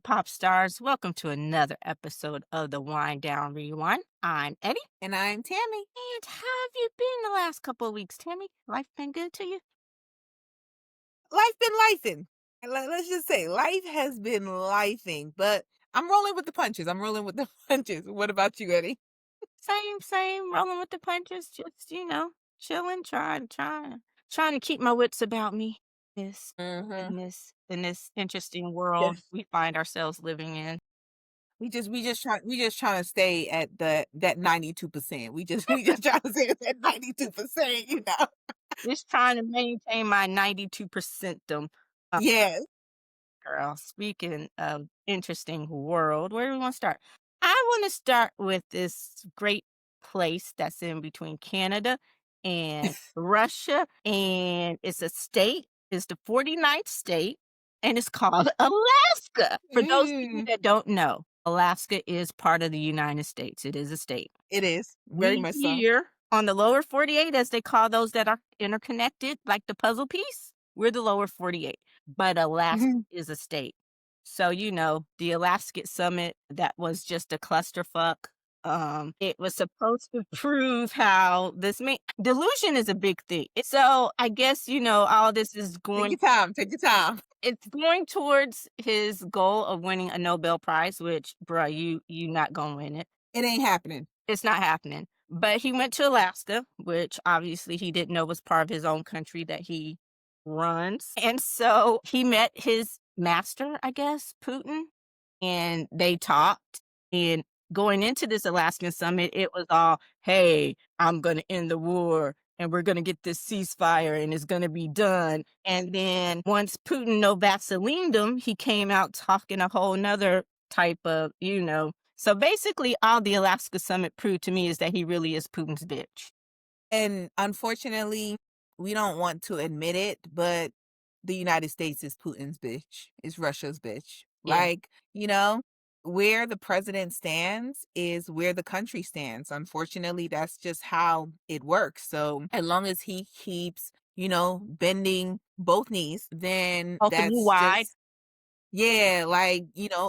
pop stars. Welcome to another episode of the Wind Down ReWine. I'm Eddie. And I'm Tammy. And how have you been the last couple of weeks, Tammy? Life been good to you? Life been lifing. Let's just say life has been lifing, but I'm rolling with the punches. I'm rolling with the punches. What about you, Eddie? Same, rolling with the punches, just, chilling, trying to keep my wits about me. This Mm-hmm. in this interesting Yeah. world we find ourselves living in. We just trying to stay at that 92%. We just trying to stay at that 92%. Just trying to maintain my 92% Yes. girl. Speaking of interesting world, where do we want to start? I want to start with this great place that's in between Canada and Russia, and it's a state. It's the 49th state, and it's called Alaska. For those of you Mm, that don't know, Alaska is part of the United States. It is a state. it is. Very We much so. here on the lower 48, as they call those that are interconnected, like the puzzle piece, we're the lower 48, but Alaska Mhm. is a state. So, the Alaska summit, that was just a clusterfuck. It was supposed to prove how delusion is a big thing. So I guess, all this is Take going your time. Take your time. it's going towards his goal of winning a Nobel Prize, which, bruh, you not gonna win it. It ain't happening. It's not happening. But he went to Alaska, which obviously he didn't know was part of his own country that he runs. And so he met his master, I guess, Putin, and they talked. And going into this Alaskan summit, it was all, hey, I'm going to end the war and we're going to get this ceasefire and it's going to be done. And then once Putin no Vaselined him, he came out talking a whole nother type of, So basically, all the Alaska summit proved to me is that he really is Putin's bitch. And unfortunately, we don't want to admit it, but the United States is Putin's bitch, is Russia's bitch. Yeah. Where the president stands is where the country stands. Unfortunately, that's just how it works. So as long as he keeps, bending both knees, then Open you that's wide. just yeah,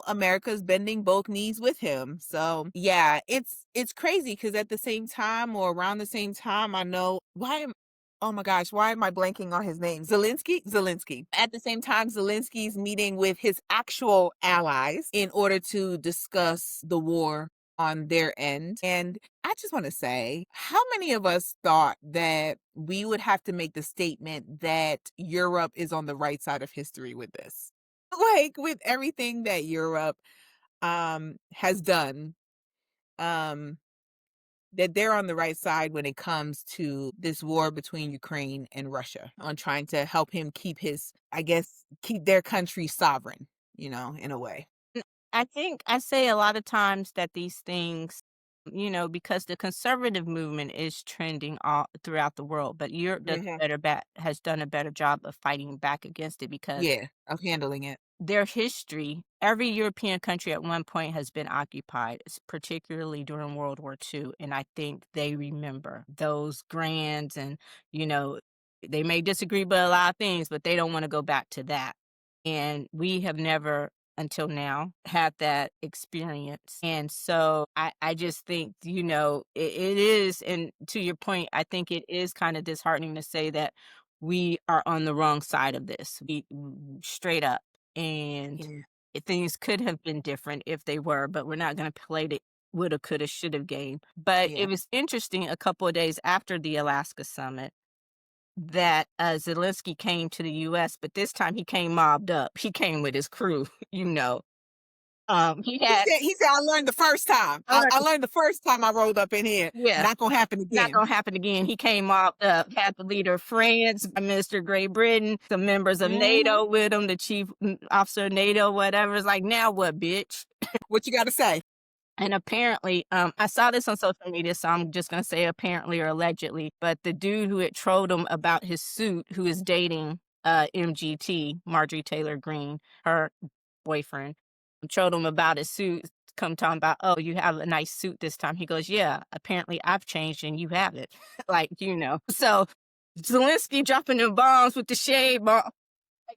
America's bending both knees with him. So, yeah, it's crazy because at the same time or around the same time, I know oh my gosh, why am I blanking on his name? Zelensky. At the same time, Zelensky's meeting with his actual allies in order to discuss the war on their end. And I just want to say, how many of us thought that we would have to make the statement that Europe is on the right side of history with this? Like with everything that Europe has done, um, that they're on the right side when it comes to this war between Ukraine and Russia on trying to help him keep their country sovereign, in a way. N I think I say a lot of times that these things, because the conservative movement is trending all throughout the world, but Europe Hmm. has done a better job of fighting back against it because Yeah, of handling it. their history, every European country at one point has been occupied, particularly during World War II. And I think they remember those grands and, you know, they may disagree about a lot of things, but they don't want to go back to that. And we have never until now had that experience. And so I just think, it is, and to your point, I think it is kind of disheartening to say that we are on the wrong side of this. Straight up. And Yeah. things could have been different if they were, but we're not gonna play the woulda, coulda, shoulda game. But Yeah. it was interesting a couple of days after the Alaska summit that, Zelensky came to the US, but this time he came mobbed up. He came with his crew, you know. He He had said, he said, I learned the first time. I learned the first time I rolled up in here. yeah. Not gonna happen Not again. gonna happen again. He came mobbed up, had the leader of France, Prime Minister of Great Britain, some members of Hmm. NATO with him, the chief officer of NATO, whatever. It's like, now what, bitch? What you gotta say? And apparently, I saw this on social media, so I'm just gonna say apparently or allegedly, but the dude who had trolled him about his suit, who is dating MGT, Marjorie Taylor Greene, her boyfriend, trolled him about his suit, come talking about, oh, you have a nice suit this time. He goes, yeah, apparently I've changed and you haven't. Like, So Zelensky dropping the bombs with the shade bomb.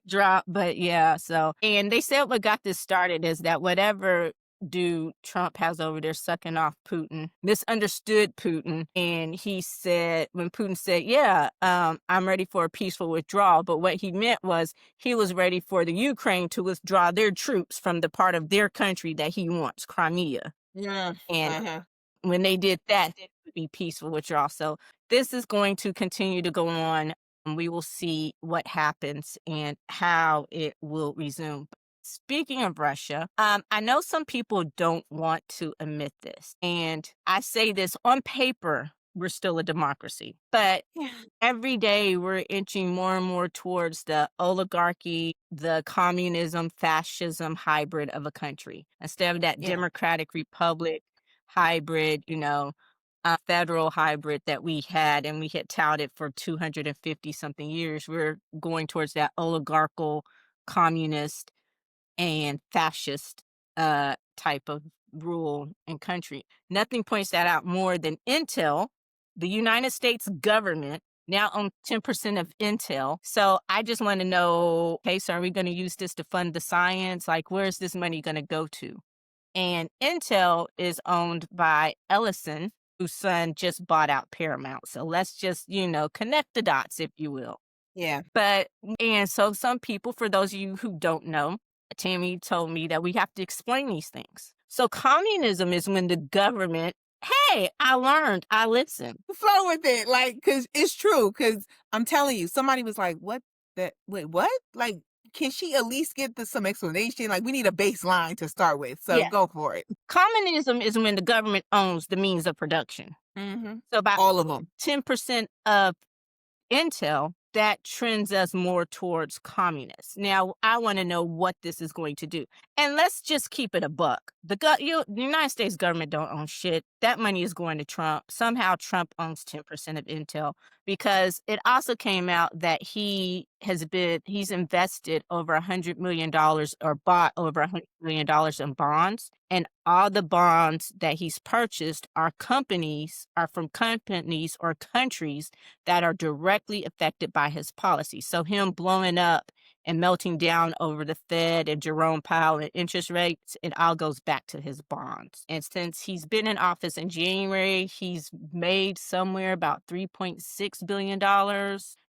drop, but yeah, so and they said what got this started is that whatever dude Trump has over there sucking off Putin misunderstood Putin, and he said when Putin said, "Yeah, I'm ready for a peaceful withdrawal," but what he meant was he was ready for the Ukraine to withdraw their troops from the part of their country that he wants, Crimea, Yeah. and Uh-huh. when they did that, then it would be peaceful withdrawal. So this is going to continue to go on. And we will see what happens and how it will resume. Speaking of Russia, I know some people don't want to admit this, and I say this on paper, we're still a democracy, but Yeah. every day we're inching more and more towards the oligarchy, the communism, fascism hybrid of a country instead of that Yeah. democratic republic hybrid, federal hybrid that we had and we had touted for 250 something years. We're going towards that oligarchical, communist, and fascist type of rule and country. Nothing points that out more than Intel, the United States government. Now owns 10% of Intel. So I just want to know, okay, so are we going to use this to fund the science? Like, where's this money going to go to? And Intel is owned by Ellison, whose son just bought out Paramount. So let's just, connect the dots, if you will. Yeah. But, and so some people, for those of you who don't know, Tammy told me that we have to explain these things. So communism is when the government, hey, I learned, I listened. Flow with it, like, cause it's true. Cause I'm telling you, somebody was like, "What? That? Wait, what? Like, can she at least get some explanation? Like, we need a baseline to start with. So Yeah. go for it." Communism is when the government owns the means of production. Mm-hmm. So about All of them. 10% of Intel, that trends us more towards communists. Now, I want to know what this is going to do. And let's just keep it a buck. The United States government don't own shit. That money is going to Trump. Somehow Trump owns 10% of Intel because it also came out that he's invested over $100 million or bought over $100 million in bonds. And all the bonds that he's purchased are from companies or countries that are directly affected by his policy. So him blowing up and melting down over the Fed and Jerome Powell and interest rates, it all goes back to his bonds. And since he's been in office in January, he's made somewhere about $3.6 billion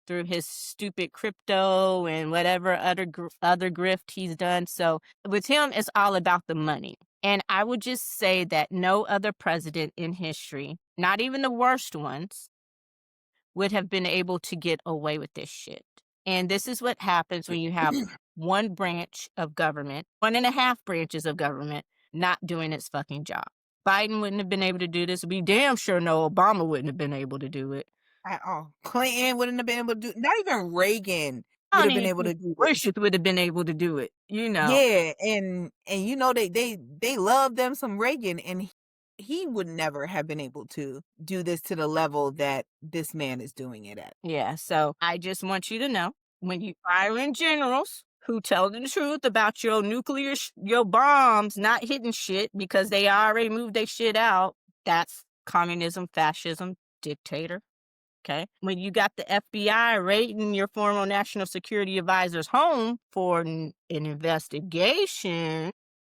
through his stupid crypto and whatever other grift he's done. So with him, it's all about the money. And I would just say that no other president in history, not even the worst ones, would have been able to get away with this shit. And this is what happens when you have one branch of government, 1.5 branches of government not doing its fucking job. Biden wouldn't have been able to do this. We damn sure know Obama wouldn't have been able to do it. At all. Clinton wouldn't have been able to do. Not even Reagan I would don't have been even able to think do Bush this. would have been able to do it. Yeah, and they love them some Reagan, and he would never have been able to do this to the level that this man is doing it at. Yeah, so I just want you to know, when you fire in generals who tell the truth about your your bombs not hitting shit because they already moved their shit out, that's communism, fascism, dictator. Okay. When you got the FBI raiding your former national security advisor's home for an investigation,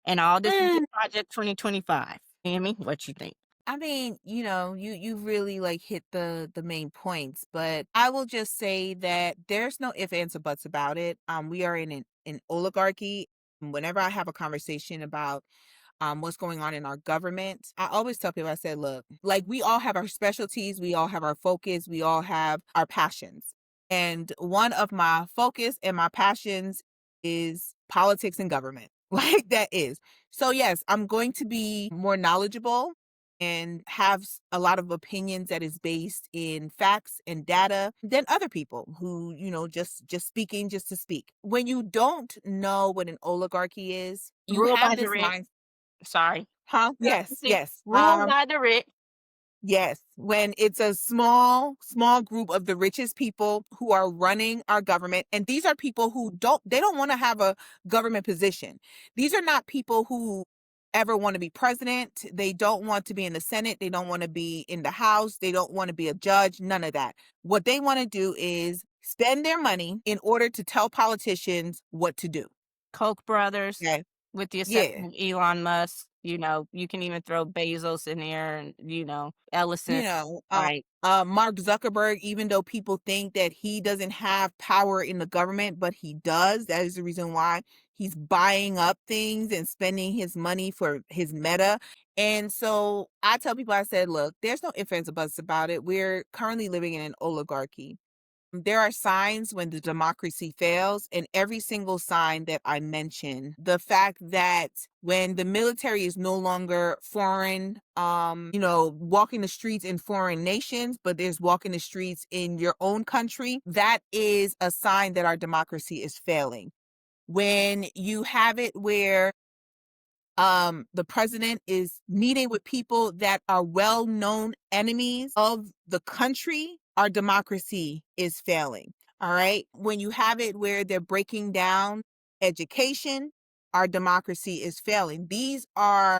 and all this is Mm. Project 2025. Amy, what you think? I mean, you really like hit the main points, but I will just say that there's no ifs, ands, or buts about it. We are in an oligarchy. Whenever I have a conversation about what's going on in our government, I always tell people, I said, look, like, we all have our specialties, we all have our focus, we all have our passions. And one of my focus and my passions is politics and government. Like, that is. So yes, I'm going to be more knowledgeable and have a lot of opinions that is based in facts and data than other people who, just speaking just to speak. When you don't know what an oligarchy is, you Rule by have the this rich. mind. Sorry. Huh? Yeah, Yes, yes. rule by the rich. Yes, when it's a small group of the richest people who are running our government, and these are people who don't want to have a government position. These are not people who ever want to be president. They don't want to be in the Senate. They don't want to be in the House. They don't want to be a judge. None of that. What they want to do is spend their money in order to tell politicians what to do. Koch brothers, Okay. with the Yeah. exception of Elon Musk, you can even throw Bezos in there and, Ellison, You know, like Mark Zuckerberg, even though people think that he doesn't have power in the government, but he does. That is the reason why he's buying up things and spending his money for his meta. And so I tell people, I said, look, there's no ifs, ands, or buts about it. We're currently living in an oligarchy. There are signs when the democracy fails, and every single sign that I mentioned, the fact that when the military is no longer foreign, walking the streets in foreign nations, but there's walking the streets in your own country, that is a sign that our democracy is failing. When you have it where the president is meeting with people that are well-known enemies of the country, our democracy is failing. All right. When you have it where they're breaking down education, our democracy is failing. These are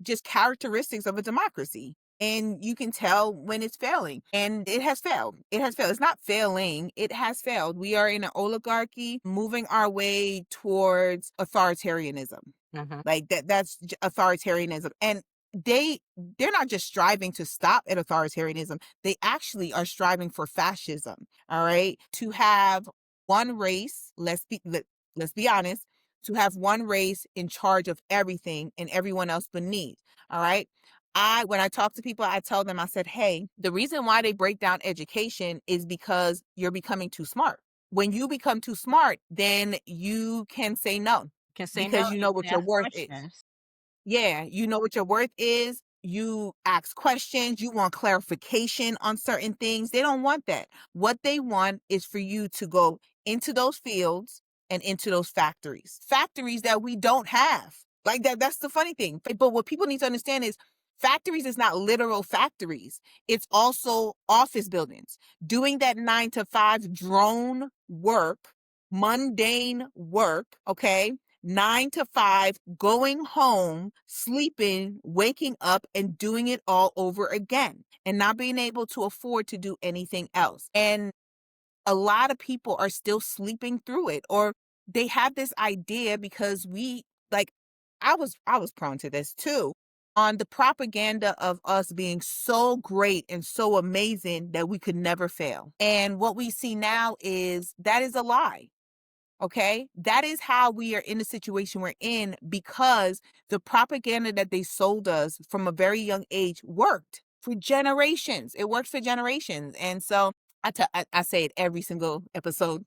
just characteristics of a democracy. And you can tell when it's failing. And it has failed. It has failed. It's not failing. It has failed. We are in an oligarchy moving our way towards authoritarianism. mhm. Like authoritarianism. And they're not just striving to stop at authoritarianism. They actually are striving for fascism. All right. To have one race, let's be honest, to have one race in charge of everything and everyone else beneath. All right. When I talk to people, I tell them, I said, hey, the reason why they break down education is because you're becoming too smart. When you become too smart, then you can say no Can say no, because you you know what can your ask worth is. questions. Yeah, you know what your worth is. You ask questions. You want clarification on certain things. They don't want that. What they want is for you to go into those fields and into those factories that we don't have. Like that's the funny thing. But what people need to understand is factories is not literal factories. It's also office buildings. Doing that 9 to 5 drone work, mundane work, okay? 9 to 5, going home, sleeping, waking up, and doing it all over again, and not being able to afford to do anything else. And a lot of people are still sleeping through it, or they have this idea because like I was prone to this too, on the propaganda of us being so great and so amazing that we could never fail. And what we see now is that is a lie. Okay. That is how we are in the situation we're in because the propaganda that they sold us from a very young age worked for generations. It worked for generations. And so I say it every single episode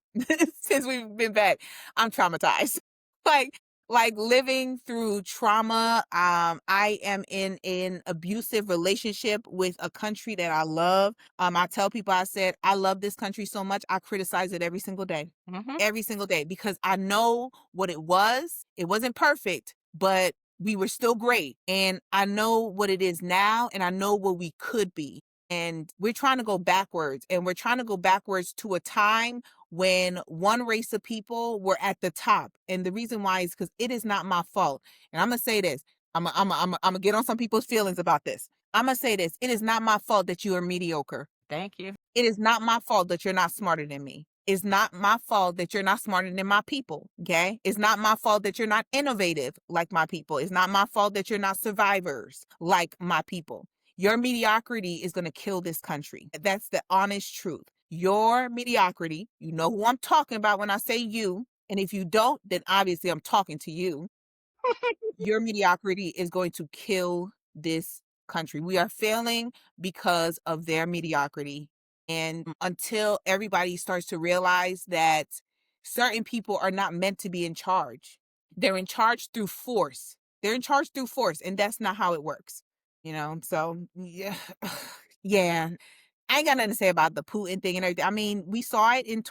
since we've been back. I'm traumatized. like, like living through trauma. I am in an abusive relationship with a country that I love. I tell people, I said, I love this country so much. I criticize it every single day Mhm. every single day because I know what it was. It wasn't perfect, but we were still great. And I know what it is now, and I know what we could be. And we're trying to go backwards, and we're trying to go backwards to a time when one race of people were at the top. And the reason why is because it is not my fault. And I'm going to say this. I'm going to get on some people's feelings about this. I'm going to say this. It is not my fault that you are mediocre. Thank you. It is not my fault that you're not smarter than me. It's not my fault that you're not smarter than my people. Okay. It's not my fault that you're not innovative like my people. It's not my fault that you're not survivors like my people. Your mediocrity is going to kill this country. That's the honest truth. Your mediocrity, you know who I'm talking about when I say you. And if you don't, then obviously I'm talking to you. Your mediocrity is going to kill this country. We are failing because of their mediocrity. And until everybody starts to realize that certain people are not meant to be in charge, they're in charge through force. They're in charge through force, and that's not how it works. So yeah, yeah. I ain't got nothing to say about the Putin thing and everything. I mean, we saw it in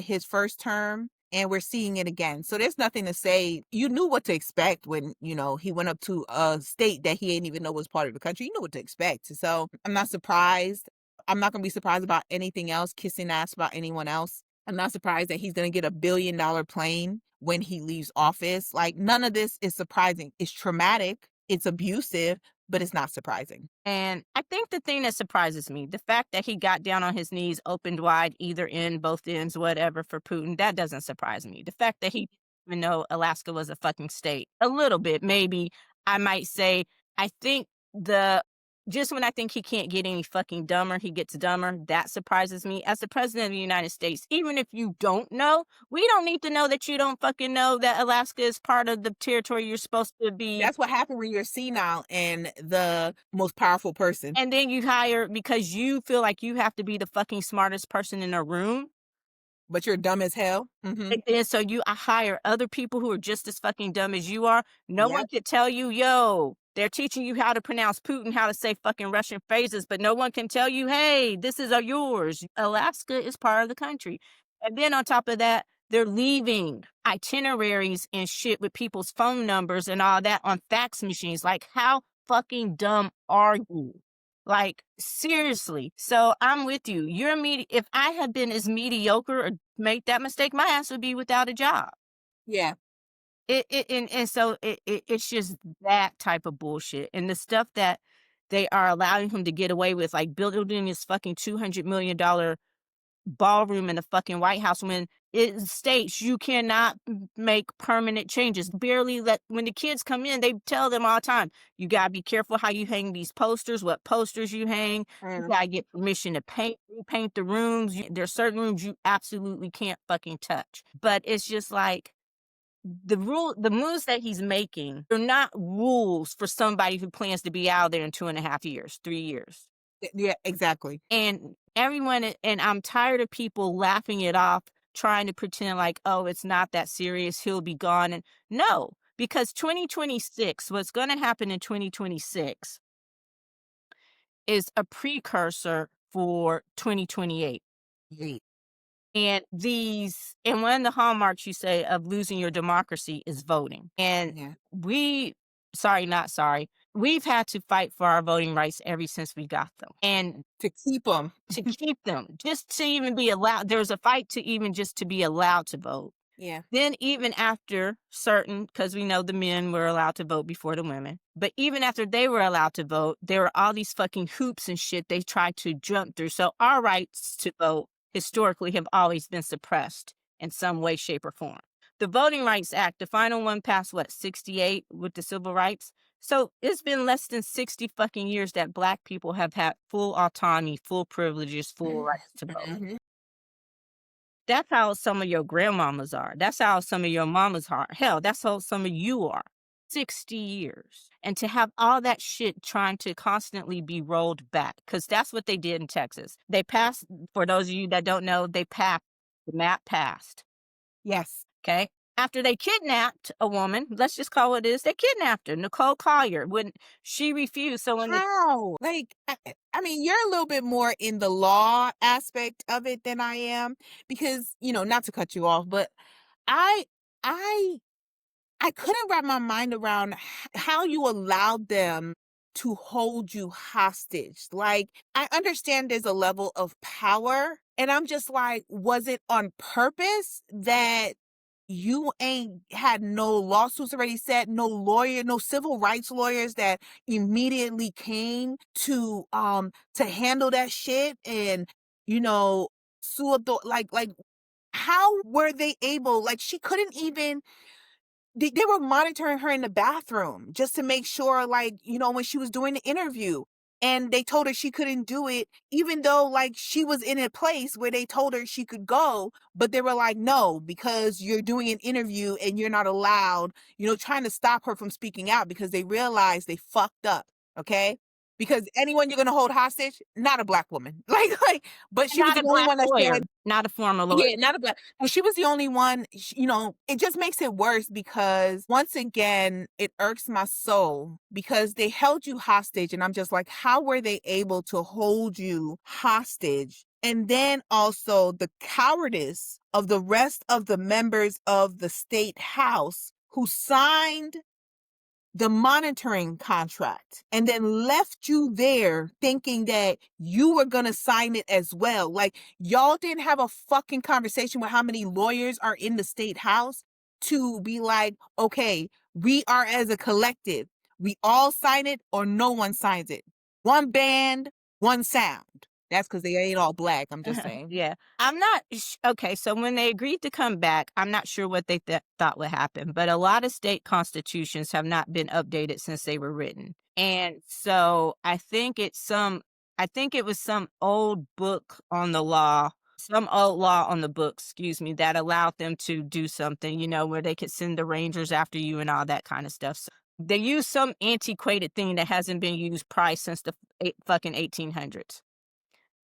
his first term, and we're seeing it again. So there's nothing to say. You knew what to expect when, he went up to a state that he didn't even know was part of the country. You knew what to expect. So I'm not surprised. I'm not going to be surprised about anything else, kissing ass about anyone else. I'm not surprised that he's going to get $1 billion plane when he leaves office. Like, none of this is surprising. It's traumatic. It's abusive, but it's not surprising. And I think the thing that surprises me, the fact that he got down on his knees, opened wide, either end, both ends, whatever, for Putin, that doesn't surprise me. The fact that he didn't even know Alaska was a fucking state, a little bit, maybe. I might say, I think the just when I think he can't get any fucking dumber, he gets dumber. That surprises me. As the president of the United States, even if you don't know, we don't need to know that you don't fucking know that Alaska is part of the territory you're supposed to be. That's what happened when you're senile and the most powerful person, And then you hire because you feel like you have to be the fucking smartest person in a room. but you're dumb as hell. Mhm. And then so you hire other people who are just as fucking dumb as you are. No one Yep. could tell you, yo, they're teaching you how to pronounce Putin, how to say fucking Russian phrases, but no one can tell you, hey, this is yours. Alaska is part of the country. And then on top of that, they're leaving itineraries and shit with people's phone numbers and all that on fax machines. Like, how fucking dumb are you? Like, seriously. So I'm with you. If I had been as mediocre or made that mistake, my ass would be without a job. Yeah. It's just that type of bullshit. And the stuff that they are allowing him to get away with, like building this fucking $200 million ballroom in the fucking White House, when it states you cannot make permanent changes. Barely let when the kids come in, they tell them all the time, you gotta be careful how you hang these posters, what posters you hang. You Mm. gotta get permission to repaint the rooms. There's certain rooms you absolutely can't fucking touch. But it's just like the moves that he's making, they're not rules for somebody who plans to be out there in 2.5 years, 3 years. Yeah, exactly. And and I'm tired of people laughing it off, trying to pretend like, oh, it's not that serious. He'll be gone. And no, because 2026, what's going to happen in 2026 is a precursor for 2028. Yeet. And one of the hallmarks you say of losing your democracy is voting. And Yeah. not sorry, we've had to fight for our voting rights ever since we got them. And To keep them. to keep them, just to even be allowed, there was a fight to even just to be allowed to vote. Yeah. Then even after because we know the men were allowed to vote before the women, but even after they were allowed to vote, there were all these fucking hoops and shit they tried to jump through. So our rights to vote historically have always been suppressed in some way, shape, or form. The Voting Rights Act, the final one passed, 68 with the civil rights? So it's been less than 60 fucking years that Black people have had full autonomy, full privileges, full rights to vote. Mhm. That's how some of your grandmamas are. That's how some of your mamas are. Hell, that's how some of you are. 60 years. And to have all that shit trying to constantly be rolled back, because that's what they did in Texas. They passed, for those of you that don't know, the map passed. Yes. Okay. After they kidnapped a woman, let's just call it is, they kidnapped her, Nicole Collier, when she refused. So when they How? Like, I mean, you're a little bit more in the law aspect of it than I am because, not to cut you off, but I I I couldn't wrap my mind around how you allowed them to hold you hostage. Like, I understand there's a level of power, and I'm just like, was it on purpose that you ain't had no lawsuits already set, no lawyer, no civil rights lawyers that immediately came to handle that shit and, you know, sue up the like how were they able, like she couldn't even, they were monitoring her in the bathroom just to make sure, like, when she was doing the interview. And they told her she couldn't do it, even though, like, she was in a place where they told her she could go. But they were like, no, because you're doing an interview and you're not allowed, trying to stop her from speaking out because they realized they fucked up. Okay. Because anyone you're going to hold hostage, not a Black woman. But she was not the a only Black one that lawyer, said, not a former lawyer. yeah, not a Black. Well, she was the only one, it just makes it worse because once again, it irks my soul because they held you hostage. And I'm just like, how were they able to hold you hostage? And then also the cowardice of the rest of the members of the state house who signed the monitoring contract and then left you there thinking that you were going to sign it as well. Like, y'all didn't have a fucking conversation with how many lawyers are in the state house to be like, okay, we are as a collective. We all sign it or no one signs it. One band, one sound. That's because they ain't all black. I'm just saying. Yeah. I'm not okay, so when they agreed to come back, I'm not sure what they thought would happen, but a lot of state constitutions have not been updated since they were written. And so I think it was some old book on the law, some old law on the books, excuse me, that allowed them to do something, where they could send the rangers after you and all that kind of stuff. So they used some antiquated thing that hasn't been used probably since the fucking 1800s.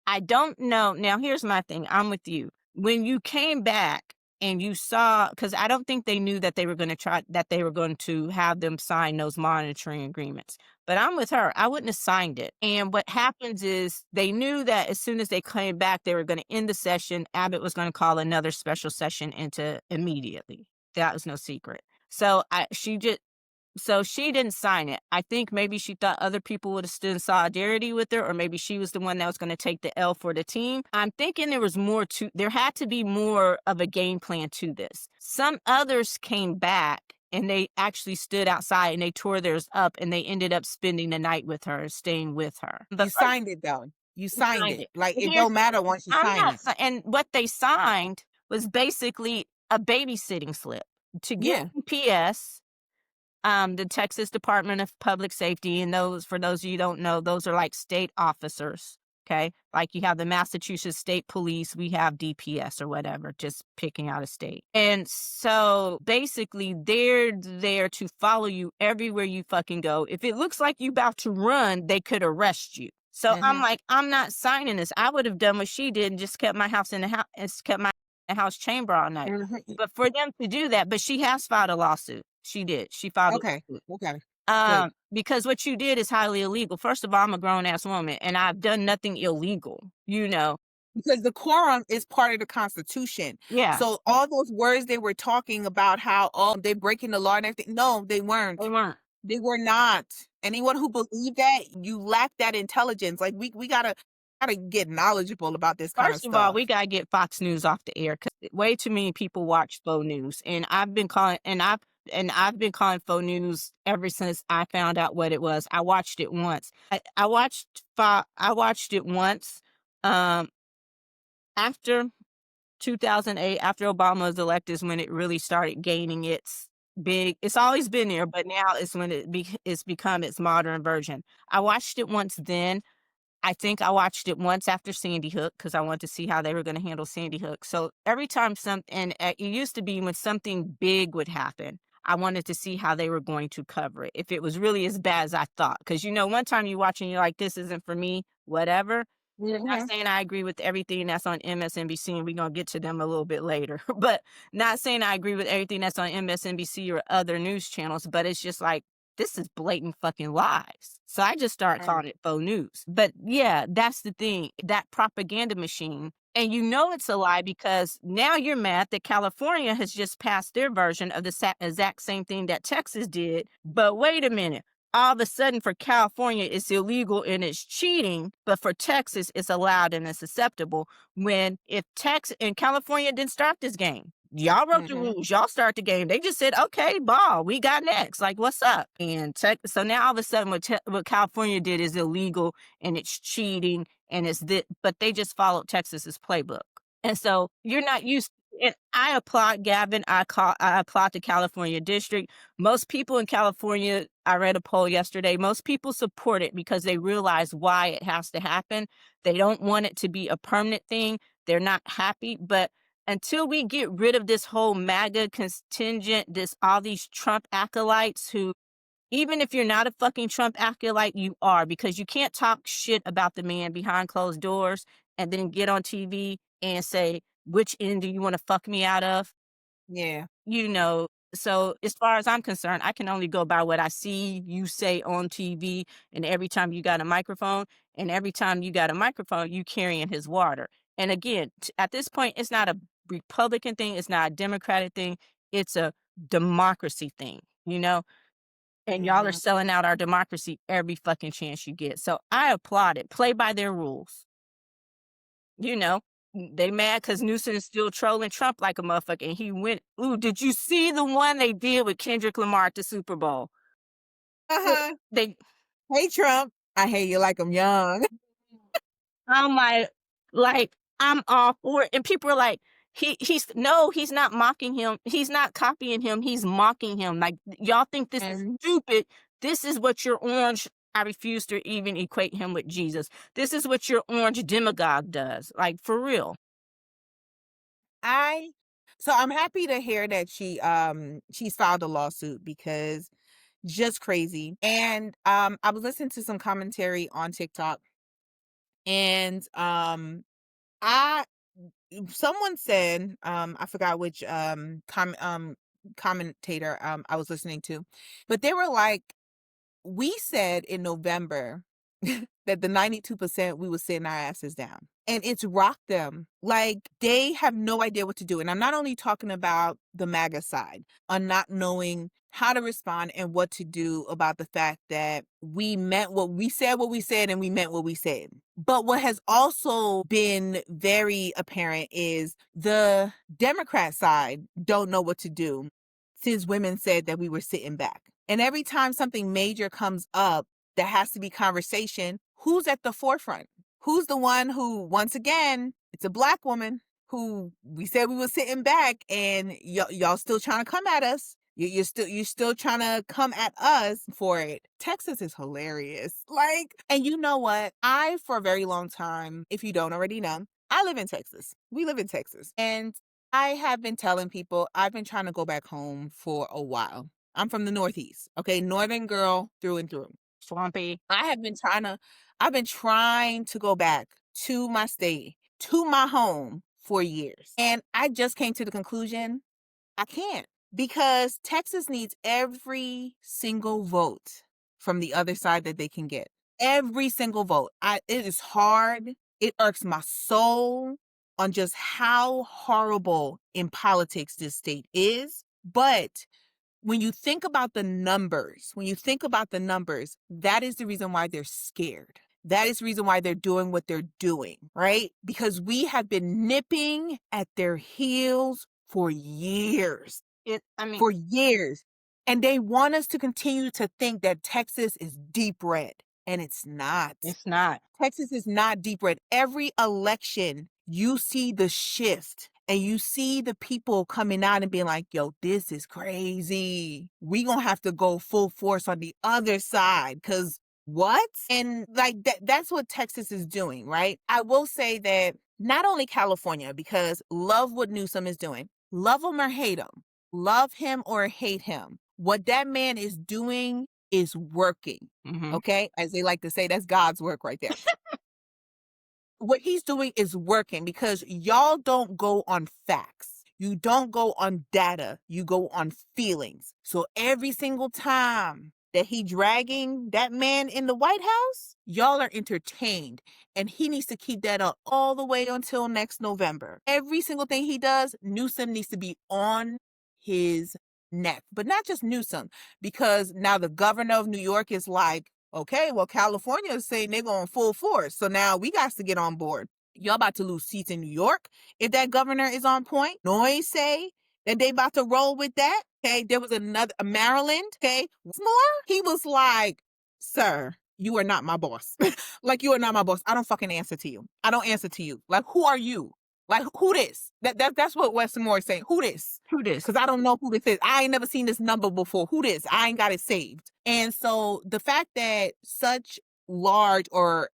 I don't know. Now, here's my thing. I'm with you. When you came back and you saw, because I don't think they knew that they were going to have them sign those monitoring agreements. But I'm with her. I wouldn't have signed it. And what happens is they knew that as soon as they came back, they were going to end the session. Abbott was going to call another special session into immediately. That was no secret. So she didn't sign it. I think maybe she thought other people would have stood in solidarity with her, or maybe she was the one that was going to take the L for the team. I'm thinking there had to be more of a game plan to this. Some others came back and they actually stood outside and they tore theirs up and they ended up spending the night with her, staying with her. You signed it though. You signed Signed it. it. Like it Here's don't matter once you I'm sign not it. and what they signed was basically a babysitting slip to get Yeah. PS, the Texas Department of Public Safety, and for those of you who don't know, those are like state officers. Okay. Like you have the Massachusetts State Police, we have DPS or whatever, just picking out a state. And so basically they're there to follow you everywhere you fucking go. If it looks like you about to run, they could arrest you. So I'm Mhm. like, I'm not signing this. I would have done what she did and just kept my house kept my house chamber all night. Mhm. But for them to do that, but she has filed a lawsuit. She did. She filed a Okay. lawsuit. Okay. Good. Because what you did is highly illegal. First of all, I'm a grown ass woman and I've done nothing illegal, Because the quorum is part of the Constitution. Yeah, So all those words they were talking about how, oh, they're breaking the law and everything. No, they they weren't. weren't. They were not. Anyone who believed that, you lack that intelligence. Like we gotta get knowledgeable about this kind of First of all, stuff. we gotta get Fox News off the air because way too many people watch faux news, and I've been calling faux news ever since I found out what it was. I watched it once. I watched it once. Um, after 2008, after Obama was elected, is when it really started gaining its big. It's always been there, but now it's when it's become its modern version. I watched it once then. I think I watched it once after Sandy Hook because I wanted to see how they were going to handle Sandy Hook. So every time it used to be when something big would happen, I wanted to see how they were going to cover it. If it was really as bad as I thought. Because, one time you watch and you're like, this isn't for me, whatever. Not Mhm. saying I agree with everything that's on MSNBC, and we're going to get to them a little bit later. But not saying I agree with everything that's on MSNBC or other news channels, but it's just like, this is blatant fucking lies. So I just started Right. calling it faux news. But yeah, that's the thing. That propaganda machine. And it's a lie because now you're mad that California has just passed their version of the exact same thing that Texas did. But wait a minute. All of a sudden for California, it's illegal and it's cheating. But for Texas, it's allowed and it's acceptable. When if Texas and California didn't start this game. Y'all wrote the Mhm. rules. Y'all start the game. They just said, okay, ball, we got next. Like, what's up? And so now all of a sudden what California did is illegal and it's cheating and but they just followed Texas's playbook. And so you're not used. And I applaud Gavin. I applaud the California district. Most people in California, I read a poll yesterday, most people support it because they realize why it has to happen. They don't want it to be a permanent thing. They're not happy, but until we get rid of this whole MAGA contingent, all these Trump acolytes who, even if you're not a fucking Trump acolyte, you are, because you can't talk shit about the man behind closed doors and then get on TV and say, which end do you want to fuck me out of? Yeah. you know so as far as I'm concerned, I can only go by what I see you say on TV, and every time you got a microphone, you carrying his water. And again, at this point, it's not a Republican thing, it's not a Democratic thing, it's a democracy thing, and y'all are Mhm. selling out our democracy every fucking chance you get. So I applaud it. Play by their rules. You know, they mad because Newsom is still trolling Trump like a motherfucker, and he went, ooh, did you see the one they did with Kendrick Lamar at the Super Bowl? Uh-huh. They Hey, Trump. I hate you like I'm young. I'm like, I'm all for it, and people are like, he's no, he's not mocking him, he's not copying him, he's mocking him, like, y'all think this is And stupid, this is what your orange I refuse to even equate him with Jesus. This is what your orange demagogue does, like, for real. I so I'm happy to hear that she's filed a lawsuit because just crazy. And I was listening to some commentary on TikTok and I someone said, I forgot which commentator I was listening to, but they were like, we said in November that the 92% we would sitting our asses down. And it's rocked them. Like they have no idea what to do. And I'm not only talking about the MAGA side on not knowing how to respond and what to do about the fact that we meant what we said, and we meant what we said. But what has also been very apparent is the Democrat side don't know what to do since women said that we were sitting back. And every time something major comes up that has to be conversation, who's at the forefront? Who's the one who, once again, it's a Black woman who we said we were sitting back, and y'all still trying to come at us. You're still trying to come at us for it. Texas is hilarious. Like, and you know what? I, for a very long time, if you don't already know, I live in Texas. We live in Texas. And I have been telling people I've been trying to go back home for a while. I'm from the Northeast. Okay, Northern girl through and through. Swampy. I've been trying to go back to my state, to my home for years. And I just came to the conclusion I can't, because Texas needs every single vote from the other side that they can get. Every single vote. It is hard. It irks my soul on just how horrible in politics this state is. But when you think about the numbers, that is the reason why they're scared. That is the reason why they're doing what they're doing, right? Because we have been nipping at their heels for years, I mean, for years. And they want us to continue to think that Texas is deep red, and it's not. it's not. Texas is not deep red. Every election, you see the shift and you see the people coming out and being like, yo, this is crazy. We gonna have to go full force on the other side because what? And like that's what Texas is doing, right? I will say that not only California, because love what Newsom is doing. Love him or hate him. Love him or hate him. What that man is doing is working. Mhm. Okay? As they like to say, that's God's work right there. What he's doing is working because y'all don't go on facts. You don't go on data. You go on feelings. So every single time that he dragging that man in the White House, y'all are entertained. And he needs to keep that up all the way until next November. Every single thing he does, Newsom needs to be on his neck. But not just Newsom, because now the governor of New York is like, okay, well, California is saying they're going full force. So now we got to get on board. Y'all about to lose seats in New York if that governor is on point. Noise say that they about to roll with that. Okay, there was another Maryland. Okay, more. He was like, "Sir, you are not my boss. Like you are not my boss. I don't fucking answer to you. I don't answer to you. Like who are you? Like who this? That's what Westmore is saying. Who this? Who this? Because I don't know who this is. I ain't never seen this number before. Who this? I ain't got it saved. And so the fact that such large or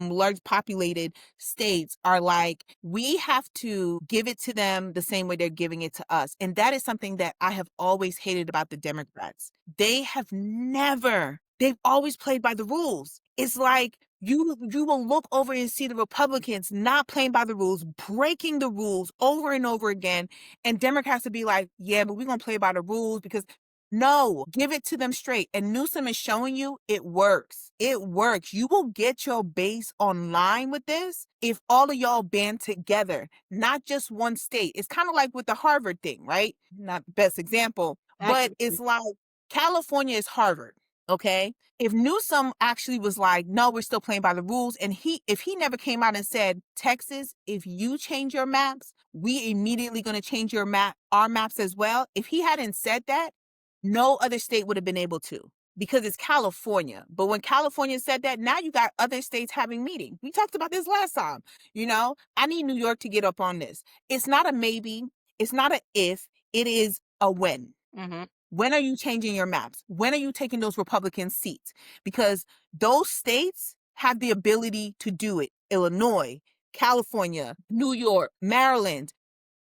large populated states are like, we have to give it to them the same way they're giving it to us. And that is something that I have always hated about the Democrats. They've always played by the rules. It's like you will look over and see the Republicans not playing by the rules, breaking the rules over and over again. And Democrats would be like, yeah, but we're going to play by the rules because no, give it to them straight. And Newsom is showing you it works. It works. You will get your base online with this if all of y'all band together, not just one state. It's kind of like with the Harvard thing, right? Not the best example, but it's like California is Harvard. Okay. If Newsom actually was like, no, we're still playing by the rules. And if he never came out and said, Texas, if you change your maps, we immediately going to change our maps as well. If he hadn't said that, No other state would have been able to because it's California. But when California said that, now you got other states having meetings. We talked about this last time. I need New York to get up on this. It's not a maybe. It's not a if. It is a when. Mhm. When are you changing your maps? When are you taking those Republican seats? Because those states have the ability to do it. Illinois, California, New York, Maryland.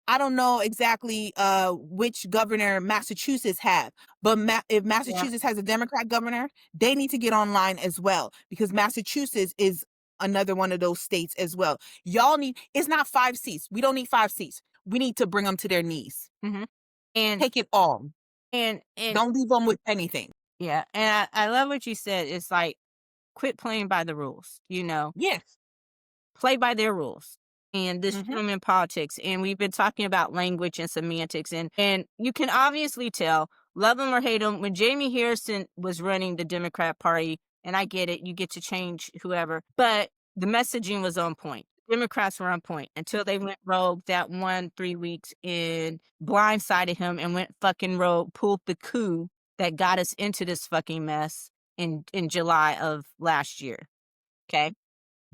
I don't know exactly which governor Massachusetts have, but if Yeah. Massachusetts has a Democrat governor, they need to get online as well because Massachusetts is another one of those states as well. Y'all it's not 5 seats. We don't need 5 seats. We need to bring them to their knees. Mhm. And Take it all. and Don't leave them with anything. yeah, and I love what you said. It's like, quit playing by the rules, Yes. play by their rules. And this Hmm. room in politics. And we've been talking about language and semantics. And you can obviously tell, love them or hate them, when Jamie Harrison was running the Democrat Party, and I get it, you get to change whoever, but the messaging was on point. Democrats were on point until they went rogue that 3 weeks and blindsided him and went fucking rogue, pulled the coup that got us into this fucking mess in July of last year. Okay.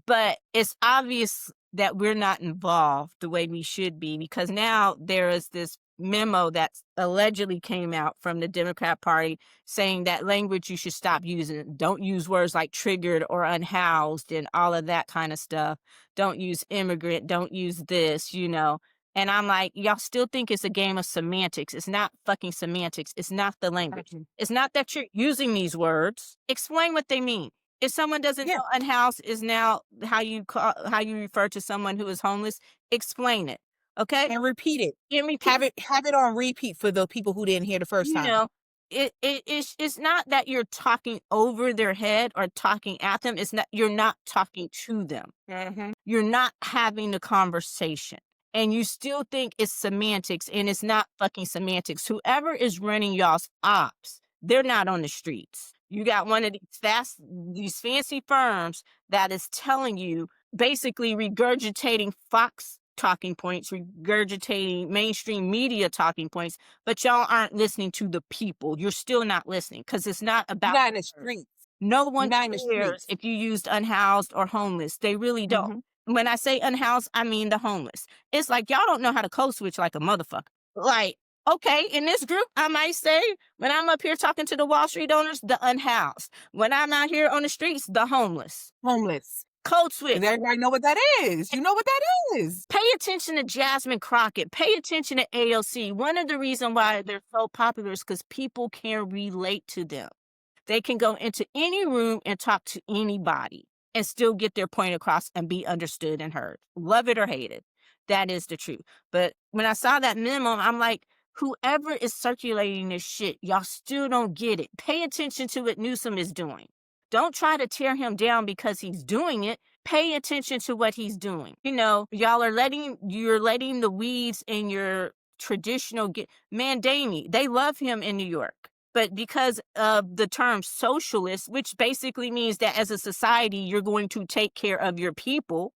But it's obvious that we're not involved the way we should be because now there is this memo that allegedly came out from the Democrat Party saying that language you should stop using. Don't use words like triggered or unhoused and all of that kind of stuff. Don't use immigrant. Don't use this. And I'm like, y'all still think it's a game of semantics. It's not fucking semantics. It's not the language. It's not that you're using these words. Explain what they mean. If someone doesn't Yeah. know unhoused is now how you refer to someone who is homeless, explain it. Okay? And repeat it. And repeat. Have it on repeat for the people who didn't hear the first You time. know, it's not that you're talking over their head or talking at them. It's not you're not talking to them. Hmm. You're not having the conversation. And you still think it's semantics, and it's not fucking semantics. Whoever is running y'all's ops, they're not on the streets. You got one of these fancy firms that is telling you, basically regurgitating Fox talking points, regurgitating mainstream media talking points, but y'all aren't listening to the people. You're still not listening because it's not You're about not in the words. streets. No You're one not in the cares streets. if you used unhoused or homeless. They really don't. Hmm. When I say unhoused, I mean the homeless. It's like y'all don't know how to code switch like a motherfucker. Like, okay, in this group, I might say, when I'm up here talking to the Wall Street owners, the unhoused. When I'm out here on the streets, the homeless. Homeless. Code Because switch. everybody know what that is. You know what that is. Pay attention to Jasmine Crockett. Pay attention to AOC. One of the reasons why they're so popular is because people can relate to them. They can go into any room and talk to anybody and still get their point across and be understood and heard. Love it or hate it. That is the truth. But when I saw that memo, I'm like, whoever is circulating this shit, y'all still don't get it. Pay attention to what Newsom is doing. Don't try to tear him down because he's doing it. Pay attention to what he's doing. Y'all are you're letting the weeds in your traditional Mandani. They love him in New York. But because of the term socialist, which basically means that as a society, you're going to take care of your people,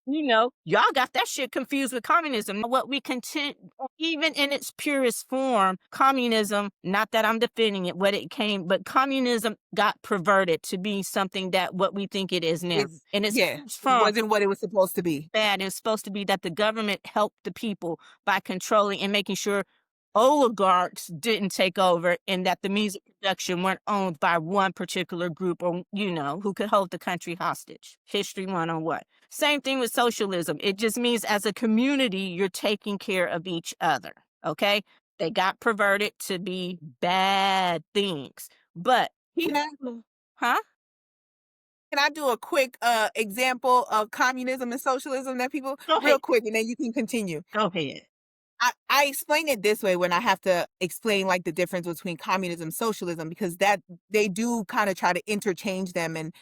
y'all got that shit confused with communism. What we contend, even in its purest form, communism, not that I'm defending it, but communism got perverted to be something that what we think it is now. And it's Yeah. purest It form wasn't what it was supposed to be. bad. It's supposed to be that the government helped the people by controlling and making sure oligarchs didn't take over and that the music production weren't owned by one particular group or who could hold the country hostage. History 101. Same thing with socialism. It just means as a community you're taking care of each other. Okay, they got perverted to be bad things, but huh? Can I do a quick example of communism and socialism that people Go real ahead. quick and then you can continue. Go ahead. I explain it this way when I have to explain like the difference between communism and socialism because that they do kind of try to interchange them and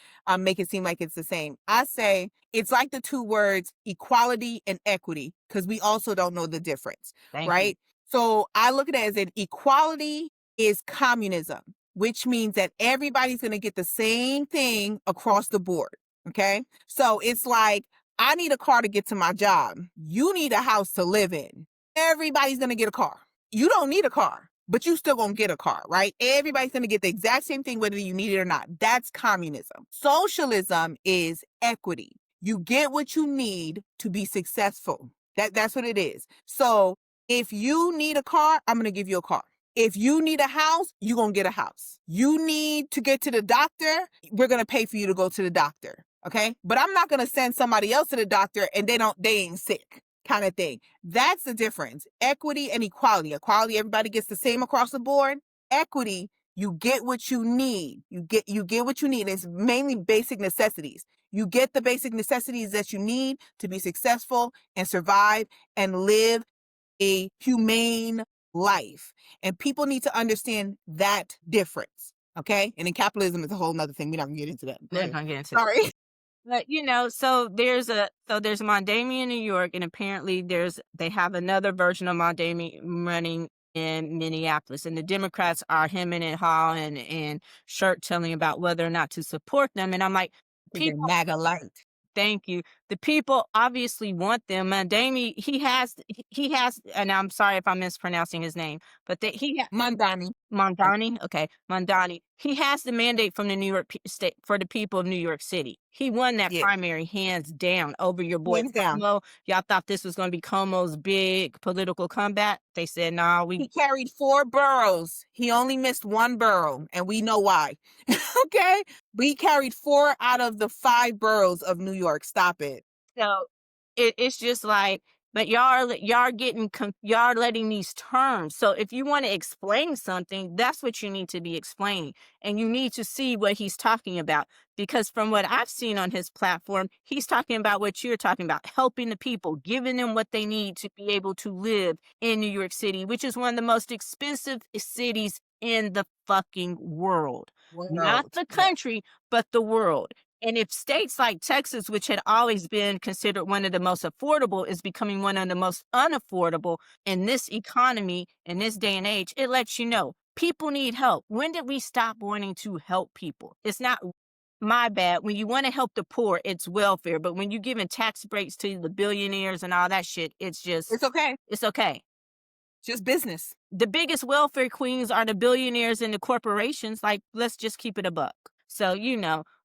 make it seem like it's the same. I say it's like the two words equality and equity because we also don't know the difference, Thank you. right? So I look at it as an equality is communism, which means that everybody's going to get the same thing across the board. Okay. So it's like, I need a car to get to my job. You need a house to live in. Everybody's going to get a car. You don't need a car. but you still gonna get a car, right? Everybody's gonna get the exact same thing, whether you need it or not. That's communism. Socialism is equity. You get what you need to be successful. That's what it is. So if you need a car, I'm gonna give you a car. If you need a house, you're gonna get a house. You need to get to the doctor, we're gonna pay for you to go to the doctor. Okay? But I'm not gonna send somebody else to the doctor and they ain't sick, kind of thing. That's the difference. Equity and equality. Equality, everybody gets the same across the board. Equity, you get what you need. You get what you need. It's mainly basic necessities. You get the basic necessities that you need to be successful and survive and live a humane life. And people need to understand that difference. Okay? And then capitalism is a whole nother thing. We're not gonna get into that. Go We're not ahead. gonna get into Sorry. But, so there's Mondami in New York, and apparently they have another version of Mondami running in Minneapolis, and the Democrats are hemming and hawing and shirt telling about whether or not to support them. And I'm like, They're people, MAGA light. thank you. The people obviously want them. Mondami, he has, and I'm sorry if I'm mispronouncing his name, but that he Mandani. Mondani? Okay, Mondani. He has the mandate from the New York state for the people of New York City. He won that Yeah. primary hands down over your boy Hands down. Cuomo. Y'all thought this was going to be Cuomo's big political comeback. They said, "Nah, He carried 4 boroughs. He only missed 1 borough, and we know why. Okay? We carried 4 out of the 5 boroughs of New York. Stop it. So it's just like, but y'all are letting these terms. So if you want to explain something, that's what you need to be explaining, and you need to see what he's talking about. Because from what I've seen on his platform, he's talking about what you're talking about, helping the people, giving them what they need to be able to live in New York City, which is one of the most expensive cities in the fucking world. Not World. the Yes. country, but the world. And if states like Texas, which had always been considered one of the most affordable, is becoming one of the most unaffordable in this economy, in this day and age, it lets you know people need help. When did we stop wanting to help people? It's not my bad. When you want to help the poor, it's welfare. But when you're giving tax breaks to the billionaires and all that shit, It's okay. it's okay. Just business. The biggest welfare queens are the billionaires and the corporations. Like, let's just keep it a buck. So,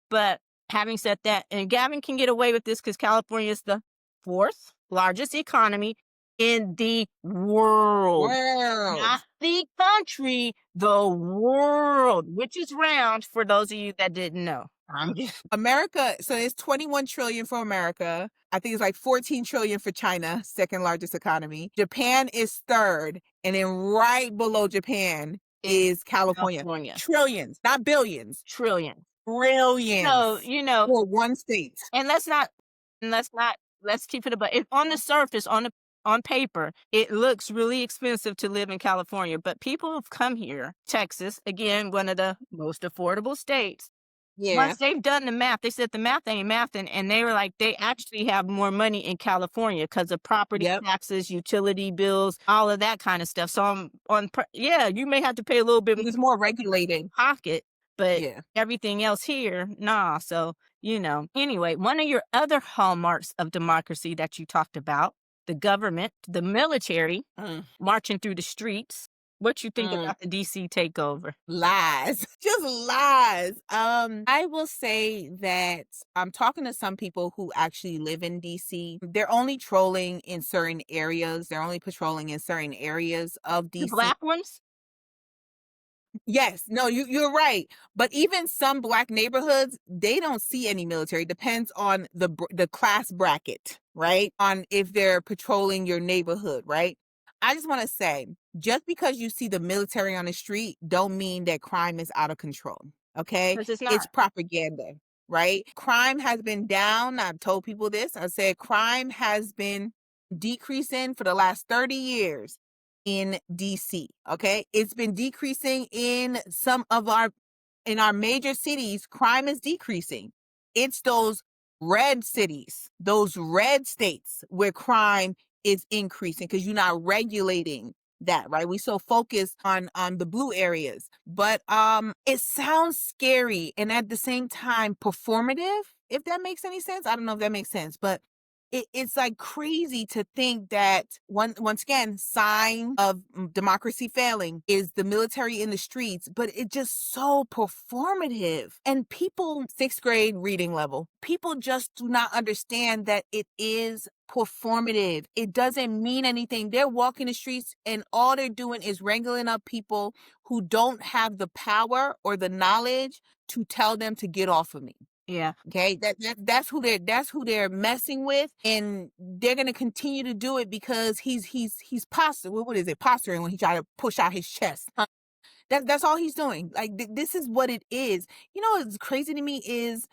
but having said that, and Gavin can get away with this because California is the 4th largest economy in the world. World. Not the country, the world, which is round for those of you that didn't know. America, so it's 21 trillion for America. I think it's like 14 trillion for China, second largest economy. Japan is 3rd, and then right below Japan is California. Trillions, not billions. Trillions. Trillions. So, for one state. and let's keep it about it. On the surface, on paper, it looks really expensive to live in California, but people have come here, Texas, again, one of the most affordable states. Yeah. Once they've done the math, they said the math ain't mathing, and they were like, they actually have more money in California because of property Yep. taxes, utility bills, all of that kind of stuff. So you may have to pay a little bit more It's more regulated. pocket, but Yeah. everything else here, nah. So, anyway, one of your other hallmarks of democracy that you talked about, the government, the military marching through the streets. What you think about the DC takeover? Lies. Just lies. I will say that I'm talking to some people who actually live in DC. They're only trolling in certain areas. They're only patrolling in certain areas of The DC. black ones? Yes, no, you're right. But even some black neighborhoods, they don't see any military. Depends on the class bracket, right? On if they're patrolling your neighborhood, right? I just want to say, just because you see the military on the street, don't mean that crime is out of control. Okay, Because it's it's not. propaganda, right? Crime has been down. I've told people this. I said crime has been decreasing for the last 30 years in DC. Okay, it's been decreasing in our major cities. Crime is decreasing. It's those red cities, those red states where crime is increasing because you're not regulating that, right? We so focused on the blue areas, but it sounds scary and at the same time performative, if that makes any sense. I don't know if that makes sense, but it's like crazy to think that once again, sign of democracy failing is the military in the streets, but it's just so performative. And people, sixth grade reading level, people just do not understand that it is performative. It doesn't mean anything. They're walking the streets and all they're doing is wrangling up people who don't have the power or the knowledge to tell them to get off of me. Yeah. Okay, that's who they're messing with, and they're gonna continue to do it because he's posturing. What is it? Posturing when he try to push out his chest. That's all he's doing. Like this is what it is. You know what's crazy to me is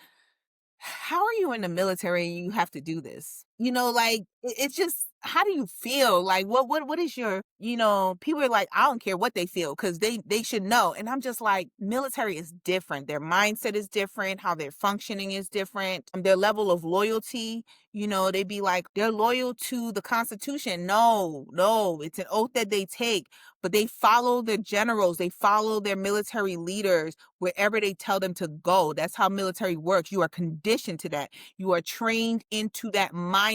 how are you in the military and you have to do this? You know, like it's just how do you feel? Like what is your, you know, people are like, I don't care what they feel because they should know. And I'm just like, military is different. Their mindset is different, how they're functioning is different. Their level of loyalty, you know, they be like, they're loyal to the Constitution. No, it's an oath that they take, but they follow their generals, they follow their military leaders wherever they tell them to go. That's how military works. You are conditioned to that. You are trained into that mindset.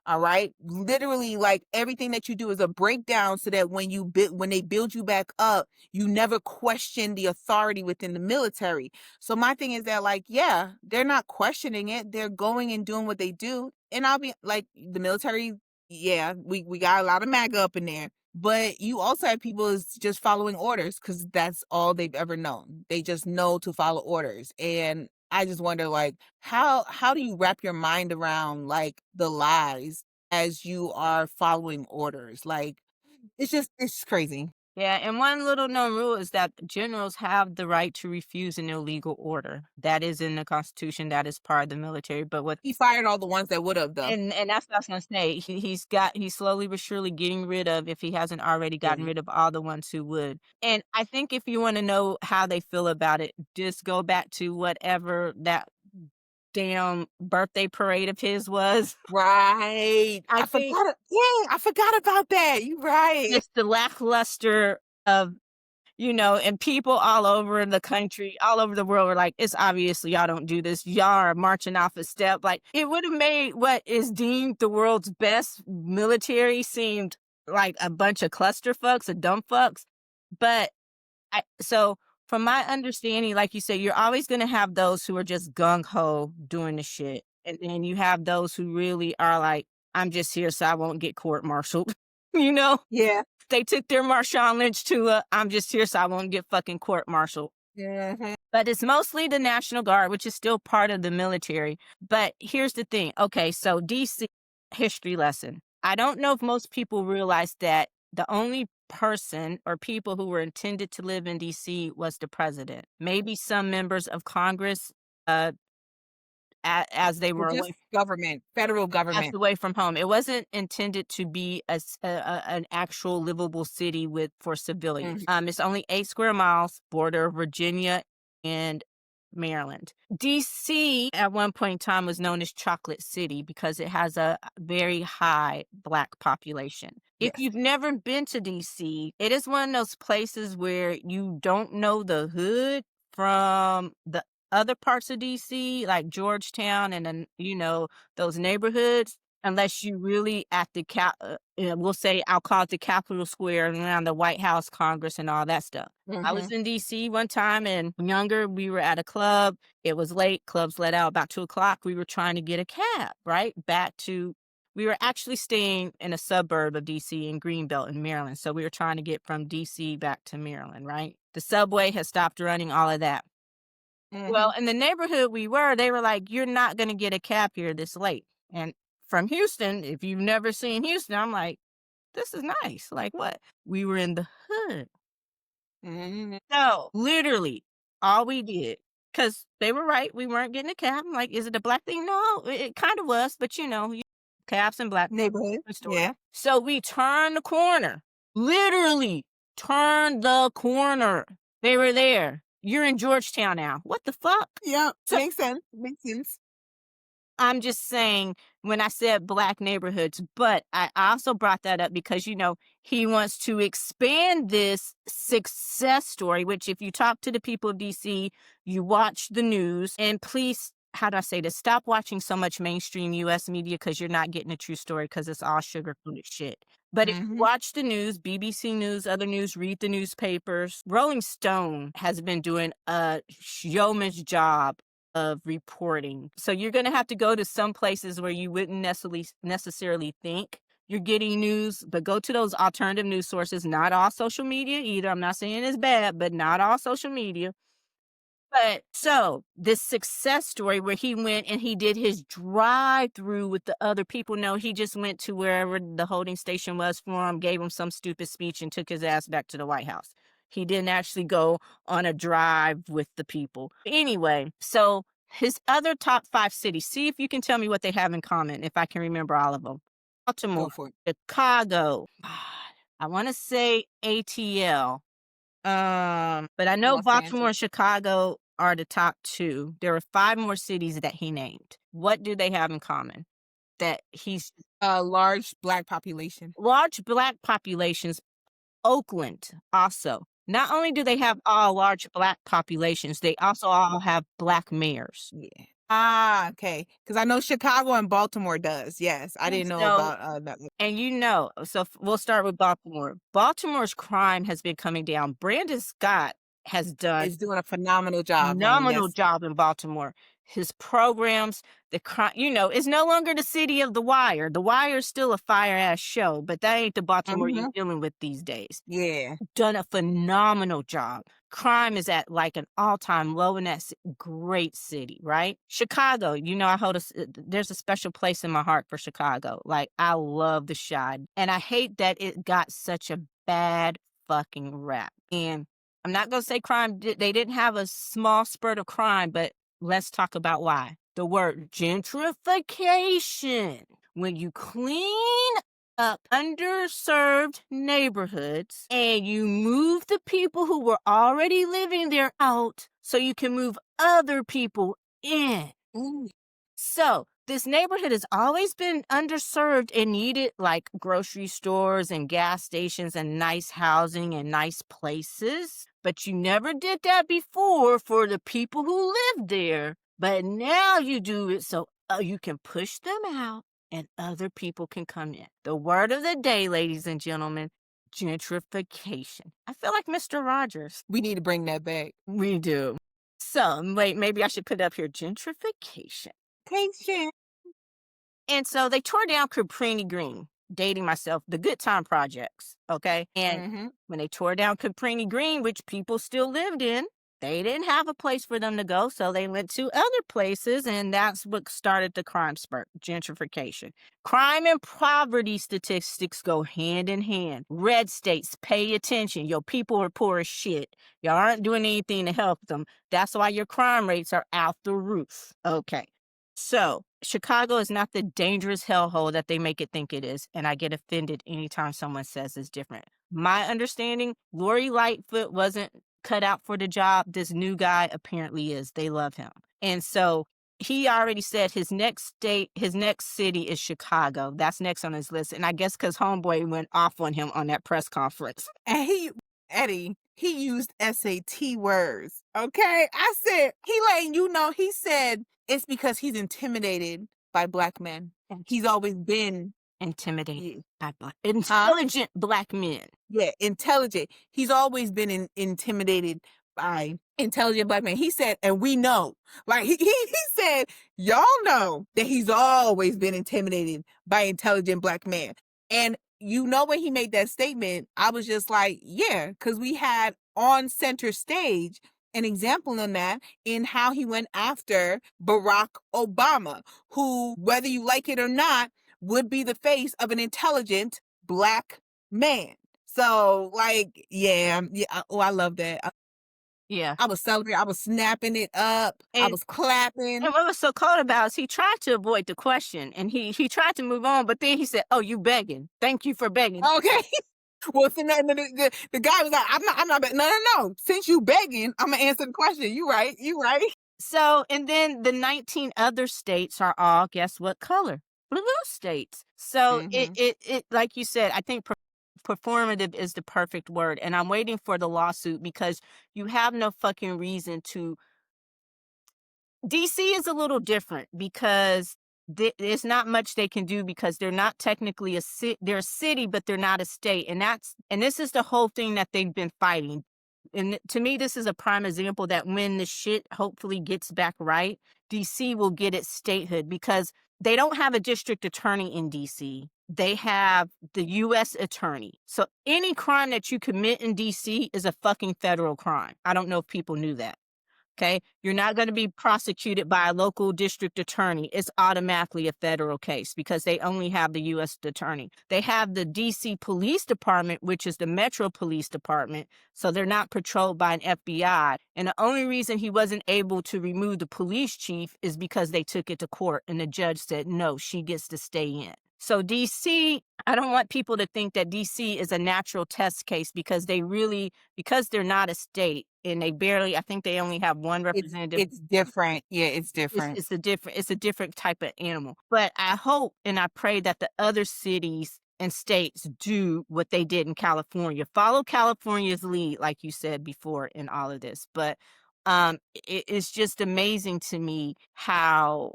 All right. Literally, like everything that you do is a breakdown so that when they build you back up, you never question the authority within the military. So my thing is that, like, yeah, they're not questioning it. They're going and doing what they do. And I'll be like, the military, yeah, we got a lot of MAGA up in there. But you also have people is just following orders because that's all they've ever known. They just know to follow orders. And I just wonder, like, how do you wrap your mind around like the lies as you are following orders? Like, it's crazy. Yeah, and one little known rule is that generals have the right to refuse an illegal order. That is in the Constitution. That is part of the military. But what He fired all the ones that would have though. and that's what I was gonna say. He's slowly but surely getting rid of, if he hasn't already gotten Yeah. rid of all the ones who would. And I think if you want to know how they feel about it, just go back to whatever that damn birthday parade of his was. Right. I I think forgot. Yeah, I forgot about that. You right. it's the lackluster of, and people all over the country, all over the world were like, it's obviously y'all don't do this. Y'all are marching off a step. Like, it would have made what is deemed the world's best military seemed like a bunch of clusterfucks, of dumb fucks. But so from my understanding, like you said, you're always going to have those who are just gung ho doing the shit. And then you have those who really are like, I'm just here so I won't get court martialed. you know? Yeah. They took their Marshawn Lynch to I'm just here so I won't get fucking court martialed. Mhm. But it's mostly the National Guard, which is still part of the military. But here's the thing. Okay, so DC history lesson. I don't know if most people realize that the only person or people who were intended to live in DC was the president. Maybe some members of Congress, as they Or were just away government, federal passed government. away from home. It wasn't intended to be an actual livable city for civilians. Mhm. It's only 8 square miles, border of Virginia and Maryland. DC at one point in time was known as Chocolate City because it has a very high Black population. If Yes. you've never been to DC, it is one of those places where you don't know the hood from the other parts of DC, like Georgetown and then, those neighborhoods, unless you really at the we'll say I'll call it the Capitol Square and around the White House, Congress, and all that stuff. I was Mhm. in DC one time and younger. We were at a club. It was late. Clubs let out about 2 o'clock. We were trying to get a cab, right? We were actually staying in a suburb of DC in Greenbelt in Maryland. So we were trying to get from DC back to Maryland, right? The subway has stopped running, all of that. Well, Mhm. in the neighborhood they were like, you're not going to get a cab here this late. And from Houston, if you've never seen Houston, I'm like, this is nice. Like what? We were in the hood. Mhm. So literally all we did, because they were right, we weren't getting a cab. I'm like, is it a Black thing? No, it kind of was, but cabs and Black Neighborhood. different story. Yeah. So we turned the corner, literally turned the corner. They were there. You're in Georgetown now. What the fuck? Yeah. So Makes sense. Makes sense. I'm just saying when I said Black neighborhoods, but I also brought that up because, he wants to expand this success story, which if you talk to the people of DC, you watch the news, and please how do I say this? Stop watching so much mainstream US media because you're not getting a true story because it's all sugar-coated shit. But if you Mhm. watch the news, BBC News, other news, read the newspapers, Rolling Stone has been doing a yeoman's job of reporting. So you're gonna have to go to some places where you wouldn't necessarily think you're getting news, but go to those alternative news sources, not all social media either. I'm not saying it's bad, but not all social media. But so this success story where he went and he did his drive-through with the other people. No, he just went to wherever the holding station was for him, gave him some stupid speech, and took his ass back to the White House. He didn't actually go on a drive with the people. Anyway, so his other top 5 cities, see if you can tell me what they have in common, if I can remember all of them. Go Baltimore, for it. Chicago, I want to say ATL. But I know Los Baltimore and Angeles. Chicago are the top 2. There are 5 more cities that he named. What do they have in common? That he's A large Black population. large Black populations. Oakland also. Not only do they have all large Black populations, they also all have Black mayors. Yeah. Ah, okay. Because I know Chicago and Baltimore does. Yes, I And didn't know so about that. and we'll start with Baltimore. Baltimore's crime has been coming down. Brandon Scott has done Is doing a phenomenal job, honey. phenomenal Yes. job in Baltimore. His programs, the crime, it's no longer the city of The Wire. The Wire is still a fire ass show, but that ain't the Baltimore you're Mhm. dealing with these days. Yeah. Done a phenomenal job. Crime is at like an all-time low in that great city, right? Chicago, I there's a special place in my heart for Chicago. Like, I love the Chi, and I hate that it got such a bad fucking rap. And I'm not gonna say they didn't have a small spurt of crime, but let's talk about why. The word gentrification. When you clean up underserved neighborhoods and you move the people who were already living there out so you can move other people in. Ooh. So this neighborhood has always been underserved and needed like grocery stores and gas stations and nice housing and nice places. But you never did that before for the people who lived there. But now you do it so you can push them out and other people can come in. The word of the day, ladies and gentlemen, gentrification. I feel like Mr. Rogers. We need to bring that back. We do. So, wait, maybe I should put up here gentrification. Patient. And so they tore down Caprini Green, dating myself, the Good Time Projects, okay? And Mhm. when they tore down Caprini Green, which people still lived in, they didn't have a place for them to go, so they went to other places, and that's what started the crime spurt, gentrification. Crime and poverty statistics go hand in hand. Red states, pay attention. Your people are poor as shit. Y'all aren't doing anything to help them. That's why your crime rates are out the roof. Okay. So, Chicago is not the dangerous hellhole that they make it think it is, and I get offended anytime someone says it's different. My understanding, Lori Lightfoot wasn't cut out for the job. This new guy apparently is. They love him. And so he already said his next city is Chicago. That's next on his list. And I guess because Homeboy went off on him on that press conference. And Eddie, he used SAT words. Okay? I said, he letting you know, he said it's because he's intimidated by Black men. He's always been Intimidated by Huh? intelligent Black men. Yeah, intelligent. He's always been intimidated by intelligent Black men. He said, and we know, like he said, y'all know that he's always been intimidated by intelligent Black men. And when he made that statement, I was just like, yeah, because we had on center stage an example in that in how he went after Barack Obama, who, whether you like it or not, would be the face of an intelligent Black man. So, like, yeah. Oh, I love that. Yeah. I was celebrating. I was snapping it up. I was clapping. And what was so cold about it is he tried to avoid the question and he tried to move on, but then he said, "Oh, you begging. Thank you for begging." Okay. Well, so the guy was like, I'm not begging. No. Since you begging, I'm gonna answer the question. You right. So, and then the 19 other states are all, guess what color? Blue states. So it like you said, I think performative is the perfect word. And I'm waiting for the lawsuit because you have no fucking reason to DC is a little different because there's not much they can do because they're not technically they're a city, but they're not a state, and this is the whole thing that they've been fighting. And to me, this is a prime example that when the shit hopefully gets back right, DC will get its statehood because they don't have a district attorney in DC. They have the U.S. attorney. So any crime that you commit in DC is a fucking federal crime. I don't know if people knew that. Okay. You're not going to be prosecuted by a local district attorney. It's automatically a federal case because they only have the U.S. attorney. They have the DC Police Department, which is the Metro Police Department. So they're not patrolled by an FBI. And the only reason he wasn't able to remove the police chief is because they took it to court and the judge said, no, she gets to stay in. So DC, I don't want people to think that DC is a natural test case because because they're not a state and I think they only have one representative. It's different. Yeah, it's different. It's a different type of animal. But I hope and I pray that the other cities and states do what they did in California. Follow California's lead, like you said before in all of this. But it's just amazing to me how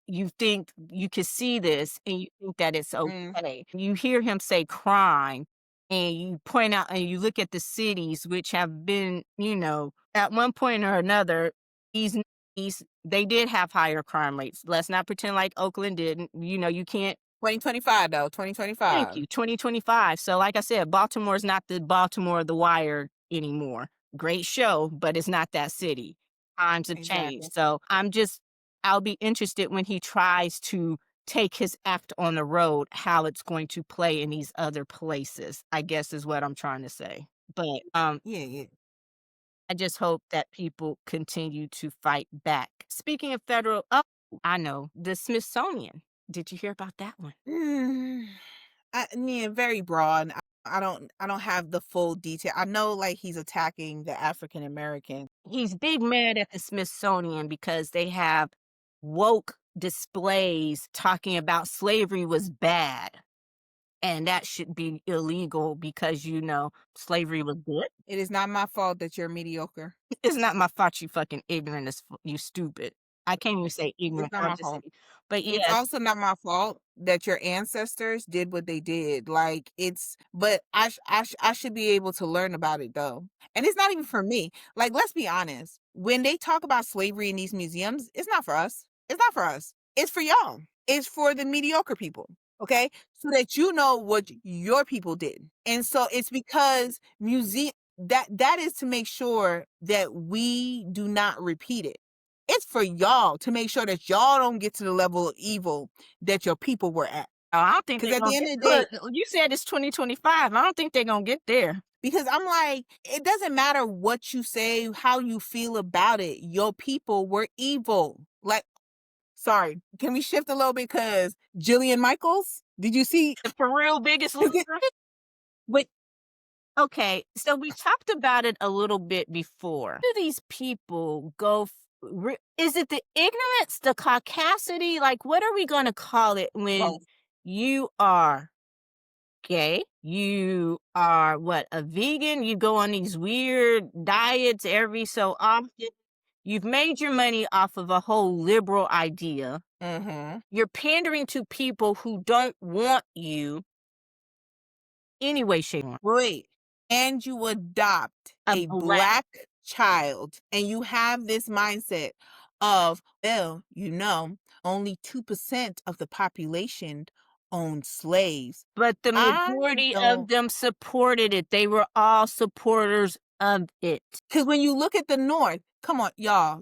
you think you can see this and you think that it's okay. You hear him say crime and you point out and you look at the cities which have been, at one point or another, these they did have higher crime rates. Let's not pretend like Oakland didn't. You can't. 2025 though, Thank 2025. you. 2025. So like I said, Baltimore is not the Baltimore of The Wire anymore. Great show, but it's not that city. Times have changed. Exactly. So I'll be interested when he tries to take his act on the road, how it's going to play in these other places, I guess is what I'm trying to say. But Yeah. I just hope that people continue to fight back. Speaking of federal, I know the Smithsonian. Did you hear about that one? Yeah, very broad. I don't have the full detail. I know like he's attacking the African American. He's big mad at the Smithsonian because they have woke displays talking about slavery was bad and that should be illegal because slavery was good. It is not my fault that you're mediocre. It's not my fault you fucking ignorant as you stupid. I can't even say ignorant. It's not my fault. But It's yes, also not my fault that your ancestors did what they did. Like but I should be able to learn about it though. And it's not even for me. Like, let's be honest. When they talk about slavery in these museums, it's not for us. It's not for us. It's for y'all. It's for the mediocre people. Okay? So that you know what your people did. And so it's because that is to make sure that we do not repeat it. It's for y'all to make sure that y'all don't get to the level of evil that your people were at. I don't think Because they're at the gonna end get. of the day, Look, you said it's 2025. I don't think they're gonna get there. because I'm like, it doesn't matter what you say, how you feel about it. Your people were evil. Like, sorry, can we shift a little bit? Because Jillian Michaels, did you see? The for real biggest loser. Wait, okay, so we talked about it a little bit before. Where do these people go? Is it the ignorance, the caucasity? Like, what are we going to call it when Both. you are gay? You are what? A vegan? You go on these weird diets every so often. You've made your money off of a whole liberal idea. Mm-hmm. You're pandering to people who don't want you anyway, shape, or form. Wait, and you adopt a black child, and you have this mindset of, well, only 2% of the population owned slaves. But the majority of them supported it. They were all supporters of it. Because when you look at the North, come on, y'all,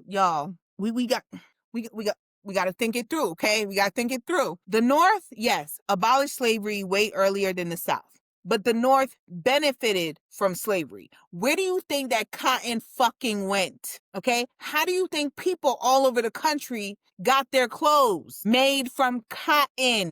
we got to think it through, okay? We got to think it through. The North, yes, abolished slavery way earlier than the South. But the North benefited from slavery. Where do you think that cotton fucking went? Okay? How do you think people all over the country got their clothes made from cotton?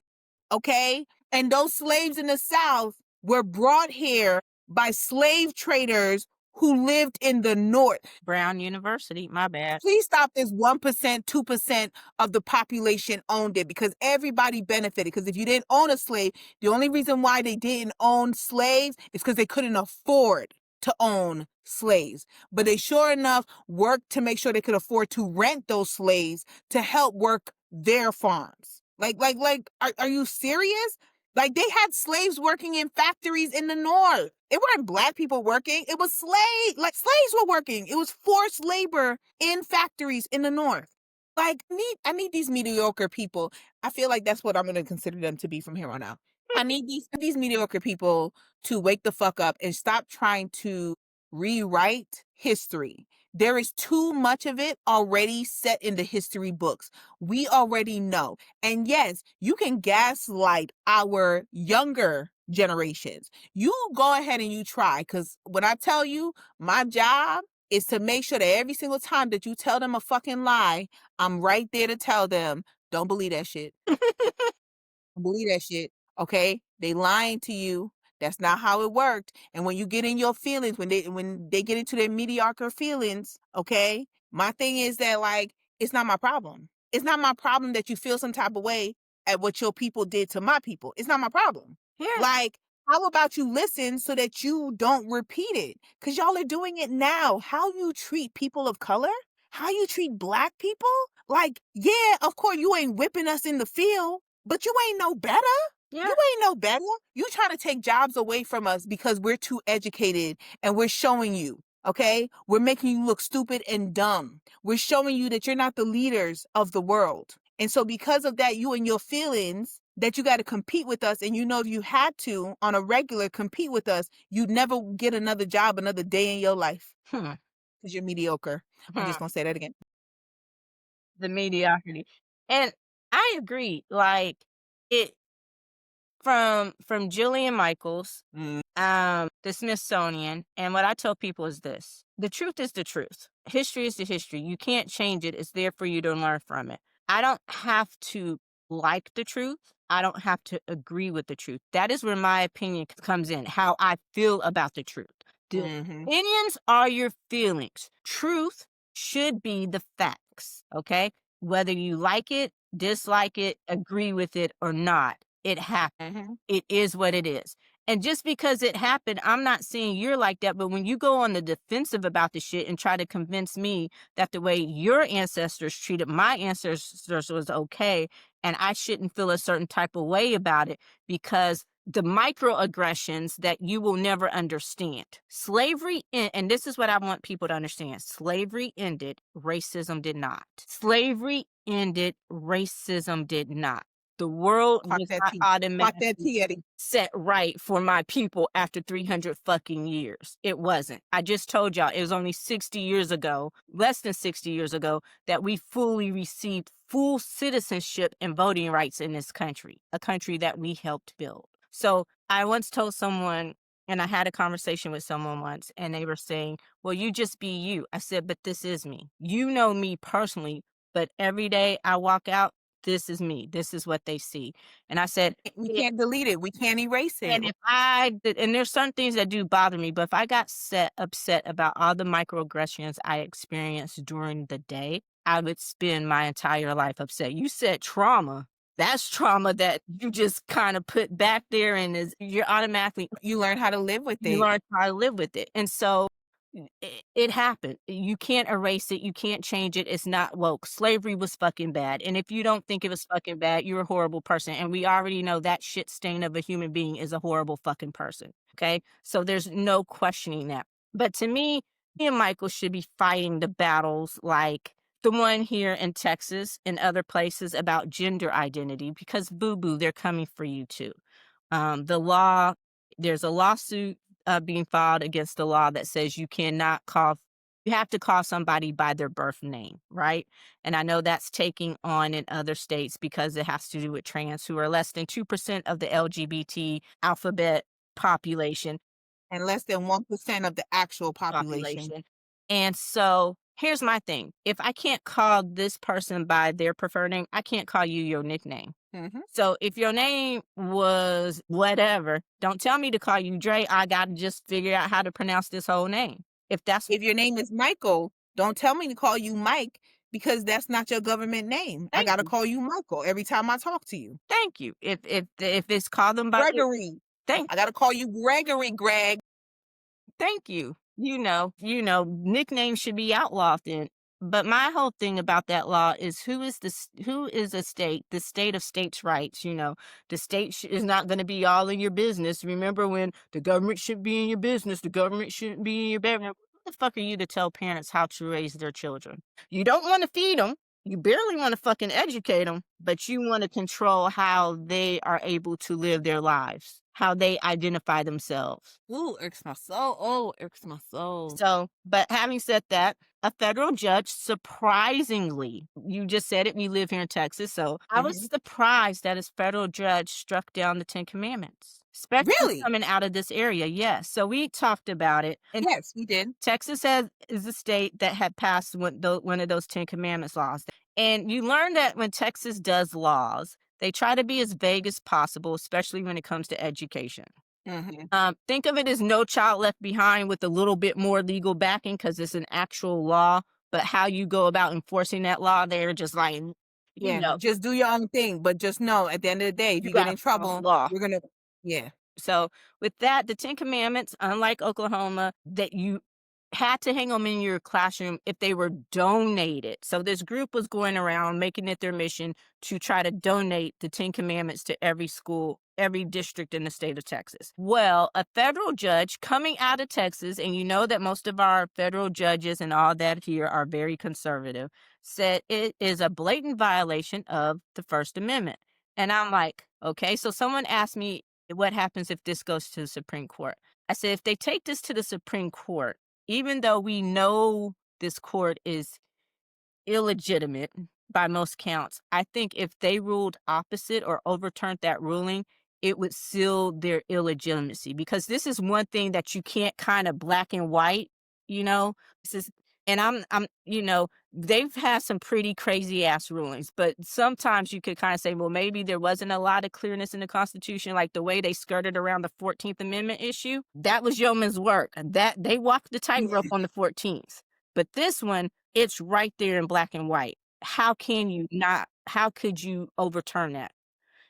Okay? And those slaves in the South were brought here by slave traders who lived in the North. Brown University, my bad. Please stop this 1%, 2% of the population owned it, because everybody benefited. Because if you didn't own a slave, the only reason why they didn't own slaves is because they couldn't afford to own slaves, but they sure enough worked to make sure they could afford to rent those slaves to help work their farms. Are you serious? Like, they had slaves working in factories in the North. It weren't black people working. It was slaves were working. It was forced labor in factories in the North. Like, I need these mediocre people. I feel like that's what I'm going to consider them to be from here on out. I need these mediocre people to wake the fuck up and stop trying to rewrite history. There is too much of it already set in the history books. We already know. And yes, you can gaslight our younger generations. You go ahead and you try, because when I tell you, my job is to make sure that every single time that you tell them a fucking lie, I'm right there to tell them, don't believe that shit. Believe that shit. Okay? They lying to you. That's not how it worked. And when you get in your feelings, when they get into their mediocre feelings, okay? My thing is that, like, it's not my problem. It's not my problem that you feel some type of way at what your people did to my people. It's not my problem. Yeah. Like, how about you listen so that you don't repeat it? Because y'all are doing it now. How you treat people of color? How you treat black people? Like, yeah, of course you ain't whipping us in the field, but you ain't no better. Yeah. You ain't no better. You trying to take jobs away from us because we're too educated, and we're showing you, okay? We're making you look stupid and dumb. We're showing you that you're not the leaders of the world. And so because of that, you and your feelings that you got to compete with us, and you know if you had to on a regular compete with us, you'd never get another job another day in your life Hmm. because you're mediocre. I'm just Hmm. going to say that again. The mediocrity. And I agree. Like, it from Jillian Michaels, Mm. the Smithsonian, and what I tell people is this: the truth is the truth. History is the history. You can't change it. It's there for you to learn from it. I don't have to like the truth. I don't have to agree with the truth. That is where my opinion comes in, how I feel about the truth. The Mm-hmm. opinions are your feelings. Truth should be the facts, okay? Whether you like it, dislike it, agree with it or not, it happened. Mm-hmm. It is what it is. And just because it happened, I'm not saying you're like that, but when you go on the defensive about the shit and try to convince me that the way your ancestors treated my ancestors was okay, and I shouldn't feel a certain type of way about it because the microaggressions that you will never understand. Slavery, and this is what I want people to understand: slavery ended, racism did not. Slavery ended, racism did not. The world Clock was that not tea. Clock that automatically tea, Eddie. set right for my people after 300 fucking years. It wasn't. I just told y'all it was only 60 years ago, less than 60 years ago, that we fully received full citizenship and voting rights in this country, a country that we helped build. So I once told someone, and I had a conversation with someone once, and they were saying, well, you just be you. I said, but this is me. You know me personally, but every day I walk out, this is me. This is what they see. And I said, We can't delete it. We can't erase it. and if I did, and there's some things that do bother me, but if I got upset about all the microaggressions I experienced during the day, I would spend my entire life upset. You said trauma. That's trauma that you just kind of put back there, and you're automatically, You learn how to live with you it. learn how to live with it. And so it happened. You can't erase it. You can't change it. It's not woke. Slavery was fucking bad. And if you don't think it was fucking bad, you're a horrible person. And we already know that shit stain of a human being is a horrible fucking person. Okay. So there's no questioning that. But to me and Michael should be fighting the battles like the one here in Texas and other places about gender identity, because boo boo, they're coming for you too. The law, there's a lawsuit being filed against the law that says you have to call somebody by their birth name, right? And I know that's taking on in other states because it has to do with trans, who are less than 2% of the LGBT alphabet population. And less than 1% of the actual population. population. And so here's my thing: if I can't call this person by their preferred name, I can't call you your nickname. Mhm. So if your name was whatever, don't tell me to call you Dre. I got to just figure out how to pronounce this whole name. If that's If your name is Michael, don't tell me to call you Mike, because that's not your government name. I thank got to you. call you Michael every time I talk to you. Thank you. If it's called them by Gregory. thank I got to call you Gregory, Greg. Thank you. Nicknames should be outlawed then. But my whole thing about that law is who is a state, the state of states' rights, the state is not going to be all in your business. Remember when the government shouldn't be in your business, the government shouldn't be in your bedroom. Who the fuck are you to tell parents how to raise their children? You don't want to feed them. You barely want to fucking educate them, but you want to control how they are able to live their lives, how they identify themselves. Ooh, irks my soul. Oh, irks my soul. So, but having said that, a federal judge, surprisingly, you just said it, we live here in Texas. So I was Mhm. surprised that a federal judge struck down the 10 Commandments, especially Really? coming out of this area. Yes. So we talked about it. And Yes, we did. Texas is a state that had passed one of those 10 Commandments laws. And you learn that when Texas does laws, they try to be as vague as possible, especially when it comes to education. Mhm. Think of it as No Child Left Behind with a little bit more legal backing because it's an actual law. But how you go about enforcing that law, they're just like, Yeah, just do your own thing, but just know at the end of the day, if you you get got to in follow the trouble, law. you're gonna yeah. So with that, the 10 Commandments, unlike Oklahoma, that you had to hang them in your classroom if they were donated. So this group was going around making it their mission to try to donate the 10 Commandments to every school, every district in the state of Texas. Well, a federal judge coming out of Texas, and you know that most of our federal judges and all that here are very conservative, said it is a blatant violation of the First Amendment. And I'm like, okay, so someone asked me, what happens if this goes to the Supreme Court? I said, if they take this to the Supreme Court, even though we know this court is illegitimate by most counts, I think if they ruled opposite or overturned that ruling, it would seal their illegitimacy because this is one thing that you can't kind of black and white, you know. This is, and they've had some pretty crazy ass rulings, but sometimes you could kind of say, well, maybe there wasn't a lot of clearness in the Constitution, like the way they skirted around the 14th Amendment issue. That was yeoman's work. That they walked the tightrope Yeah. on the 14th. But this one, it's right there in black and white. How can you not? How could you overturn that?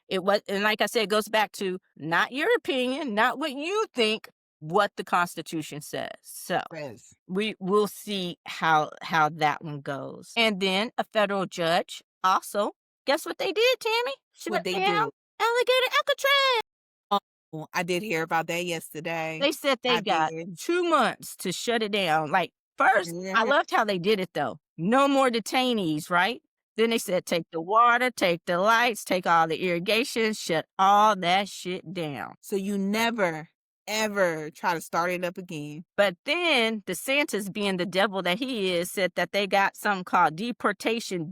It was, and like I said, it goes back to not your opinion, not what you think, what the Constitution says. So Yes. we will see how that one goes. And then a federal judge also, guess what they did, Tammy? What Shut they down do. alligator Alcatraz. Oh, I did hear about that yesterday. They said they I got did. 2 months to shut it down. Like, first, I Mhm. loved how they did it though. No more detainees, right? Then they said, take the water, take the lights, take all the irrigation, shut all that shit down. So you never, ever try to start it up again. But then DeSantis, being the devil that he is, said that they got something called detention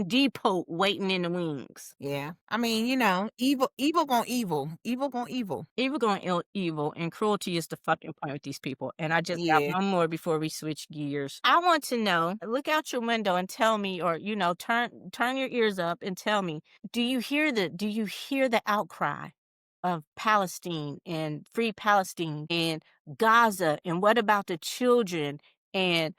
depot waiting in the wings. Yeah. I mean, evil gonna evil. Evil gonna evil. Evil going evil, and cruelty is the fucking point with these people. And I just got Yeah. one more before we switch gears. I want to know, look out your window and tell me, or turn your ears up and tell me, do you hear the outcry of Palestine and free Palestine and Gaza? And what about the children and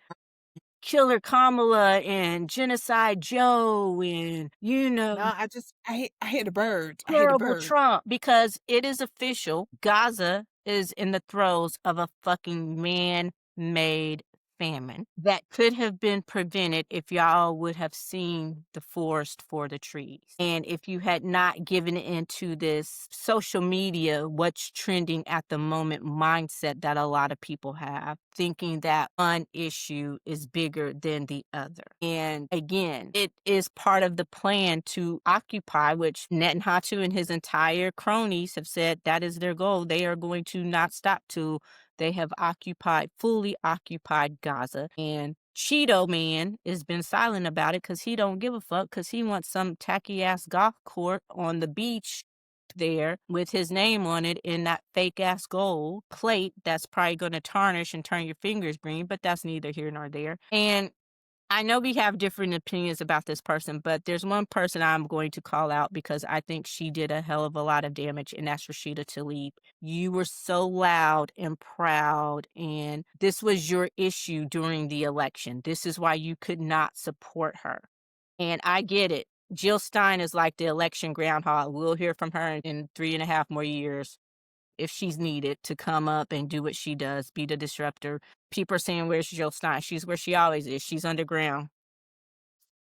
Killer Kamala and Genocide Joe and No, I hear the birds. I hear the terrible birds. Trump? Because it is official. Gaza is in the throes of a fucking man-made famine that could have been prevented if y'all would have seen the forest for the trees. And if you had not given into this social media, what's trending at the moment mindset that a lot of people have, thinking that one issue is bigger than the other. And again, it is part of the plan to occupy, which Netanyahu and his entire cronies have said that is their goal. They are going to not stop till they have fully occupied Gaza. And Cheeto Man has been silent about it because he don't give a fuck because he wants some tacky ass golf court on the beach there with his name on it in that fake ass gold plate that's probably going to tarnish and turn your fingers green, but that's neither here nor there. And I know we have different opinions about this person, but there's one person I'm going to call out because I think she did a hell of a lot of damage, and that's Rashida Tlaib. You were so loud and proud, and this was your issue during the election. This is why you could not support her. And I get it. Jill Stein is like the election groundhog. We'll hear from her in 3.5 more years. if she's needed to come up and do what she does, be the disruptor. People are saying, "Where's Jill Stein?" She's where she always is. She's underground.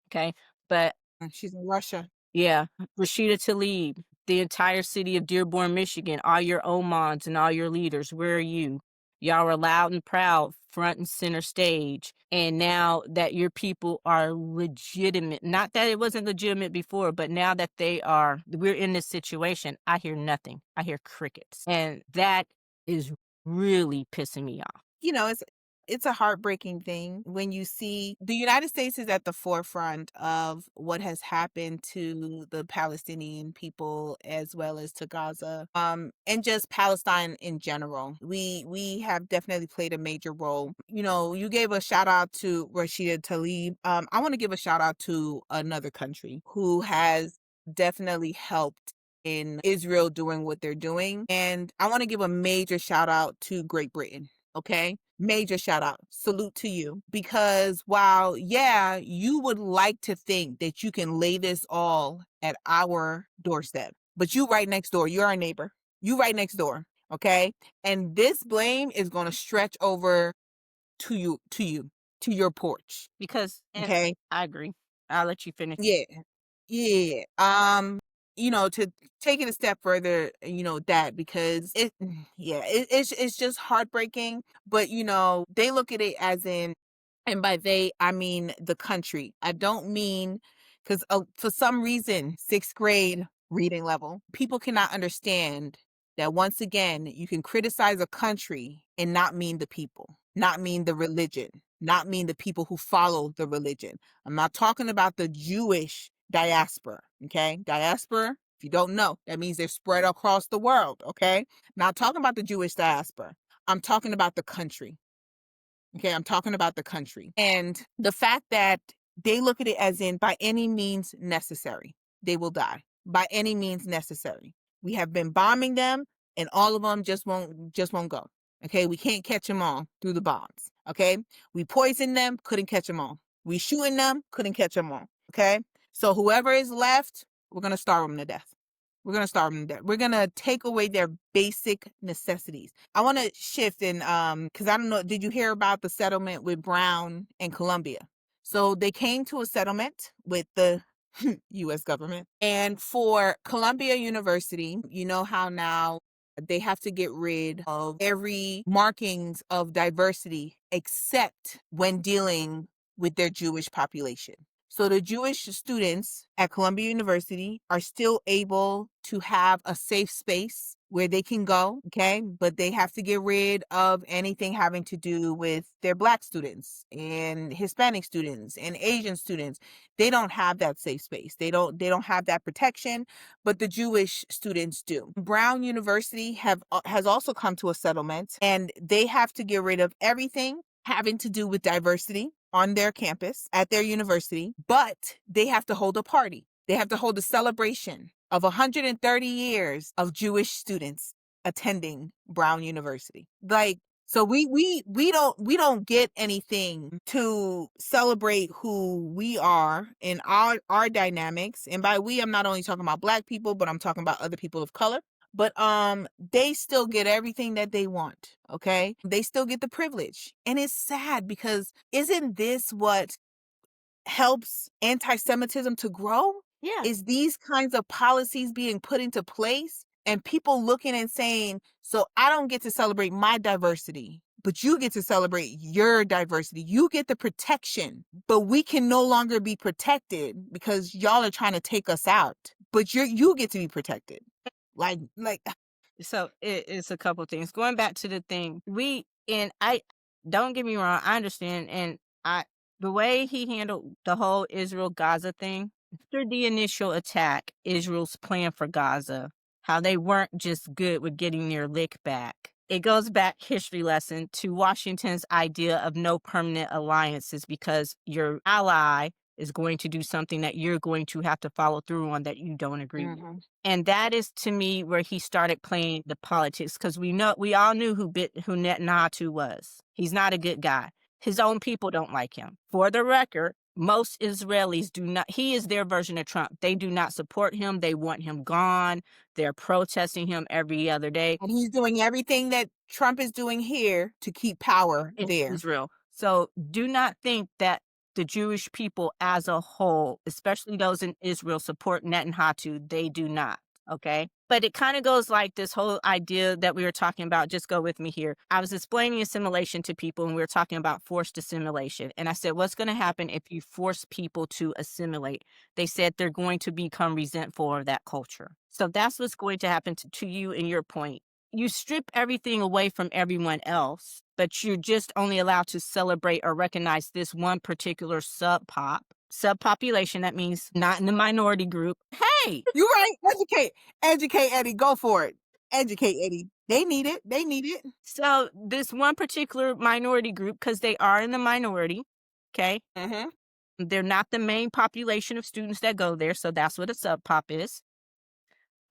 Okay. But And she's in Russia. yeah, Rashida Tlaib, the entire city of Dearborn, Michigan, all your Omans and all your leaders, where are you? Y'all were loud and proud, front and center stage. And now that your people are legitimate, not that it wasn't legitimate before, but now that we're in this situation, I hear nothing. I hear crickets. And that is really pissing me off. You know, it's a heartbreaking thing when you see the United States is at the forefront of what has happened to the Palestinian people as well as to Gaza, and just Palestine in general. We have definitely played a major role. You know, you gave a shout out to Rashida Tlaib. I want to give a shout out to another country who has definitely helped in Israel doing what they're doing. And I want to give a major shout out to Great Britain. Okay. Major shout out. Salute to you. Because while, yeah, you would like to think that you can lay this all at our doorstep, but you right next door. You're our neighbor. You right next door. Okay. And this blame is going to stretch over to your porch. Because, and Okay. I agree. I'll let you finish. Yeah. Yeah. You know, to take it a step further, you know, that because it's just heartbreaking. But you know, they look at it as in, and by they, I mean the country. I don't mean because for some reason, sixth grade reading level, people cannot understand that once again, you can criticize a country and not mean the people, not mean the religion, not mean the people who follow the religion. I'm not talking about the Jewish diaspora, okay? Diaspora, if you don't know, that means they're spread across the world, okay? Not talking about the Jewish diaspora. I'm talking about the country. Okay, I'm talking about the country. And the fact that they look at it as in by any means necessary, they will die. By any means necessary. We have been bombing them and all of them just won't go. Okay, we can't catch them all through the bombs. Okay? We poisoned them, couldn't catch them all. We shooting them, couldn't catch them all. Okay? So whoever is left, we're going to starve them to death. We're going to starve them to death. We're going to take away their basic necessities. I want to shift in, because I don't know, did you hear about the settlement with Brown and Columbia? So they came to a settlement with the U.S. government. And for Columbia University, you know how now they have to get rid of every markings of diversity except when dealing with their Jewish population. So the Jewish students at Columbia University are still able to have a safe space where they can go, okay? But they have to get rid of anything having to do with their Black students and Hispanic students and Asian students. They don't have that safe space. They don't have that protection, but the Jewish students do. Brown University has also come to a settlement, and they have to get rid of everything having to do with diversity on their campus at their university, but they have to hold a party. They have to hold a celebration of 130 years of Jewish students attending Brown University. Like, so we don't get anything to celebrate who we are in our dynamics. And by we, I'm not only talking about Black people, but I'm talking about other people of color. But they still get everything that they want, okay? They still get the privilege. And it's sad because isn't this what helps anti-Semitism to grow? Yeah. Is these kinds of policies being put into place and people looking and saying, so I don't get to celebrate my diversity, but you get to celebrate your diversity. You get the protection, but we can no longer be protected because y'all are trying to take us out, but you get to be protected. Like So it's a couple things. Going back to the thing, I don't get me wrong, I understand, and the way he handled the whole Israel Gaza thing after the initial attack, Israel's plan for Gaza, how they weren't just good with getting their lick back. It goes back history lesson to Washington's idea of no permanent alliances because your ally is going to do something that you're going to have to follow through on that you don't agree with. And that is to me where he started playing the politics because we all knew who Netanyahu was. He's not a good guy. His own people don't like him. For the record, most Israelis do not, he is their version of Trump. They do not support him. They want him gone. They're protesting him every other day And he's doing everything that Trump is doing here to keep power in there. Israel. So do not think that the Jewish people as a whole, especially those in Israel, support Netanyahu. They do not. Okay. But it kind of goes like this whole idea that we were talking about. Just go with me here. I was explaining assimilation to people and we were talking about forced assimilation. And I said, what's going to happen if you force people to assimilate? They said they're going to become resentful of that culture. So that's what's going to happen to you and your point. You strip everything away from everyone else, but you're just only allowed to celebrate or recognize this one particular subpopulation. That means not in the minority group. Hey, You right. Educate, Eddie. Go for it. Educate, Eddie. They need it. They need it. so this one particular minority group, because they are in the minority, okay? Mm-hmm. They're not the main population of students that go there, so that's what a subpop is.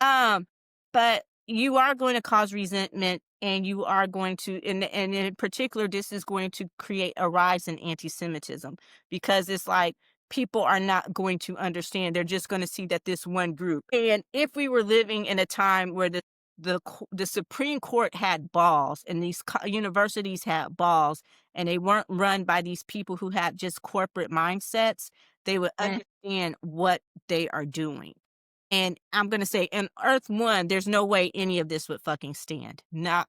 But you are going to cause resentment and you are going to, and in particular, this is going to create a rise in anti-Semitism because it's like people are not going to understand. They're just going to see that this one group. And if we were living in a time where the Supreme Court had balls and these universities had balls and they weren't run by these people who had just corporate mindsets, they would understand what they are doing. And I'm going to say in Earth 1, there's no way any of this would fucking stand. Not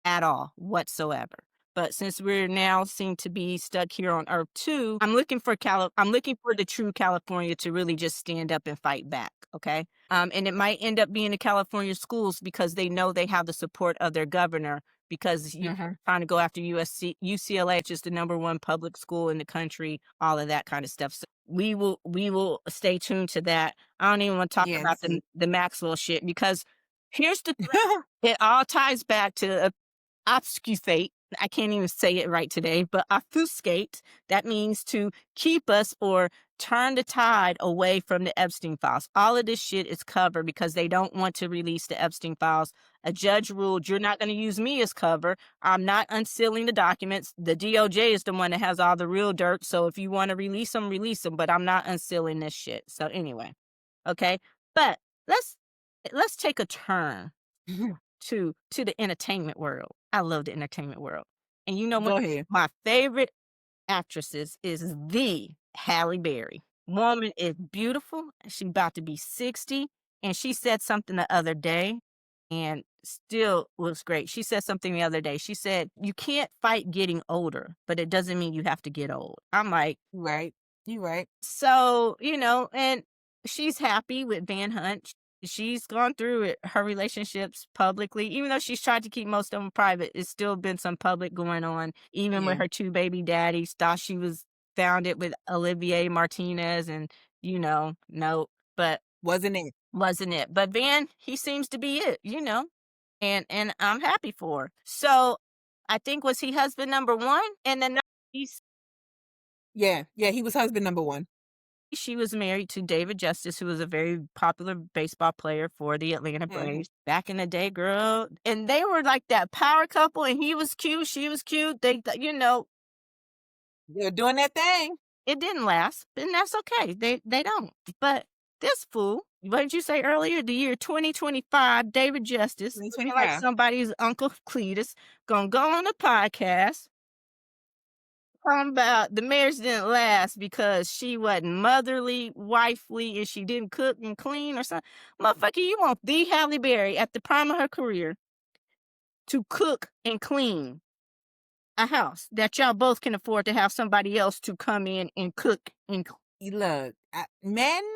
at all whatsoever. But since we're now seem to be stuck here on Earth 2, I'm looking for the true California to really just stand up and fight back, okay? And it might end up being the California schools because they know they have the support of their governor because you're trying to go after UCLA, which is the #1 public school in the country, all of that kind of stuff. So we will stay tuned to that. I don't even want to talk about Yes. the Maxwell shit because here's the thing. It all ties back to obfuscate. I can't even say it right today, but obfuscate. That means to keep us or turn the tide away from the Epstein files. All of this shit is covered because they don't want to release the Epstein files. A judge ruled you're not going to use me as cover. I'm not unsealing the documents. The DOJ is the one that has all the real dirt. So if you want to release them, release them. But I'm not unsealing this shit. So anyway, okay. But let's take a turn to the entertainment world. I love the entertainment world. And you know Go what? ahead. My favorite actresses is the Halle Berry. Woman is beautiful. She's about to be 60. And she said something the other day and still looks great. She said something the other day. She said, you can't fight getting older, but it doesn't mean you have to get old. I'm like, You right. You right. so, and she's happy with Van Hunt. She's gone through it, her relationships publicly, even though she's tried to keep most of them private. It's still been some public going on, even with Yeah. her 2 baby daddies. Thought she was found it with Olivier Martinez, and no, but Wasn't it? wasn't it. But Van, he seems to be it. And I'm happy for her. So I think was he husband #1, and then he's Yeah. Yeah. He was husband #1. she was married to David Justice, who was a very popular baseball player for the Atlanta Braves back in the day, girl. And they were like that power couple, and he was cute, she was cute. They're doing that thing. It didn't last, and that's okay. They don't. But this fool, what did you say earlier? The year 2025, David Justice, looking like 2025. somebody's Uncle Cletus, gonna go on a podcast talking about the marriage didn't last because she wasn't motherly, wifely, and she didn't cook and clean or something. Motherfucker, you want the Halle Berry at the prime of her career to cook and clean a house that y'all both can afford to have somebody else to come in and cook and Look,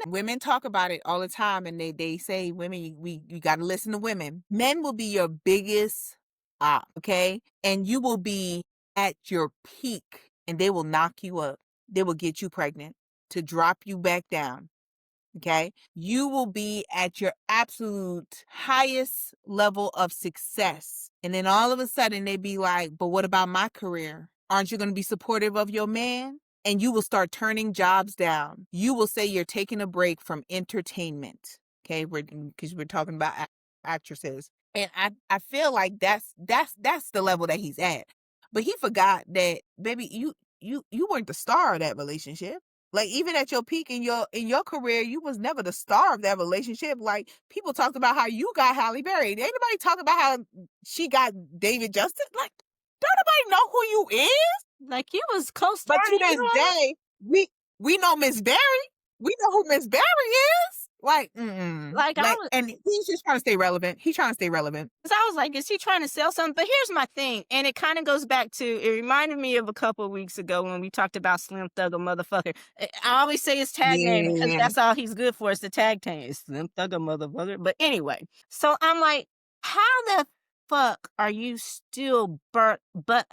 women talk about it all the time, and they say women, you got to listen to women. Men will be your biggest op, okay, and you will be at your peak, and they will knock you up. They will get you pregnant to drop you back down. Okay, you will be at your absolute highest level of success, and then all of a sudden they be like, "But what about my career? Aren't you going to be supportive of your man?" And you will start turning jobs down. You will say you're taking a break from entertainment. Okay, because we're talking about actresses, and I feel like that's the level that he's at. But he forgot that, baby, you weren't the star of that relationship. Like, even at your peak in your career, you was never the star of that relationship. Like, people talked about how you got Halle Berry. Ain't nobody talking about how she got David Justice. Like, don't nobody know who you is. Like, you was But to co-starring this in one? day, we know Miss Berry. We know who Miss Berry is. Like, Like, I like, was and he's just trying to stay relevant. He's trying to stay relevant. 'cause I was like, "Is he trying to sell something?" But here's my thing, and it kinda goes back to it reminded me of a couple of weeks ago when we talked about Slim Thug, a motherfucker. I always say his tag name because Yeah. that's all he's good for is the tag name. It's Slim Thug, a motherfucker. But anyway, so I'm like, how the fuck are you still butt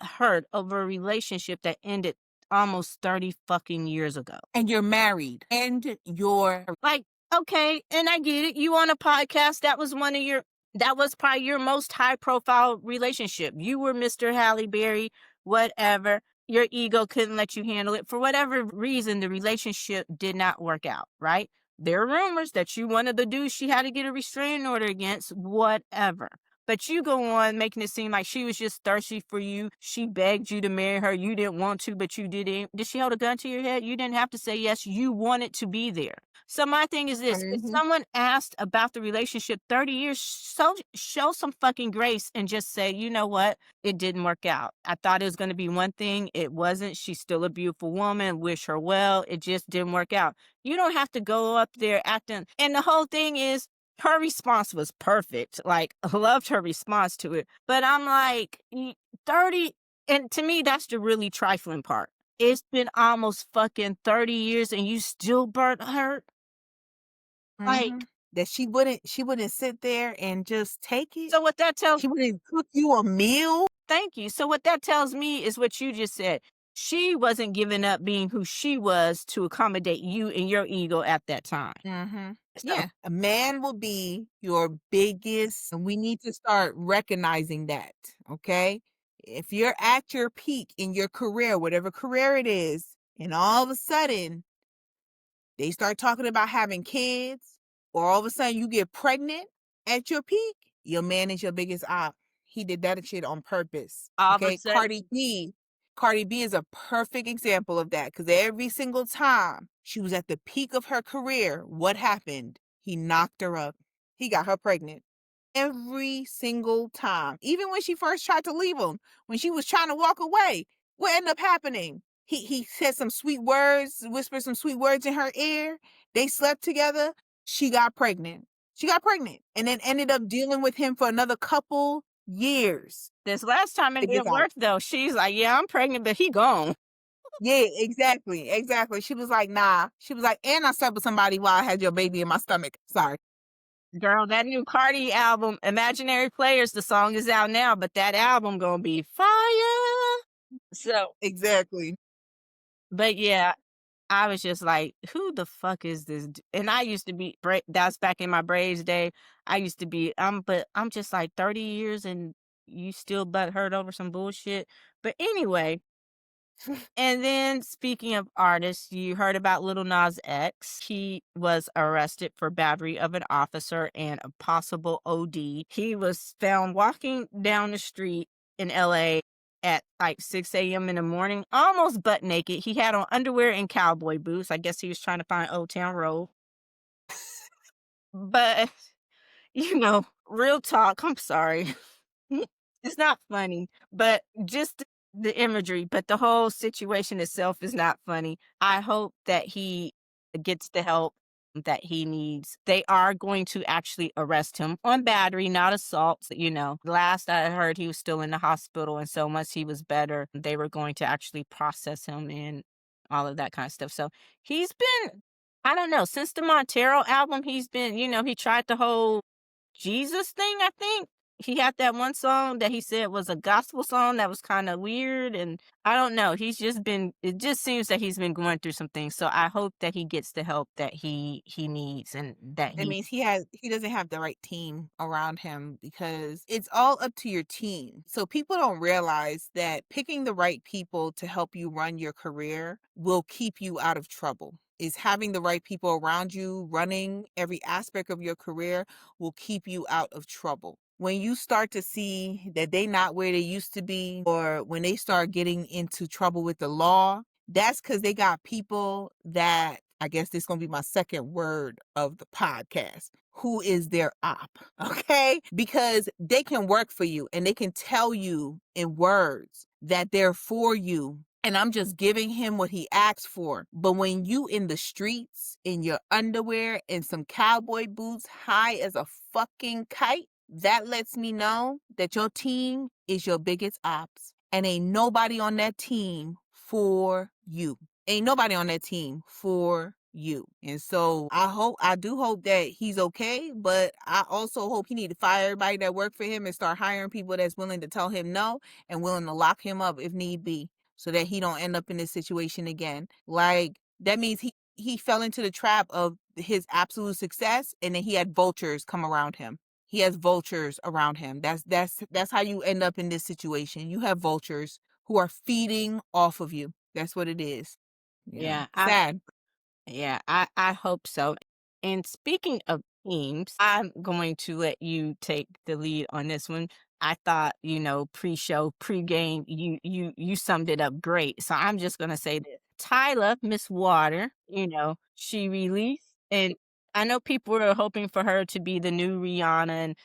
hurt over a relationship that ended almost 30 fucking years ago? And you're married. And you're Like, okay, and I get it. You on a podcast, that was probably your most high profile relationship. You were Mr. Halle Berry, whatever. Your ego couldn't let you handle it. For whatever reason, the relationship did not work out, right? There are rumors that you one of the dudes she had to get a restraining order against, whatever. But you go on making it seem like she was just thirsty for you. She begged you to marry her. You didn't want to, but you did. Did she hold a gun to your head? You didn't have to say yes. You wanted to be there. So my thing is this: if Mhm. someone asked about the relationship 30 years, show some fucking grace and just say, you know what, it didn't work out. I thought it was going to be one thing, it wasn't. She's still a beautiful woman. Wish her well. It just didn't work out. You don't have to go up there acting. And the whole thing is, her response was perfect. Like, I loved her response to it. But I'm like, 30, and to me, that's the really trifling part. It's been almost fucking 30 years and you still burnt hurt? Like, Mhm. That she wouldn't sit there and just take it. so what that tells She wouldn't cook you a meal. thank you. So what that tells me is what you just said. She wasn't giving up being who she was to accommodate you and your ego at that time. Mhm. So Yeah. A man will be your biggest, and we need to start recognizing that, okay? If you're at your peak in your career, whatever career it is, and all of a sudden they start talking about having kids, or all of a sudden you get pregnant at your peak, your man is your biggest op. He did that shit on purpose. all of a Okay. sudden, Cardi B is a perfect example of that because every single time she was at the peak of her career, what happened? He knocked her up. He got her pregnant. Every single time. Even when she first tried to leave him, when she was trying to walk away, what ended up happening? He said some sweet words, whispered some sweet words in her ear. They slept together. She got pregnant. She got pregnant and then ended up dealing with him for another couple years this last time it to get didn't out. work though. She's like, yeah, I'm pregnant, but he gone. Yeah, exactly. Exactly. She was like, nah. She was like, and I slept with somebody while I had your baby in my stomach. Sorry. Girl, that new Cardi album, Imaginary Players, the song is out now, but that album gonna be fire. So, Exactly. but yeah, I was just like, "Who the fuck is this?" And I used to be that's back in my braids day. I used to be, but I'm just like 30 years and you still butt hurt over some bullshit. But anyway, and then speaking of artists, you heard about Lil Nas X. He was arrested for battery of an officer and a possible OD. He was found walking down the street in LA at like 6 a.m. in the morning, almost butt naked. He had on underwear and cowboy boots. I guess he was trying to find Old Town Road. But, real talk, I'm sorry. It's not funny, but just the imagery, but the whole situation itself is not funny. I hope that he gets the help that he needs. They are going to actually arrest him on battery, not assault. Last I heard, he was still in the hospital. And so once he was better, they were going to actually process him and all of that kind of stuff. So he's been, I don't know, since the Montero album, he's been, he tried the whole Jesus thing, I think. He had that one song that he said was a gospel song that was kinda weird, and I don't know, it just seems that he's been going through some things, so I hope that he gets the help that he needs and that That he means he doesn't have the right team around him because it's all up to your team. So people don't realize that picking the right people to help you run your career will keep you out of trouble. Is having the right people around you running every aspect of your career will keep you out of trouble. when you start to see that they not where they used to be, or when they start getting into trouble with the law, that's because they got people that, I guess this is going to be my second word of the podcast, who is their op, okay? Because they can work for you and they can tell you in words that they're for you. And I'm just giving him what he asked for. But when you in the streets, in your underwear and some cowboy boots, high as a fucking kite, that lets me know that your team is your biggest ops. And ain't nobody on that team for you. Ain't nobody on that team for you. And so I do hope that he's okay, but I also hope he need to fire everybody that work for him and start hiring people that's willing to tell him no and willing to lock him up if need be, so that he don't end up in this situation again. Like, that means he fell into the trap of his absolute success, and then he had vultures come around him. He has vultures around him. That's how you end up in this situation. You have vultures who are feeding off of you. That's what it is. Yeah, Sad. I hope so. And speaking of teams, I'm going to let you take the lead on this one. I thought, pre-show, pre-game, you summed it up great. So I'm just gonna say this. Tyla, Miss Water, she released, and I know people were hoping for her to be the new Rihanna, and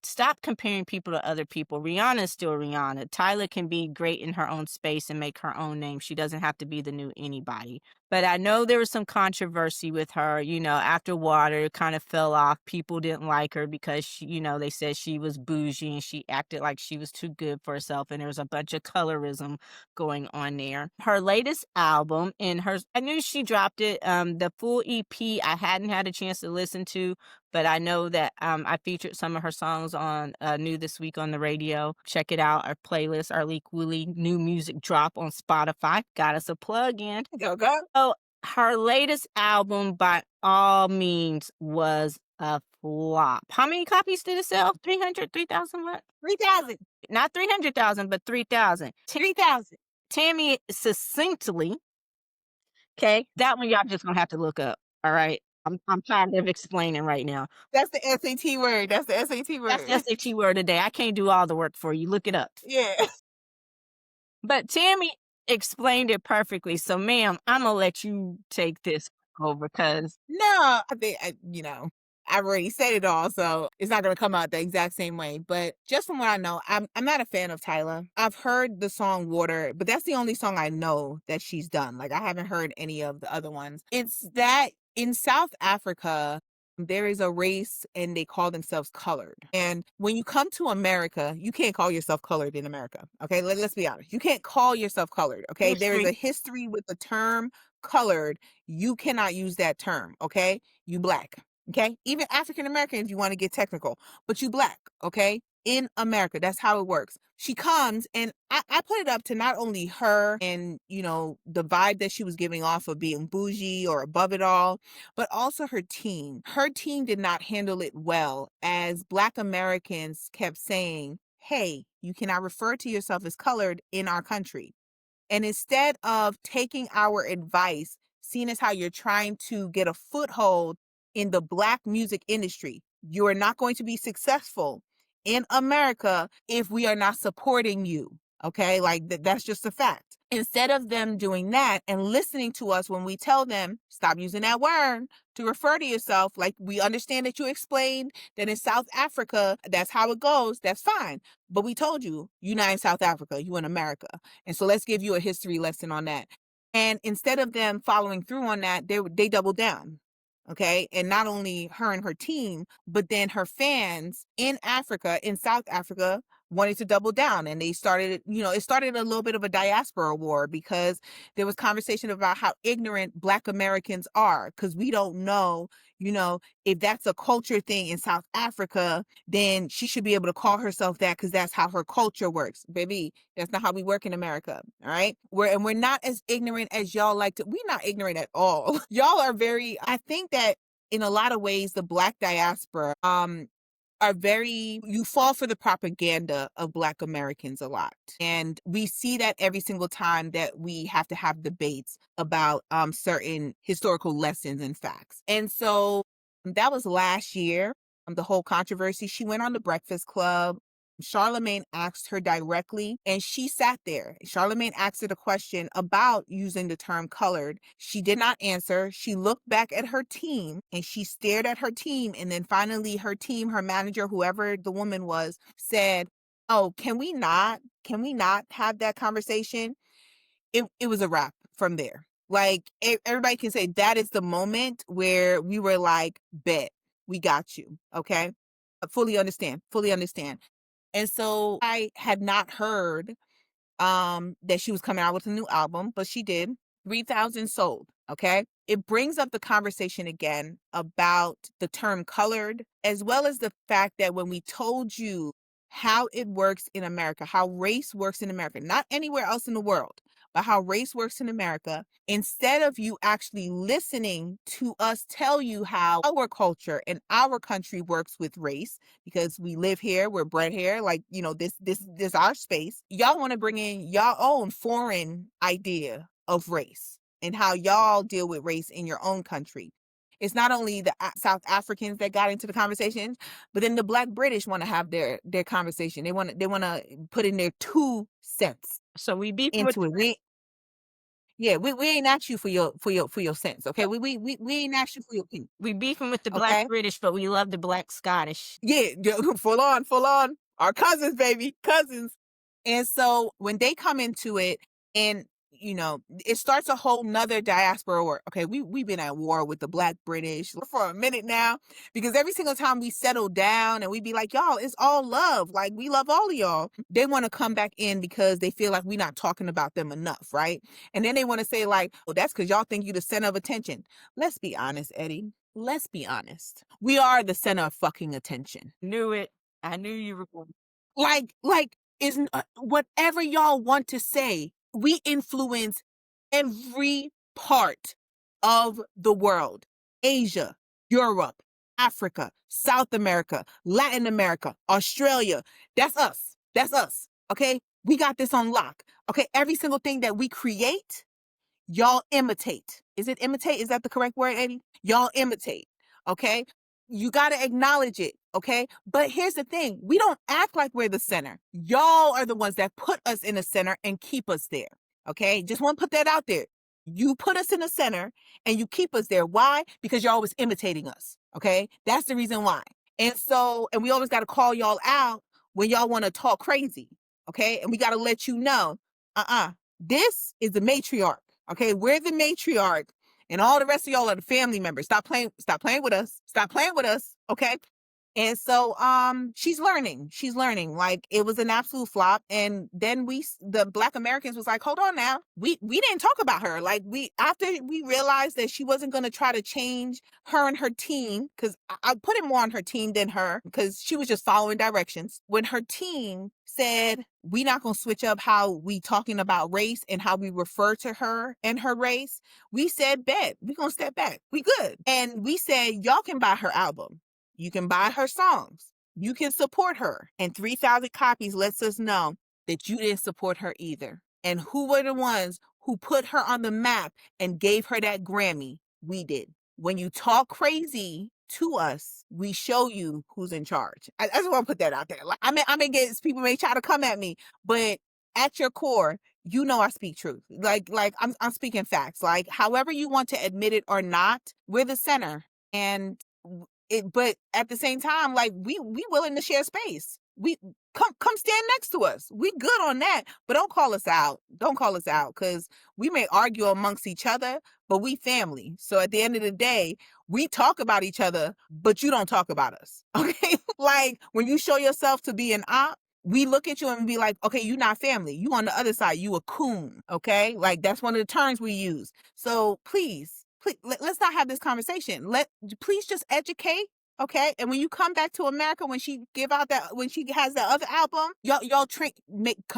stop comparing people to other people. Rihanna is still Rihanna. Tyla can be great in her own space and make her own name. She doesn't have to be the new anybody. But I know there was some controversy with her, after Water it kind of fell off. People didn't like her because they said she was bougie and she acted like she was too good for herself. And there was a bunch of colorism going on there. Her latest album, I knew she dropped it. The full EP, I hadn't had a chance to listen to, but I know that I featured some of her songs on New This Week on the radio. Check it out. Our playlist, our Leak Willie new music drop on Spotify. Got us a plug in. Go, go. So her latest album, by all means, was a flop. How many copies did it sell? 300, 3,000 what? 3,000. Not 300,000, but 3,000. 3,000. Tammy succinctly, okay, that one y'all just gonna have to look up. All right. I'm tired of explaining right now. That's the SAT word. That's the SAT word. That's the SAT word today. I can't do all the work for you. Look it up. Yeah. But Tammy explained it perfectly. So, ma'am, I'm gonna let you take this over because No, I think I've already said it all, so it's not gonna come out the exact same way. But just from what I know, I'm not a fan of Tyla. I've heard the song Water, but that's the only song I know that she's done. Like, I haven't heard any of the other ones. It's that in South Africa, there is a race and they call themselves colored. And when you come to America, you can't call yourself colored in America. Okay, let's be honest. You can't call yourself colored. Okay, there is a history with the term colored. You cannot use that term. Okay, you black. Okay, even African American, if you want to get technical, but you black. Okay, in America, that's how it works. She comes, and I put it up to not only her and the vibe that she was giving off of being bougie or above it all, but also her team. Her team did not handle it well, as Black Americans kept saying, hey, you cannot refer to yourself as colored in our country. And instead of taking our advice, seeing as how you're trying to get a foothold in the Black music industry, you are not going to be successful in America if we are not supporting you. Okay, like that's just a fact. Instead of them doing that and listening to us when we tell them, stop using that word to refer to yourself, like, we understand that you explained that in South Africa, that's how it goes. That's fine. But we told you, you're not in South Africa, you're in America. And so let's give you a history lesson on that. And instead of them following through on that, they doubled down. Okay. And not only her and her team, but then her fans in Africa, in South Africa, wanted to double down, and they started, it started a little bit of a diaspora war, because there was conversation about how ignorant Black Americans are, because we don't know, if that's a culture thing in South Africa, then she should be able to call herself that, because that's how her culture works. Baby, that's not how we work in America. All right. We're not as ignorant as y'all like to. We're not ignorant at all. Y'all are very, I think that in a lot of ways, the Black diaspora, you fall for the propaganda of Black Americans a lot. And we see that every single time that we have to have debates about certain historical lessons and facts. And so that was last year. the whole controversy. She went on the Breakfast Club. Charlemagne asked her directly, and she sat there. Charlemagne asked her a question about using the term colored. She did not answer. She looked back at her team and she stared at her team. And then finally, her team, her manager, whoever the woman was, said, "Oh, can we not have that conversation?" It was a wrap from there. Like, everybody can say that is the moment where we were like, bet, we got you. Okay. Fully understand. Fully understand. And so I had not heard that she was coming out with a new album, but she did. 3,000 sold. Okay. It brings up the conversation again about the term colored, as well as the fact that when we told you how it works in America, how race works in America, not anywhere else in the world, but how race works in America, instead of you actually listening to us tell you how our culture and our country works with race, because we live here, we're bred here, like, this our space. Y'all want to bring in y'all own foreign idea of race and how y'all deal with race in your own country. It's not only the South Africans that got into the conversation, but then the Black British want to have their conversation. They want to put in their 2 cents So we beefing with into it. We ain't asked you for your cents, okay? We ain't asked you for your opinion, we beefing with the Black okay? British, but we love the Black Scottish. Yeah, full on, full on. Our cousins, baby, cousins. And so when they come into it, and it starts a whole nother diaspora war. Okay, we've been at war with the Black British for a minute now, because every single time we settle down and we be like, y'all, it's all love. Like, we love all of y'all. They want to come back in because they feel like we're not talking about them enough, right? And then they want to say like, oh, that's because y'all think you the center of attention. Let's be honest, Eddie. Let's be honest. We are the center of fucking attention. Knew it. I knew you were going. Like, isn't whatever y'all want to say, we influence every part of the world. Asia, Europe, Africa, South America, Latin America, Australia. That's us. That's us. Okay? We got this on lock. Okay? Every single thing that we create, y'all imitate. Is it imitate? Is that the correct word, Eddie? Y'all imitate. Okay? You got to acknowledge it. Okay? But here's the thing. We don't act like we're the center. Y'all are the ones that put us in the center and keep us there. Okay? Just want to put that out there. You put us in the center and you keep us there. Why? Because you're always imitating us. Okay? That's the reason why. And we always got to call y'all out when y'all want to talk crazy. Okay? And we got to let you know, this is the matriarch. Okay? We're the matriarch. And all the rest of y'all are the family members. Stop playing with us. Stop playing with us. Okay? And so she's learning. She's learning. Like, it was an absolute flop. And then the Black Americans was like, hold on now. We didn't talk about her. Like, after we realized that she wasn't gonna try to change her and her team, because I put it more on her team than her, because she was just following directions. When her team said, we not gonna switch up how we talking about race and how we refer to her and her race, we said, bet, we gonna step back. We good. And we said, y'all can buy her album. You can buy her songs. You can support her. And 3,000 copies lets us know that you didn't support her either. And who were the ones who put her on the map and gave her that Grammy? We did. When you talk crazy to us, we show you who's in charge. I just want to put that out there. Like, I may get, people may try to come at me, but at your core, I speak truth. Like I'm speaking facts. Like, however you want to admit it or not, we're the center. And but at the same time, like, we willing to share space. We come stand next to us. We good on that, but don't call us out. Don't call us out, because we may argue amongst each other, but we family. So at the end of the day, we talk about each other, but you don't talk about us. Okay? Like, when you show yourself to be an op, we look at you and be like, okay, you're not family. You on the other side. You a coon. Okay? Like, that's one of the terms we use. So please, let's not have this conversation. Please just educate. Okay. And when you come back to America, when she has that other album, y'all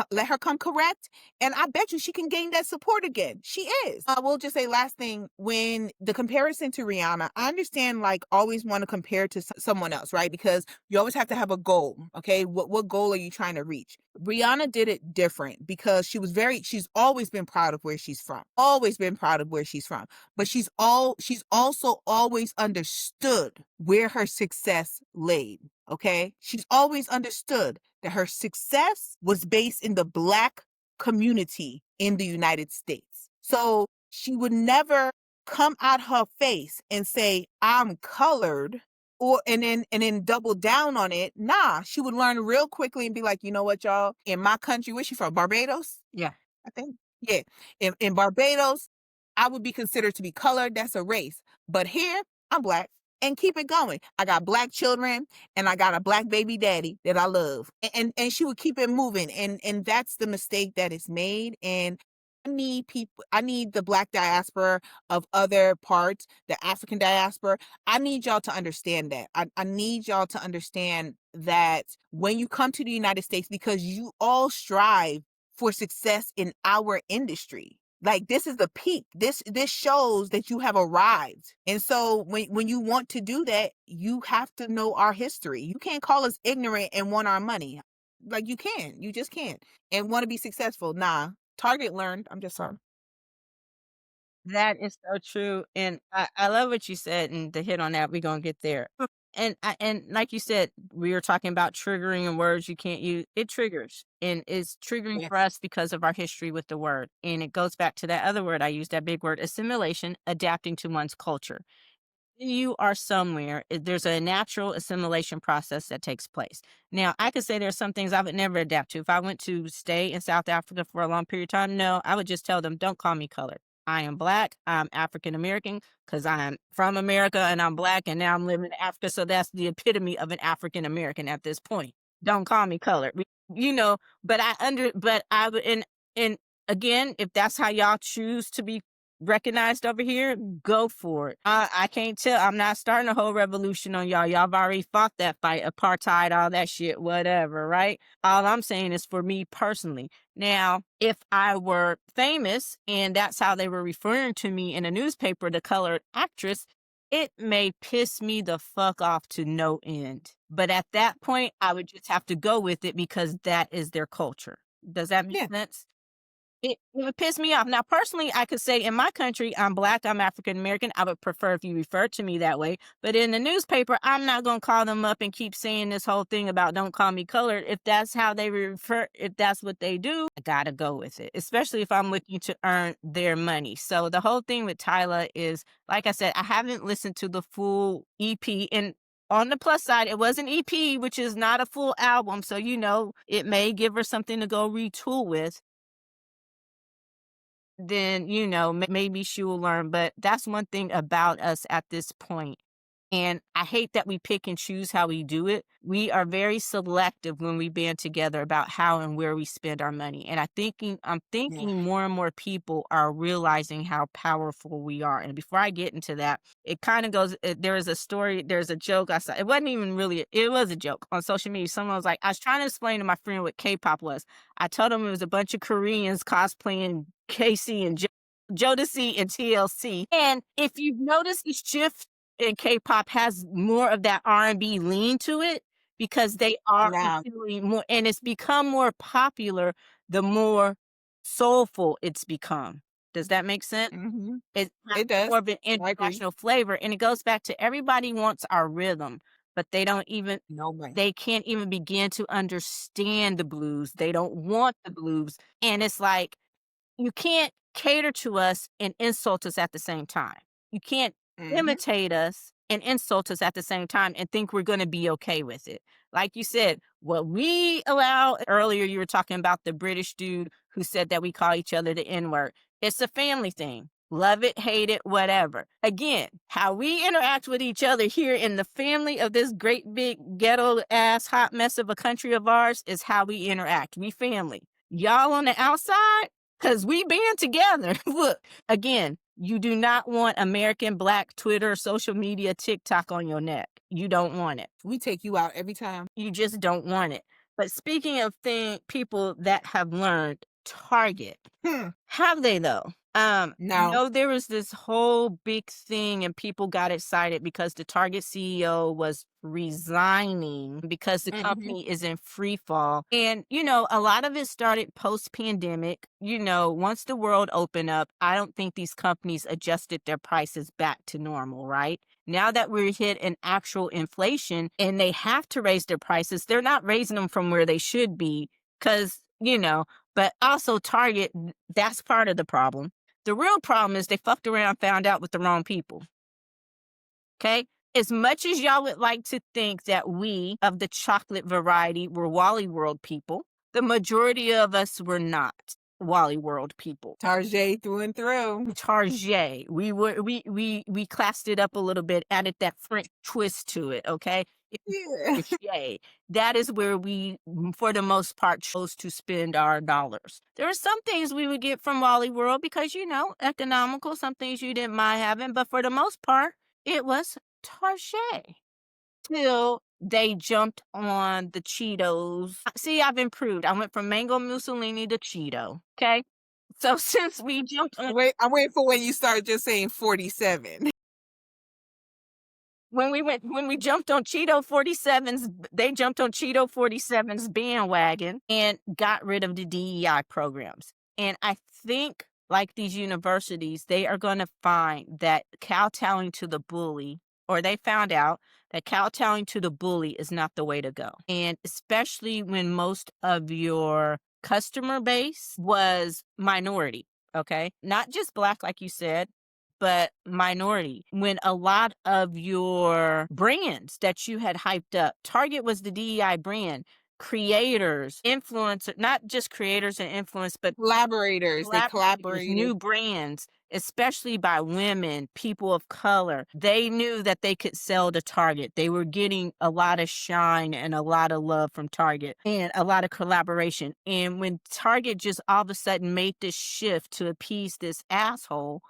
let her come correct. And I bet you she can gain that support again. She is. I will just say, last thing, when the comparison to Rihanna, I understand, like, always want to compare to someone else, right? Because you always have to have a goal. Okay. What goal are you trying to reach? Rihanna did it different because she's always been proud of where she's from. Always been proud of where she's from. But she's also always understood where her success laid. Okay. She's always understood that her success was based in the Black community in the United States. So she would never come out her face and say, I'm colored, or and then double down on it. Nah, she would learn real quickly and be like, you know what, y'all? In my country, where's she from? Barbados? Yeah. I think. Yeah. In Barbados, I would be considered to be colored. That's a race. But here, I'm Black. And keep it going. I got Black children and I got a Black baby daddy that I love. And she would keep it moving. And that's the mistake that is made. And I need the Black diaspora of other parts, the African diaspora. I need y'all to understand that. I need y'all to understand that when you come to the United States, because you all strive for success in our industry. Like, this is the peak. This shows that you have arrived. And so when you want to do that, you have to know our history. You can't call us ignorant and want our money. Like, you can't. You just can't. And want to be successful. Nah. Target learned. I'm just sorry. That is so true, and I love what you said, and to hit on that, we gonna get there. And like you said, we were talking about triggering and words you can't use. It triggers, and it's triggering for Yes. us because of our history with the word, and it goes back to that other word I used, that big word, assimilation, adapting to one's culture. You are somewhere, there's a natural assimilation process that takes place. Now, I could say there's some things I would never adapt to. If I went to stay in South Africa for a long period of time, no, I would just tell them, don't call me colored. I am Black, I'm African American, because I'm from America and I'm Black, and now I'm living in Africa. So that's the epitome of an African American at this point. Don't call me colored. You know, but I would, and again, if that's how y'all choose to be recognized over here, go for it. I can't tell. I'm not starting a whole revolution on y'all. Y'all have already fought that fight, apartheid, all that shit, whatever, right? All I'm saying is for me personally. Now, if I were famous and that's how they were referring to me in a newspaper, the colored actress, it may piss me the fuck off to no end. But at that point, I would just have to go with it because that is their culture. Does that make Yeah. sense? It would piss me off. Now, personally, I could say in my country, I'm Black, I'm African American. I would prefer if you refer to me that way. But in the newspaper, I'm not going to call them up and keep saying this whole thing about don't call me colored. If that's how they refer, if that's what they do, I got to go with it, especially if I'm looking to earn their money. So the whole thing with Tyla is, like I said, I haven't listened to the full EP. And on the plus side, it was an EP, which is not a full album. So, you know, it may give her something to go retool with. Then, you know, maybe she will learn. But that's one thing about us at this point. And I hate that we pick and choose how we do it. We are very selective when we band together about how and where we spend our money. And I'm Yeah. thinking more and more people are realizing how powerful we are. And before I get into that, it kind of goes, there is a story, there's a joke I saw. It wasn't even really, it was a joke on social media. Someone was like, I was trying to explain to my friend what K-pop was. I told him it was a bunch of Koreans cosplaying Casey and Jodeci and TLC. And if you've noticed this shift in K-pop has more of that R&B lean to it because they are Now. appealing more, and it's become more popular the more soulful it's become. Does that make sense? Hmm. It has It does. more of an I agree. international flavor, and it goes back to everybody wants our rhythm, but No way. they can't even begin to understand the blues. They don't want the blues, and it's like you can't cater to us and insult us at the same time. You can't Hmm. imitate us and insult us at the same time and think we're going to be okay with it. Like you said, what we allow earlier, you were talking about the British dude who said that we call each other the N word. It's a family thing. Love it, hate it, whatever. Again, how we interact with each other here in the family of this great big ghetto ass hot mess of a country of ours is how we interact. We family. Y'all on the outside, because we band together. Look, again, you do not want American Black Twitter, social media, TikTok on your neck. You don't want it. We take you out every time. You just don't want it. But speaking of people that have learned, Target, Hmm. have they though? No. No, there was this whole big thing and people got excited because the Target CEO was resigning because the Mhm. company is in free fall. And, a lot of it started post-pandemic. Once the world opened up, I don't think these companies adjusted their prices back to normal, right? Now that we're hit in actual inflation and they have to raise their prices, they're not raising them from where they should be because, but also Target, that's part of the problem. The real problem is they fucked around, found out with the wrong people. Okay? As much as y'all would like to think that we of the chocolate variety were Wally World people, the majority of us were not Wally World people. Tarjay through and through. Target. We classed it up a little bit, added that French twist to it, okay? Yeah. Target. That is where we, for the most part, chose to spend our dollars. There are some things we would get from Wally World because, economical, some things you didn't mind having, but for the most part, it was Target. Till they jumped on the Cheetos. See, I've improved. I went from mango Mussolini to Cheeto. Okay. So since we jumped on Wait, I'm waiting for when you start just saying 47. when we jumped on Cheeto 47's, they jumped on Cheeto 47's bandwagon and got rid of the DEI programs. And I think like these universities, they are going to find that kowtowing to the bully, or they found out that kowtowing to the bully is not the way to go. And especially when most of your customer base was minority, okay? Not just Black, like you said, but minority. When a lot of your brands that you had hyped up, Target was the DEI brand, creators, influencers, not just creators and influence, but Collaborators, they collaborators, collaborated. new brands, especially by women, people of color. They knew that they could sell to Target. They were getting a lot of shine and a lot of love from Target and a lot of collaboration. And when Target just all of a sudden made this shift to appease this asshole,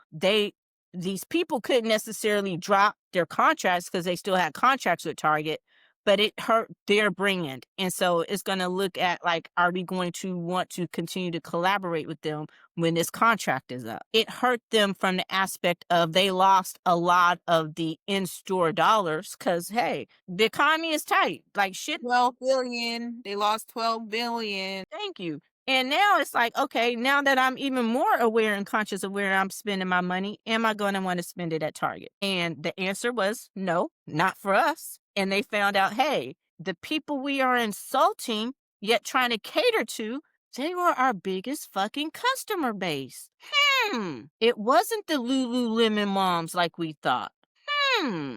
these people couldn't necessarily drop their contracts because they still had contracts with Target, but it hurt their brand. And so it's going to look at like, are we going to want to continue to collaborate with them when this contract is up? It hurt them from the aspect of they lost a lot of the in-store dollars because, hey, the economy is tight. Like shit. 12 billion. They lost 12 billion. Thank you. And now it's like, okay, now that I'm even more aware and conscious of where I'm spending my money, am I going to want to spend it at Target? And the answer was no, not for us. And they found out, hey, the people we are insulting, yet trying to cater to, they were our biggest fucking customer base. It wasn't the Lululemon moms like we thought.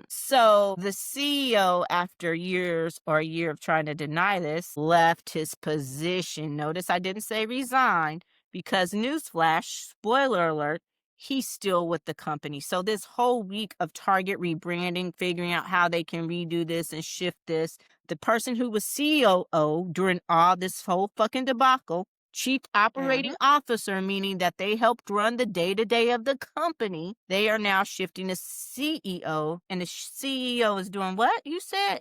So the CEO, after years or a year of trying to deny this, left his position. Notice I didn't say resigned because newsflash, spoiler alert, he's still with the company. So this whole week of Target rebranding, figuring out how they can redo this and shift this, the person who was COO during all this whole fucking debacle, Chief Operating Mhm. Officer, meaning that they helped run the day-to-day of the company. They are now shifting to CEO, and the CEO is doing what? You said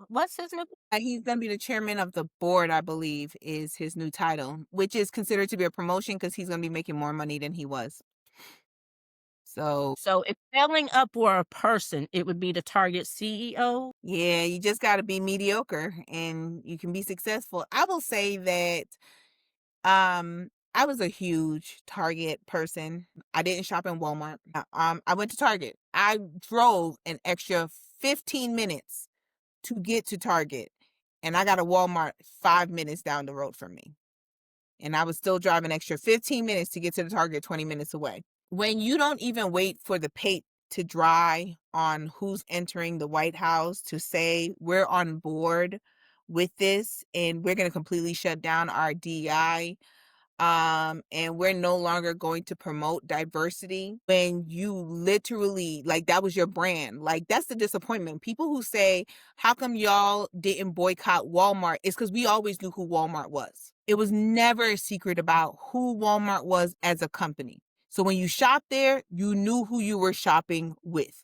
what's his new? He's gonna be the chairman of the board, I believe, is his new title, which is considered to be a promotion because he's gonna be making more money than he was. So So if selling up were a person, it would be the Target CEO. yeah, you just gotta be mediocre and you can be successful. I will say that I was a huge Target person. I didn't shop in Walmart. I went to Target. I drove an extra 15 minutes to get to Target, and I got a Walmart 5 minutes down the road from me. And I was still driving extra 15 minutes to get to the Target 20 minutes away. When you don't even wait for the paint to dry on who's entering the White House to say we're on board with this and we're going to completely shut down our DI, and we're no longer going to promote diversity, when you literally, like, that was your brand. Like, that's the disappointment. People who say, how come y'all didn't boycott Walmart? It's because we always knew who Walmart was. It was never a secret about who Walmart was as a company. So when you shop there, you knew who you were shopping with.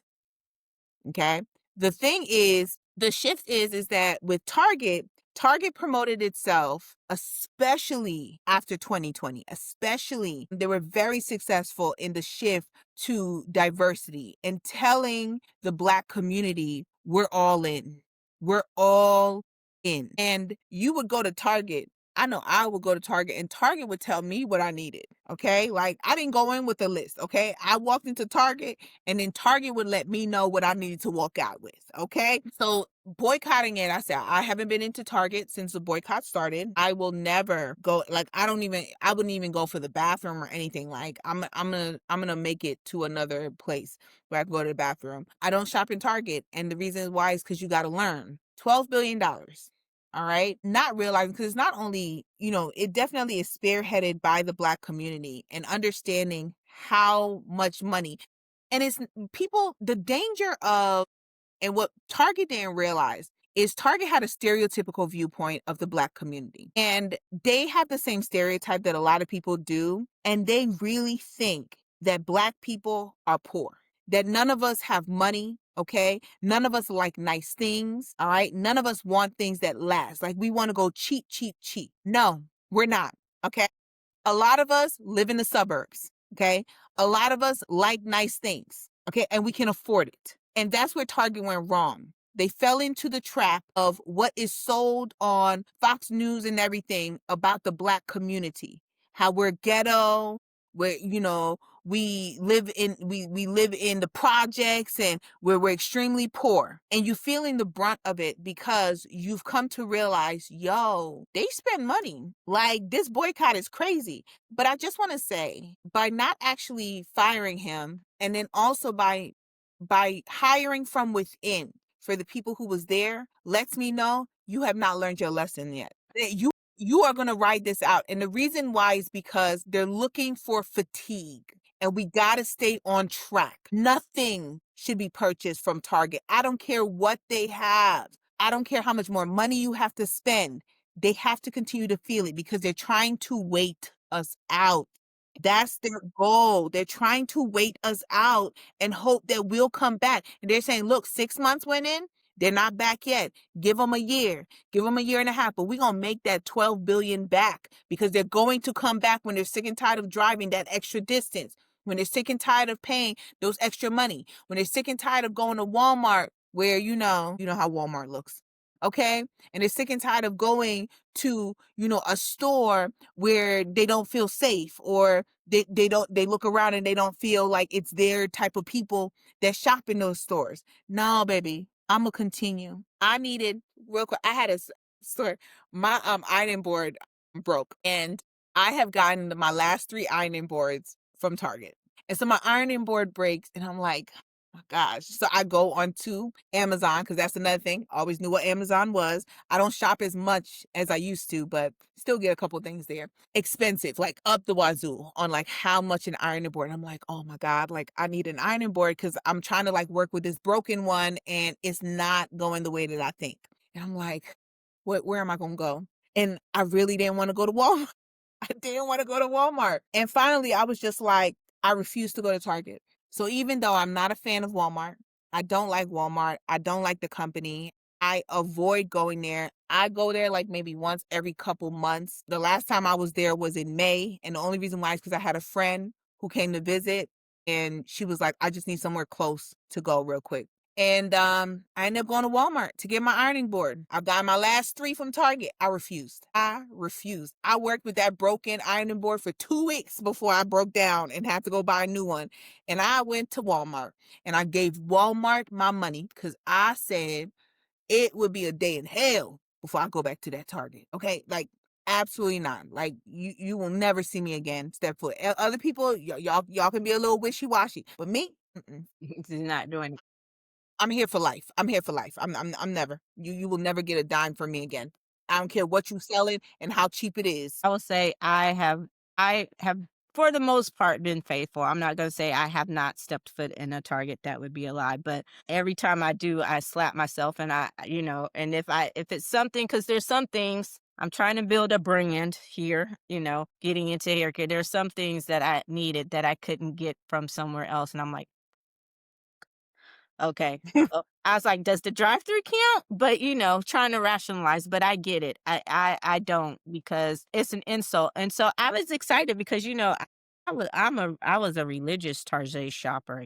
Okay. The thing is, the shift is that with Target, Target promoted itself, especially after 2020, especially they were very successful in the shift to diversity and telling the Black community, we're all in. We're all in. And you would go to Target. I know I would go to Target and Target would tell me what I needed. Okay. Like I didn't go in with a list. Okay. I walked into Target and then Target would let me know what I needed to walk out with. Okay. So boycotting it, I said, I haven't been into Target since the boycott started. I will never go, like, I wouldn't even go for the bathroom or anything. Like, I'm gonna make it to another place where I can go to the bathroom. I don't shop in Target. And the reason why is because you got to learn $12 billion. All right. Not realizing, because it's not only, it definitely is spearheaded by the Black community and understanding how much money. And it's people, the danger of, and what Target didn't realize is Target had a stereotypical viewpoint of the Black community. And they have the same stereotype that a lot of people do. And they really think that Black people are poor, that none of us have money. Okay. None of us like nice things. All right. None of us want things that last. Like we want to go cheap, cheap, cheap. No, we're not. Okay. A lot of us live in the suburbs. Okay. A lot of us like nice things. Okay. And we can afford it. And that's where Target went wrong. They fell into the trap of what is sold on Fox News and everything about the Black community. How we're ghetto, where, we live in the projects and where we're extremely poor. And you feeling the brunt of it because you've come to realize, yo, they spend money. Like this boycott is crazy. But I just want to say, by not actually firing him, and then also by hiring from within for the people who was there, lets me know you have not learned your lesson yet. You are going to ride this out. And the reason why is because they're looking for fatigue. And we got to stay on track. Nothing should be purchased from Target. I don't care what they have. I don't care how much more money you have to spend. They have to continue to feel it because they're trying to wait us out. That's their goal. They're trying to wait us out and hope that we'll come back. And they're saying, look, 6 months went in. They're not back yet. Give them a year. Give them a year and a half. But we're going to make that 12 billion back because they're going to come back when they're sick and tired of driving that extra distance, when they're sick and tired of paying those extra money, when they're sick and tired of going to Walmart where, you know how Walmart looks. Okay. And they're sick and tired of going to, a store where they don't feel safe, or they look around and they don't feel like it's their type of people that shop in those stores. No, baby, I'm gonna continue. I needed real quick. I had a story. My ironing board broke, and I have gotten my last 3 ironing boards from Target. And so my ironing board breaks, and I'm like, my gosh. So I go onto Amazon because that's another thing. I always knew what Amazon was. I don't shop as much as I used to, but still get a couple things there. Expensive, like up the wazoo on like how much an ironing board. I'm like, oh my God, like I need an ironing board because I'm trying to like work with this broken one and it's not going the way that I think. And I'm like, where am I going to go? And I really didn't want to go to Walmart. I didn't want to go to Walmart. And finally, I was just like, I refuse to go to Target. So even though I'm not a fan of Walmart, I don't like Walmart, I don't like the company, I avoid going there. I go there like maybe once every couple months. The last time I was there was in May. And the only reason why is because I had a friend who came to visit and she was like, I just need somewhere close to go real quick. And I ended up going to Walmart to get my ironing board. I got my last 3 from Target. I refused. I worked with that broken ironing board for 2 weeks before I broke down and had to go buy a new one. And I went to Walmart and I gave Walmart my money because I said it would be a day in hell before I go back to that Target. Okay. Like, absolutely not. Like you will never see me again. Step foot. Other people, y'all can be a little wishy washy, but me, He's not doing it. I'm here for life. I'm here for life. I'm never. You will never get a dime from me again. I don't care what you selling and how cheap it is. I will say I have for the most part been faithful. I'm not gonna say I have not stepped foot in a Target, that would be a lie, but every time I do, I slap myself and and if it's something, because there's some things I'm trying to build a brand here, getting into hair care. There's some things that I needed that I couldn't get from somewhere else, and I'm like, Okay. I was like, "Does the drive-through count?" But, trying to rationalize, but I get it. I don't because it's an insult. And so I was excited because, I was a religious Tarjay shopper.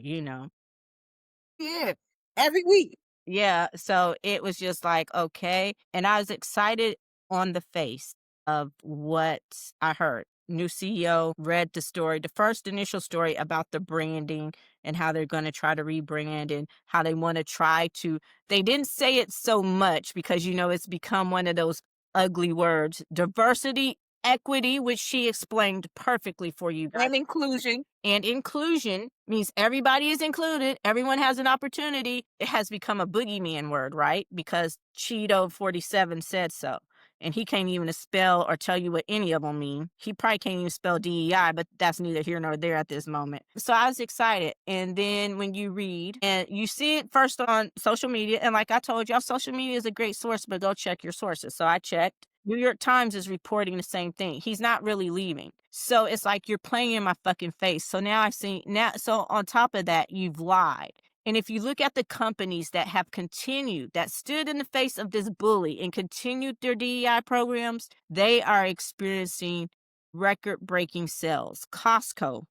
Yeah, every week. Yeah, so it was just like, okay. And I was excited on the face of what I heard. New CEO read the story, the first initial story about the branding and how they're going to try to rebrand and how they want to they didn't say it so much because, it's become one of those ugly words, diversity, equity, which she explained perfectly for you guys. And inclusion. And inclusion means everybody is included. Everyone has an opportunity. It has become a boogeyman word, right? Because Cheeto 47 said so. And he can't even spell or tell you what any of them mean. He probably can't even spell DEI, but that's neither here nor there at this moment. So I was excited. And then when you read and you see it first on social media, and like I told y'all, social media is a great source, but go check your sources. So I checked. New York Times is reporting the same thing. He's not really leaving. So it's like you're playing in my fucking face. So now I see now so on top of that, you've lied. And if you look at the companies that have continued, that stood in the face of this bully and continued their DEI programs, they are experiencing record-breaking sales. Costco,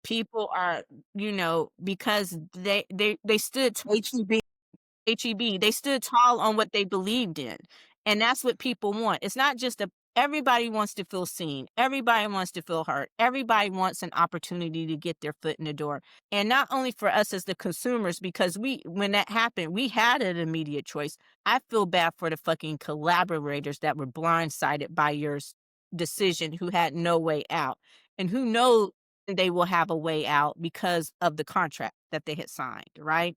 people are, because they stood HEB. HEB. They stood tall on what they believed in. And that's what people want. It's not just everybody wants to feel seen. Everybody wants to feel heard. Everybody wants an opportunity to get their foot in the door. And not only for us as the consumers, because when that happened, we had an immediate choice. I feel bad for the fucking collaborators that were blindsided by your decision who had no way out and who know they will have a way out because of the contract that they had signed, right?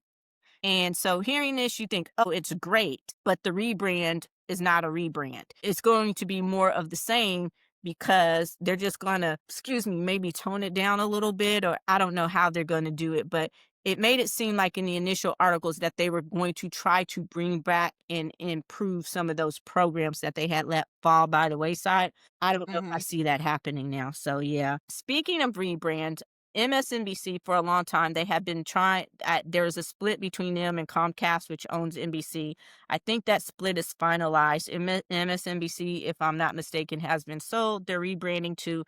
And so hearing this, you think, oh, it's great, but the rebrand is not a rebrand. It's going to be more of the same because they're just going to, excuse me, maybe tone it down a little bit, or I don't know how they're going to do it, but it made it seem like in the initial articles that they were going to try to bring back and improve some of those programs that they had let fall by the wayside. I don't know if I see that happening now. So yeah. Speaking of rebrand, MSNBC for a long time, they have been trying. There's a split between them and Comcast, which owns NBC. I think that split is finalized. MSNBC, if I'm not mistaken, has been sold. They're rebranding to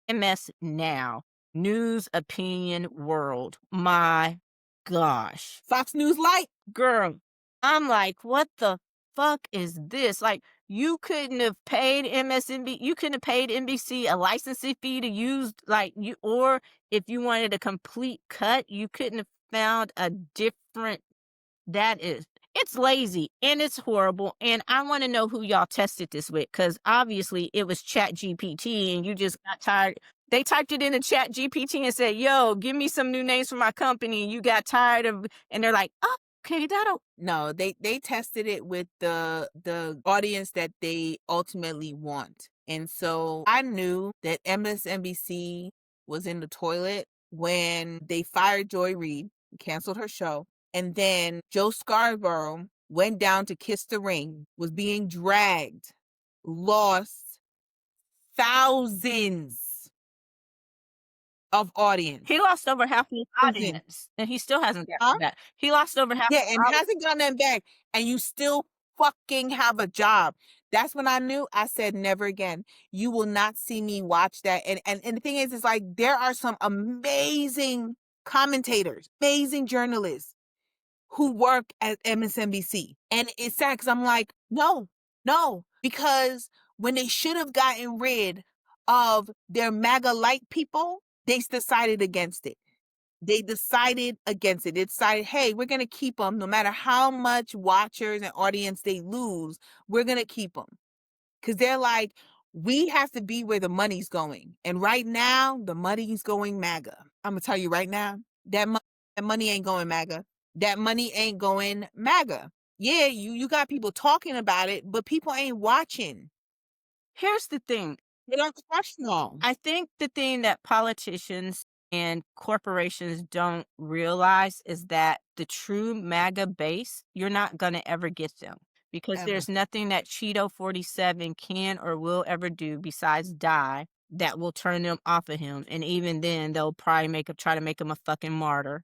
MS Now, News Opinion World. My gosh. Fox News Light. Girl, I'm like, what the fuck is this? Like, you couldn't have paid you couldn't have paid NBC a licensing fee to use, or if you wanted a complete cut, you couldn't have found a different, it's lazy and it's horrible. And I want to know who y'all tested this with, because obviously it was Chat GPT and you just got tired. They typed it into Chat GPT and said, yo, give me some new names for my company. And you got tired of, and they're like, oh, okay, that'll. No, they tested it with the audience that they ultimately want. And so I knew that MSNBC was in the toilet when they fired Joy Reid, canceled her show, and then Joe Scarborough went down to kiss the ring, was being dragged, lost thousands of audience. He lost over half his Thousands. audience, and he still hasn't Huh? gotten that. He lost over half. Yeah, his and audience. hasn't gotten them back, and you still fucking have a job. That's when I knew. I said, never again. You will not see me watch that. And the thing is like, there are some amazing commentators, amazing journalists who work at MSNBC. And it's sad because I'm like, no, because when they should have gotten rid of their MAGA light people, they decided against it. They decided against it. They decided, hey, we're going to keep them no matter how much watchers and audience they lose. We're going to keep them because they're like, we have to be where the money's going. And right now, the money's going MAGA. I'm going to tell you right now, that money ain't going MAGA. That money ain't going MAGA. Yeah, you got people talking about it, but people ain't watching. Here's the thing. They don't watch no. I think the thing that politicians and corporations don't realize is that the true MAGA base, you're not going to ever get them because Ever. there's nothing that Cheeto 47 can or will ever do besides die that will turn them off of him. And even then, they'll probably try to make him a fucking martyr.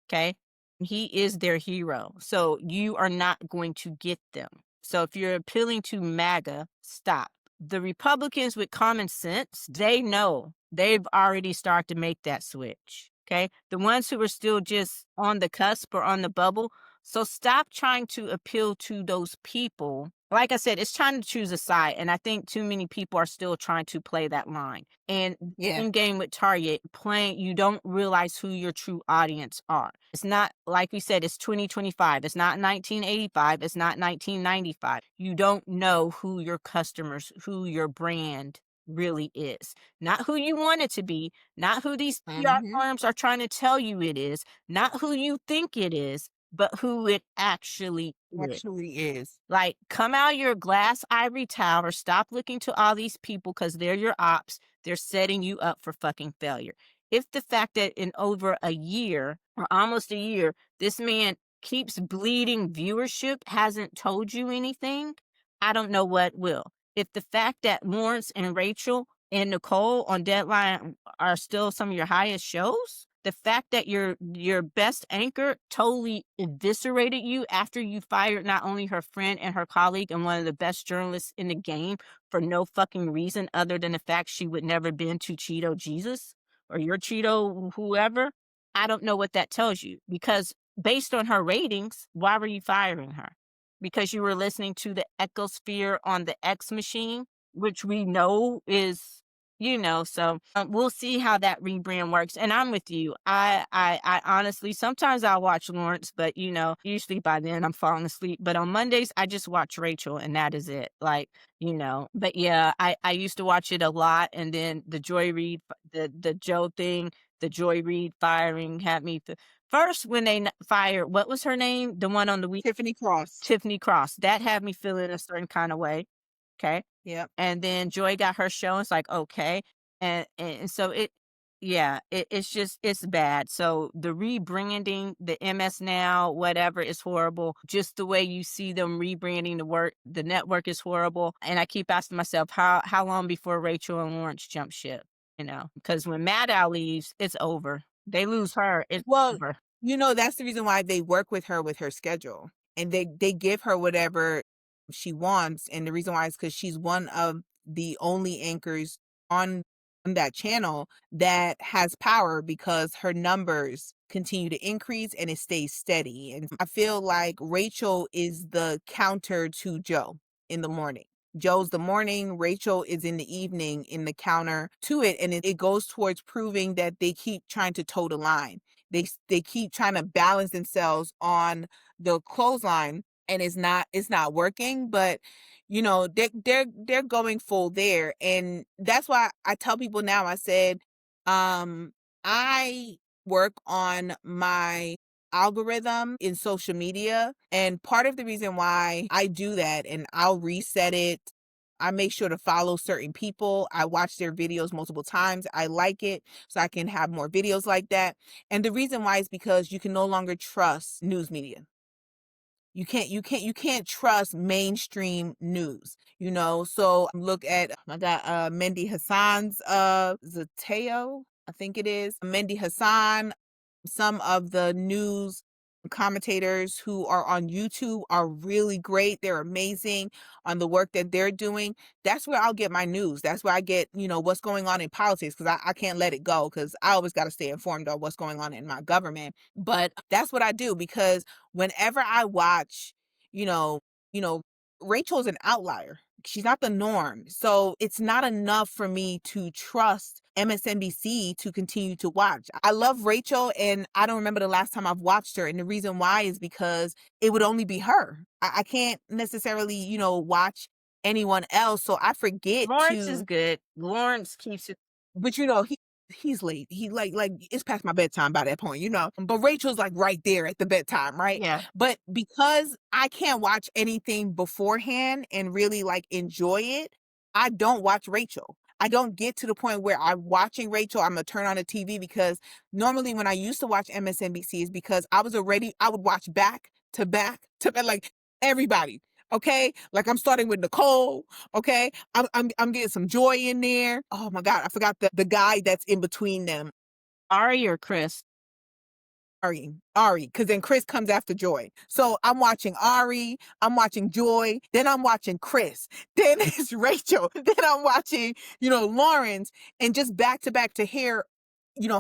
Okay? He is their hero. So you are not going to get them. So if you're appealing to MAGA, stop. The Republicans with common sense, they know they've already started to make that switch. Okay. The ones who are still just on the cusp or on the bubble. So stop trying to appeal to those people. Like I said, it's trying to choose a side. And I think too many people are still trying to play that line. And Yeah. in game with Target, playing, you don't realize who your true audience are. It's not like we said, it's 2025. It's not 1985. It's not 1995. You don't know who your customers, who your brand really is. Not who you want it to be, not who these PR Mhm. firms are trying to tell you it is, not who you think it is, but who it actually is. Actually is. Like, come out your glass ivory tower. Stop looking to all these people because they're your ops. They're setting you up for fucking failure. If the fact that in over a year or almost a year, this man keeps bleeding viewership hasn't told you anything, I don't know what will. If the fact that Lawrence and Rachel and Nicole on Deadline are still some of your highest shows, the fact that your best anchor totally eviscerated you after you fired not only her friend and her colleague and one of the best journalists in the game for no fucking reason other than the fact she would never been to Cheeto Jesus or your Cheeto whoever, I don't know what that tells you because based on her ratings, why were you firing her? Because you were listening to the echosphere on the X machine, which we know is, so we'll see how that rebrand works. And I'm with you. I honestly, sometimes I'll watch Lawrence, but usually by then I'm falling asleep. But on Mondays, I just watch Rachel, and that is it. Like, But yeah, I used to watch it a lot, and then the Joy Reid, the Joe thing, the Joy Reid firing had me. First, when they fired, what was her name? The one on the week, Tiffany Cross. Tiffany Cross. That had me feeling a certain kind of way. Okay. Yep. And then Joy got her show. It's like, okay. And so yeah, it's just, it's bad. So the rebranding, the MS Now, whatever is horrible. Just the way you see them rebranding the network is horrible. And I keep asking myself, how long before Rachel and Lawrence jump ship? Because when Maddow leaves, it's over. They lose her, it's Well, over. that's the reason why they work with her schedule, and they give her whatever she wants, and the reason why is because she's one of the only anchors on that channel that has power because her numbers continue to increase and it stays steady. And I feel like Rachel is the counter to Joe in the morning. Joe's the morning, Rachel is in the evening in the counter to it, and it goes towards proving that they keep trying to toe the line. They keep trying to balance themselves on the clothesline, and it's not working. But they're going full there, and that's why I tell people now. I said, I work on my algorithm in social media, and part of the reason why I do that, and I'll reset it, I make sure to follow certain people. I watch their videos multiple times. I like it so I can have more videos like that. And the reason why is because you can no longer trust news media. You can't trust mainstream news, So look at, oh my God, Mendy Hassan's Zateo, I think it is. Mendy Hassan, some of the news commentators who are on YouTube are really great. They're amazing on the work that they're doing. That's where I'll get my news. That's where I get, what's going on in politics, because I can't let it go, because I always got to stay informed of what's going on in my government. But that's what I do, because whenever I watch, you know, you know, Rachel's an outlier. She's not the norm. So it's not enough for me to trust MSNBC to continue to watch. I love Rachel, and I don't remember the last time I've watched her. And the reason why is because it would only be her. I can't necessarily, watch anyone else. So I forget Lawrence is to, good. Lawrence keeps it. but he's late. He like it's past my bedtime by that point. But Rachel's like right there at the bedtime, right? Yeah. But because I can't watch anything beforehand and really like enjoy it, I don't watch Rachel. I don't get to the point where I'm watching Rachel, I'm gonna turn on the TV, because normally when I used to watch MSNBC is because I would watch back to back to back, like everybody. Okay, like I'm starting with Nicole. Okay, I'm getting some Joy in there. Oh my God, I forgot the guy that's in between them. Ari or Chris? Ari, because then Chris comes after Joy. So I'm watching Ari, I'm watching Joy, then I'm watching Chris, then it's Rachel, then I'm watching, Lawrence, and just back to back to hear,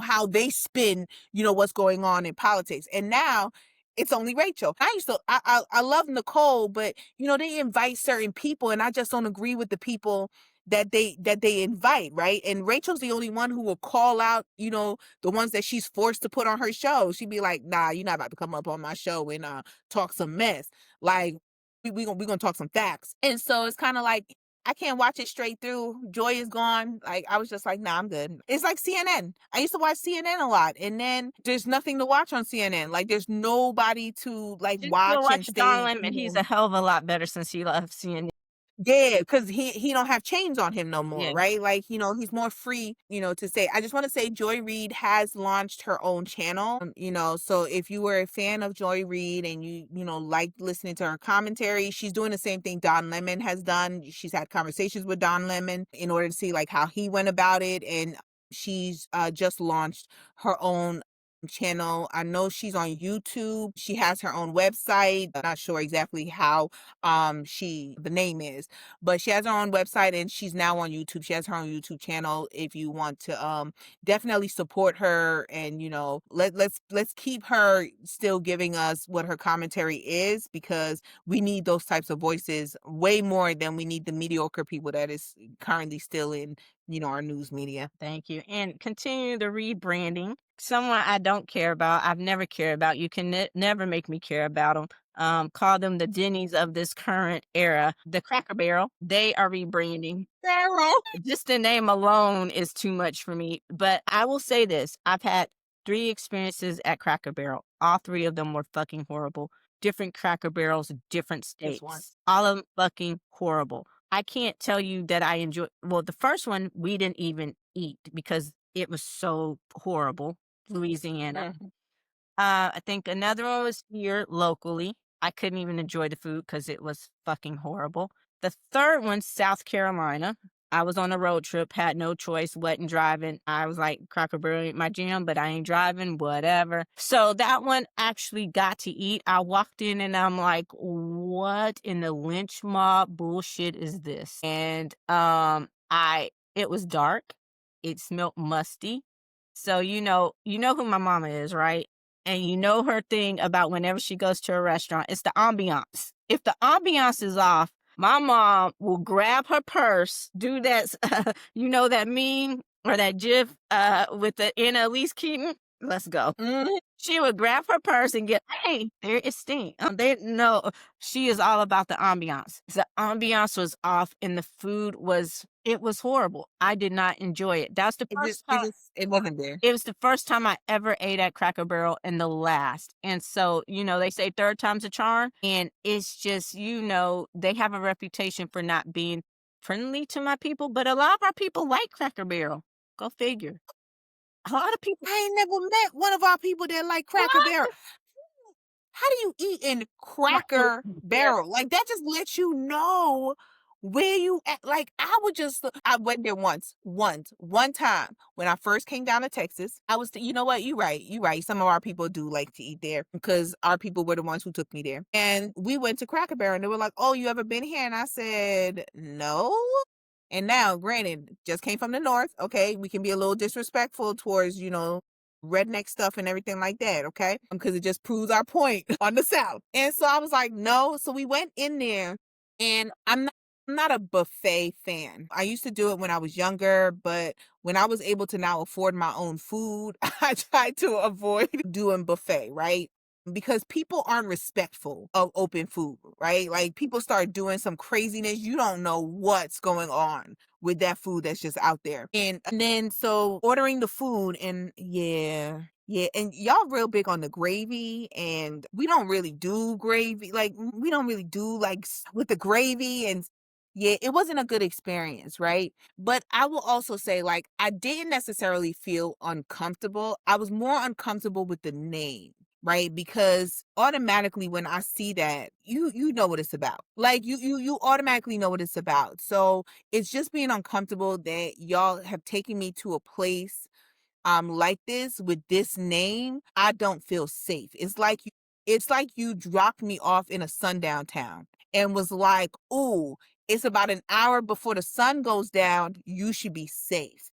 how they spin, what's going on in politics. And now it's only Rachel. I love Nicole, but they invite certain people, and I just don't agree with the people that they invite, right? And Rachel's the only one who will call out, the ones that she's forced to put on her show. She'd be like, "Nah, you're not about to come up on my show and talk some mess. Like, we gonna talk some facts." And so it's kind of like I can't watch it straight through. Joy is gone. Like, I was just like, "Nah, I'm good." It's like CNN. I used to watch CNN a lot, and then there's nothing to watch on CNN. Like, there's nobody to like Just go watch and watch Don stay. Lemon. He's a hell of a lot better since he left CNN. Yeah, because he don't have chains on him no more, Yeah. right? Like, he's more free, to say. I just want to say Joy Reid has launched her own channel. So if you were a fan of Joy Reid and you liked listening to her commentary, she's doing the same thing Don Lemon has done. She's had conversations with Don Lemon in order to see like how he went about it, and she's just launched her own channel. I know she's on YouTube. She has her own website. I'm not sure exactly how the name is, but she has her own website and she's now on YouTube. She has her own YouTube channel. If you want to definitely support her, and let's keep her still giving us what her commentary is, because we need those types of voices way more than we need the mediocre people that is currently still in our news media. Thank you. And continue the rebranding. Someone I don't care about, I've never cared about. You can never make me care about them. Call them the Denny's of this current era. The Cracker Barrel, they are rebranding. Pharaoh. Just the name alone is too much for me. But I will say this, I've had 3 experiences at Cracker Barrel. All 3 of them were fucking horrible. Different Cracker Barrels, different Just one. states. All of them fucking horrible. I can't tell you that I enjoy. Well, the first one we didn't even eat because it was so horrible. Louisiana. Mhm. I think another one was here locally. I couldn't even enjoy the food because it was fucking horrible. The third one, South Carolina. I was on a road trip, had no choice, wasn't driving. I was like, Cracker Barrel ain't my jam, but I ain't driving, whatever. So that one actually got to eat. I walked in and I'm like, what in the lynch mob bullshit is this? And it was dark. It smelled musty. So you know who my mama is, right? And you know her thing about whenever she goes to a restaurant, it's the ambiance. If the ambiance is off, my mom will grab her purse, do that, that meme or that GIF with the Anna Elise Keaton. Let's go. Mhm. She would grab her purse and get, hey, there is Sting. They know she is all about the ambiance. The ambiance was off and the food it was horrible. I did not enjoy it. That's the first time. It wasn't there. It was the first time I ever ate at Cracker Barrel and the last. And so, they say third time's a charm. And it's just, they have a reputation for not being friendly to my people, but a lot of our people like Cracker Barrel. Go figure. A lot of people. I ain't never met one of our people that like Cracker Barrel. How do you eat in Cracker Barrel? Like, that just lets you know where you at. Like, I went there one time when I first came down to Texas. You know what? You right. Some of our people do like to eat there because our people were the ones who took me there. And we went to Cracker Barrel and they were like, "Oh, you ever been here?" And I said, "No." And now, granted, just came from the north. Okay, we can be a little disrespectful towards, redneck stuff and everything like that, okay? Because it just proves our point on the South. And so I was like, no. So we went in there, and I'm not a buffet fan. I used to do it when I was younger, but when I was able to now afford my own food, I tried to avoid doing buffet, right? Because people aren't respectful of open food, right? Like, people start doing some craziness. You don't know what's going on with that food that's just out there. And then so ordering the food, and yeah. Yeah, and y'all real big on the gravy, and we don't really do gravy. Like, we don't really do like with the gravy, and yeah, it wasn't a good experience, right? But I will also say, like, I didn't necessarily feel uncomfortable. I was more uncomfortable with the name, right? Because automatically when I see that, you know what it's about. Like, you automatically know what it's about. So it's just being uncomfortable that y'all have taken me to a place I'm like this with this name, I don't feel safe. It's like you dropped me off in a sundown town and was like, "Ooh, it's about an hour before the sun goes down. You should be safe."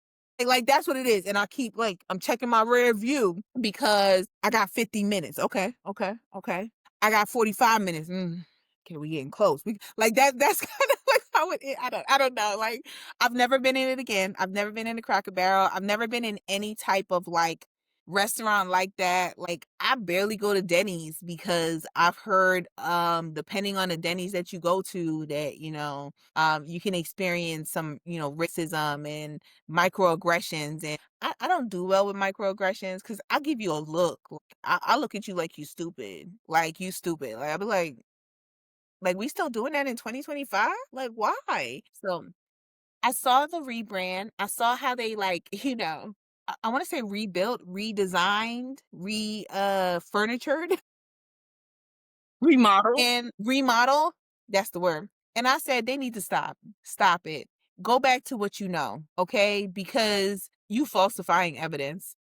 Like that's what it is. And I keep like I'm checking my rear view because I got 50 minutes. Okay, okay, okay. I got 45 minutes. Okay, we getting close. Like that's kind of like how it is. I don't know. Like I've never been in it again. I've never been in a Cracker Barrel. I've never been in any type of like restaurant like that. Like I barely go to Denny's because I've heard depending on the Denny's that you go to that, you can experience some, racism and microaggressions. And I don't do well with microaggressions because I'll give you a look. Like, I look at you like you stupid. Like you stupid. Like I'll be like we still doing that in 2025? Like why? So I saw the rebrand. I saw how they like, I want to say rebuilt, redesigned, furnitured Remodel. and remodel. That's the word. And I said they need to stop. Stop it. Go back to what you know, okay? Because you falsifying evidence.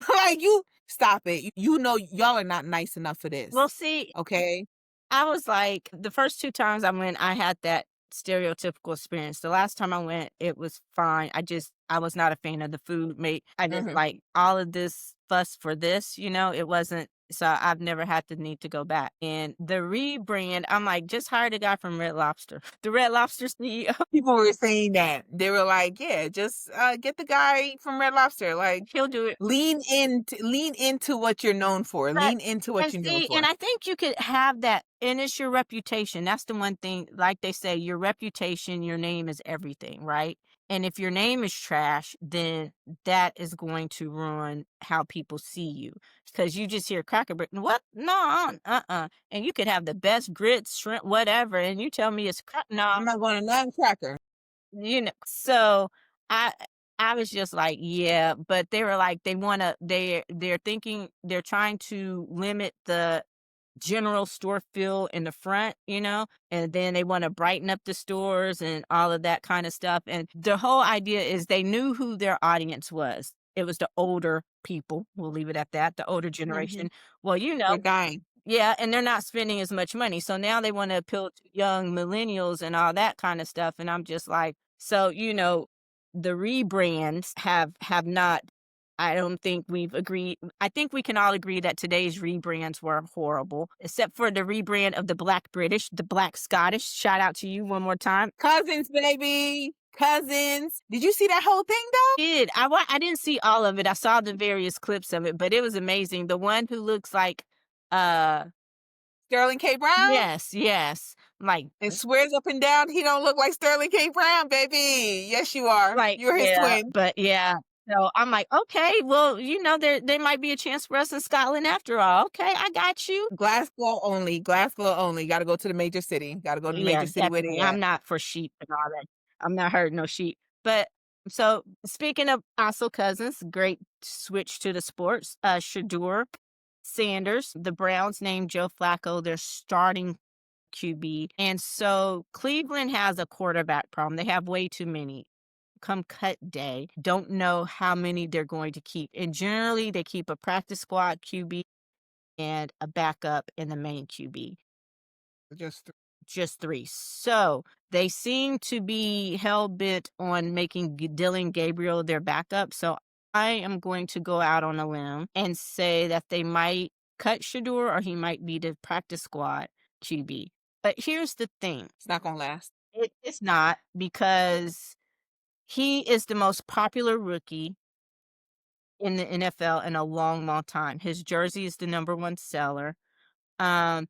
Like you stop it. You know y'all are not nice enough for this. Well, see, Okay? I was like, the first 2 times I went, I had that stereotypical experience. The last time I went, it was fine. I was not a fan of the food. I didn't Mhm. like all of this fuss for this, it wasn't. So I've never had the need to go back. And the rebrand, I'm like, just hire the guy from Red Lobster, the Red Lobster CEO. People were saying that. They were like, yeah, just get the guy from Red Lobster. Like He'll do it. lean into what you're known for. Right. Lean into what And you're known see, and for. I think you could have that, and it's your reputation. That's the one thing, like they say, your reputation, your name is everything, right? And if your name is trash, then that is going to ruin how people see you. Because you just hear Cracker Barrel, what? No, And you could have the best grits, shrimp, whatever, and you tell me it's crap. I'm No, not going to non-cracker. so I I was just like, yeah, but they were like, they're thinking, they're trying to limit the general store feel in the front, and then they want to brighten up the stores and all of that kind of stuff. And the whole idea is they knew who their audience was. It was the older people. We'll leave it at that, the older Hmm. generation. Well, They're dying. yeah, and they're not spending as much money. So now they want to appeal to young millennials and all that kind of stuff. And I'm just like, so, the rebrands have not, I don't think we've agreed. I think we can all agree that today's rebrands were horrible, except for the rebrand of the Black British, the Black Scottish. Shout out to you one more time. Cousins, baby. Cousins. Did you see that whole thing though? I didn't see all of it. I saw the various clips of it, but it was amazing. The one who looks like uh Sterling K. Brown? yes, yes. Like And swears up and down he don't look like Sterling K. Brown, baby. Yes, you are. You're his Yeah, twin. but yeah. So I'm like, okay, well, there might be a chance for us in Scotland after all. Okay, I got you. Glasgow only. Glasgow only. Got to go to the major city. Got to go to the Yeah, major city where definitely. they I'm at. not for sheep and all that. I'm not hurting no sheep. But so speaking of also cousins, great switch to the sports. Shador Sanders, the Browns named Joe Flacco their starting QB. And so Cleveland has a quarterback problem. They have way too many. Come cut day, don't know how many they're going to keep. And generally, they keep a practice squad QB and a backup in the main QB, Just just 3. So they seem to be hell bent on making Dylan Gabriel their backup. So I am going to go out on a limb and say that they might cut Shador or he might be the practice squad QB. But here's the thing. it's not gonna last. It's not, because he is the most popular rookie in the NFL in a long, long time. His jersey is the number 1 seller. Um,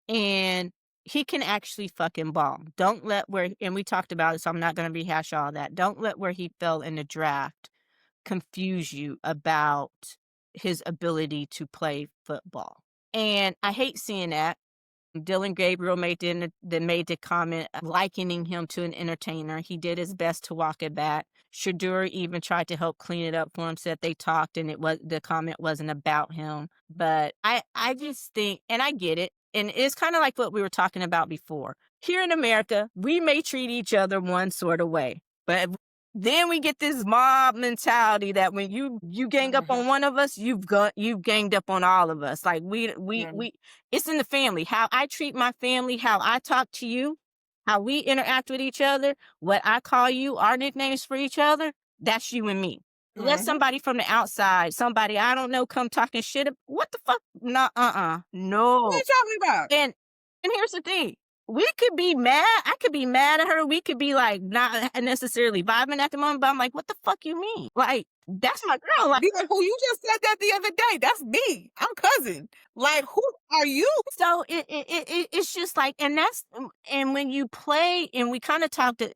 and he can actually fucking ball. Don't let where, and we talked about it, so I'm not going to rehash all that. Don't let where he fell in the draft confuse you about his ability to play football. And I hate seeing that. Dylan Gabriel made the comment likening him to an entertainer. He did his best to walk it back. Shadur even tried to help clean it up for him, said they talked and the comment wasn't about him. But I just think, and I get it, and it's kind of like what we were talking about before. Here in America, we may treat each other one sort of way, but then we get this mob mentality that when you gang up Mhm. on one of us, you've ganged up on all of us. Like Yeah. it's in the family. How I treat my family, how I talk to you, how we interact with each other, what I call you, our nicknames for each other, that's you and me. Let Mhm. somebody from the outside, somebody I don't know, come talking shit. What the fuck? No, What are no. you talking about? And here's the thing. We could be mad. I could be mad at her. We could be like not necessarily vibing at the moment, but I'm like, what the fuck you mean? Like, that's my girl. Like, Because who you just said that the other day? That's me. I'm cousin. Like, who are you? so it's just like, and and when you play, and we kind of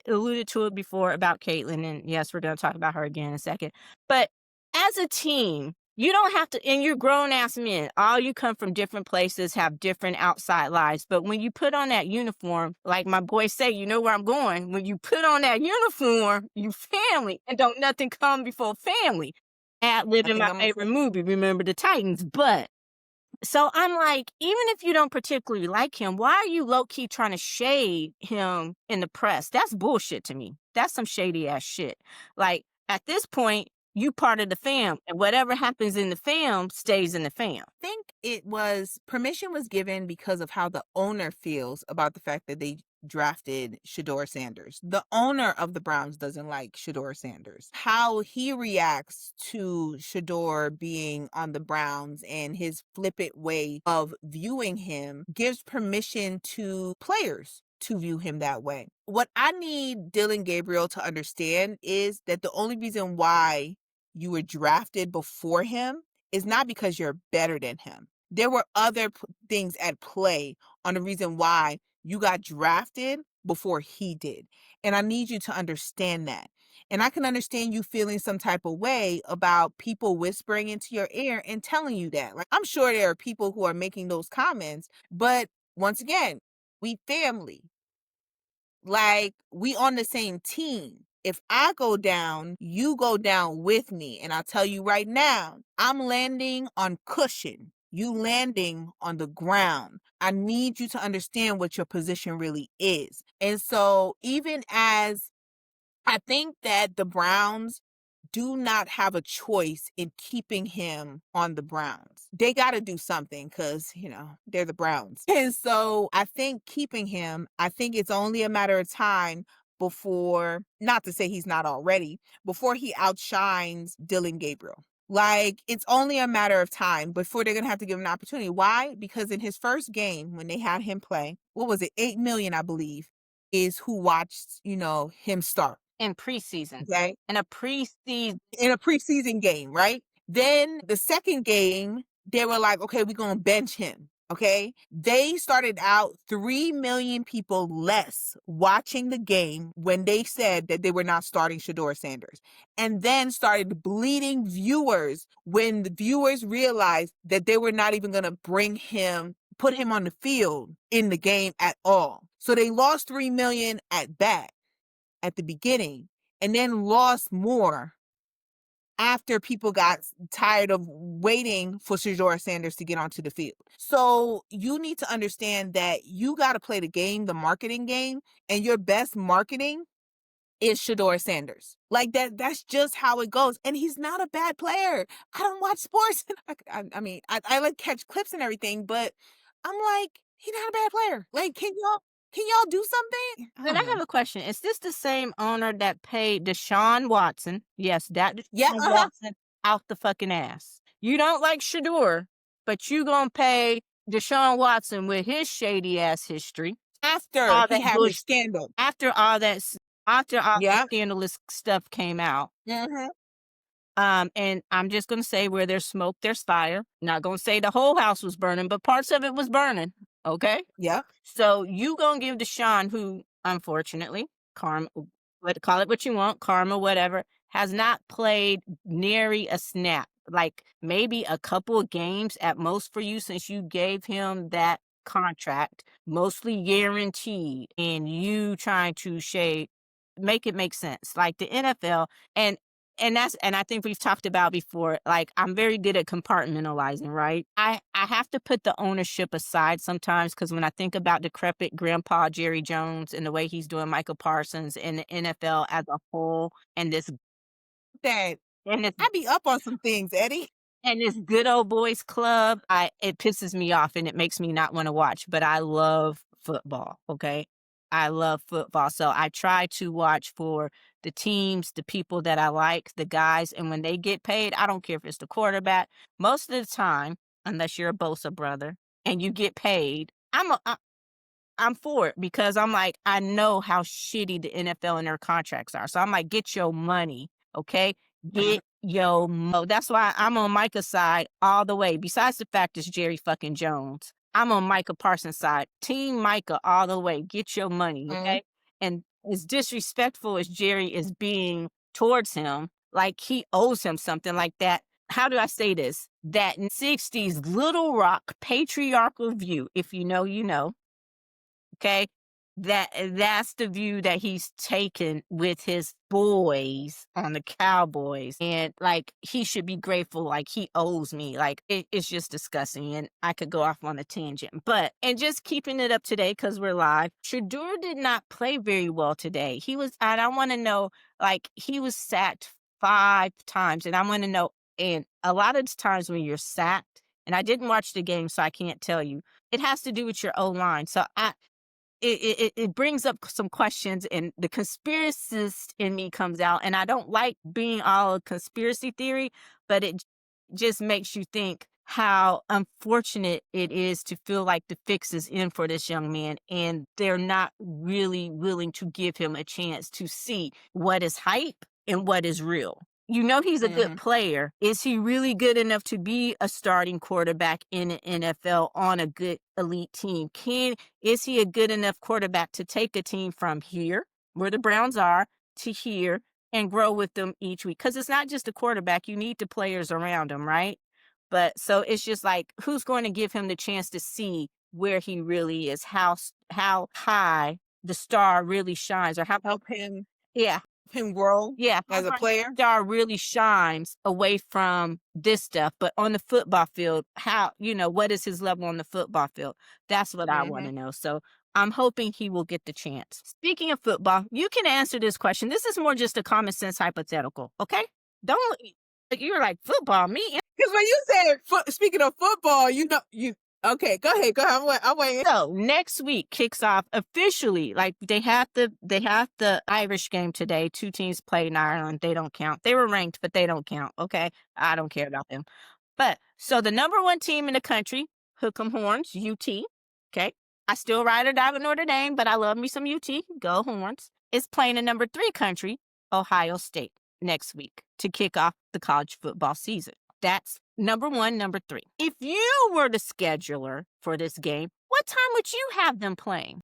alluded to it before about Caitlyn, and yes, we're going to talk about her again in a second. But as a team, you don't have to, and you're grown ass men. All you come from different places, have different outside lives. But when you put on that uniform, like my boys say, you know where I'm going. When you put on that uniform, you family, and don't nothing come before family. Ad lib I in think my I'm favorite gonna movie, Remember the Titans. But so I'm like, even if you don't particularly like him, why are you low key trying to shade him in the press? That's bullshit to me. That's some shady ass shit. Like at this point, you part of the fam, and whatever happens in the fam stays in the fam. think it was permission was given because of how the owner feels about the fact that they drafted Shador Sanders. The owner of the Browns doesn't like Shador Sanders. How he reacts to Shador being on the Browns and his flippant way of viewing him gives permission to players to view him that way. What I need Dylan Gabriel to understand is that the only reason why you were drafted before him is not because you're better than him. There were other things at play on the reason why you got drafted before he did. And I need you to understand that. And I can understand you feeling some type of way about people whispering into your ear and telling you that. Like, I'm sure there are people who are making those comments, but once again, we family. Like, we on the same team. If I go down, you go down with me. And I'll tell you right now, I'm landing on cushion. You landing on the ground. I need you to understand what your position really is. And so, even as I think that the Browns do not have a choice in keeping him on the Browns. They got to do something because, they're the Browns. And so I think keeping him, I think it's only a matter of time before, not to say he's not already, before he outshines Dylan Gabriel. Like, it's only a matter of time before they're going to have to give him an opportunity. Why? Because in his first game, when they had him play, what was it? 8 million, I believe, is who watched, him start. In preseason. Okay. In a preseason. In a preseason game, right? Then the second game, they were like, okay, we're going to bench him. Okay. They started out 3 million people less watching the game when they said that they were not starting Shador Sanders, and then started bleeding viewers when the viewers realized that they were not even going to put him on the field in the game at all. So they lost 3 million at bat at the beginning, and then lost more after people got tired of waiting for Shador Sanders to get onto the field. So you need to understand that you got to play the game, the marketing game, and your best marketing is Shador Sanders. Like that's just how it goes. And he's not a bad player. I don't watch sports. I mean, I like catch clips and everything, but I'm like, he's not a bad player. Like, can y'all do something? I But don't I have know. a question. Is this the same owner that paid Deshaun Watson? Yes, that Yeah, Deshaun Watson out the fucking ass. You don't like Shador, but you gonna pay Deshaun Watson with his shady ass history. after All he that had his bush scandal. after all that after all the Yeah. scandalous stuff came out. Mhm. And I'm just gonna say where there's smoke, there's fire. Not gonna say the whole house was burning, but parts of it was burning. Okay. Yep. So you gonna give Deshaun, who unfortunately, karma, call it what you want, karma, whatever, has not played nary a snap. Like maybe a couple of games at most for you since you gave him that contract, mostly guaranteed, and you trying to make it make sense. Like the NFL, and and I think we've talked about before, like, I'm very good at compartmentalizing, right? I have to put the ownership aside sometimes because when I think about decrepit grandpa Jerry Jones and the way he's doing Michael Parsons and the NFL as a whole and this That and this I be up on some things, Eddie. and this good old boys club, it pisses me off and it makes me not wanna watch, but I love football, okay? I love football, so I try to watch for the teams, the people that I like, the guys, and when they get paid, I don't care if it's the quarterback. Most of the time, unless you're a Bosa brother and you get paid, I'm for it because I'm like, I know how shitty the NFL and their contracts are. So I'm like, get your money, okay? Get your That's why I'm on Micah's side all the way. Besides the fact it's Jerry fucking Jones, I'm on Micah Parsons' side. Team Micah all the way. Get your money, Mhm. okay? And as disrespectful as Jerry is being towards him, like he owes him something like that. How do I say this? That 60s Little Rock patriarchal view, if you know, you know. Okay. That's the view that he's taken with his boys on the Cowboys. And like he should be grateful, like he owes me. Like it's just disgusting. And I could go off on a tangent. But and just keeping it up today because we're live. Shador did not play very well today. He was, and I want to know, like, he was sacked 5 times. And I want to know, and a lot of times when you're sacked, and I didn't watch the game, so I can't tell you, it has to do with your O line. So it brings up some questions and the conspiracist in me comes out, and I don't like being all conspiracy theory, but just makes you think how unfortunate it is to feel like the fix is in for this young man and they're not really willing to give him a chance to see what is hype and what is real. You know he's a good Mhm. player. Is he really good enough to be a starting quarterback in the NFL on a good elite team? Is he a good enough quarterback to take a team from here, where the Browns are, to here and grow with them each week? Because it's not just a quarterback, you need the players around him, right? But so it's just like, who's going to give him the chance to see where he really is, how high the star really shines, or how Help yeah, him grow yeah, how as a high player. the star really shines away from this stuff. But on the football field, what is his level on the football field? That's what I want Mhm. to know. So I'm hoping he will get the chance. Speaking of football, you can answer this question. This is more just a common sense hypothetical, okay? Don't you're like football, me? Because when you said speaking of football, you know you okay. Go ahead. Go ahead. I'm waiting. So next week kicks off officially. Like they have the Irish game today. 2 teams played in Ireland. They don't count. They were ranked, but they don't count. Okay, I don't care about them. But so the number 1 team in the country, Hook 'em Horns, UT. Okay, I still ride or die with Notre Dame, but I love me some UT. Go Horns. Is playing the number 3 country, Ohio State, next week to kick off the college football season. That's number 1, number 3. If you were the scheduler for this game, what time would you have them playing?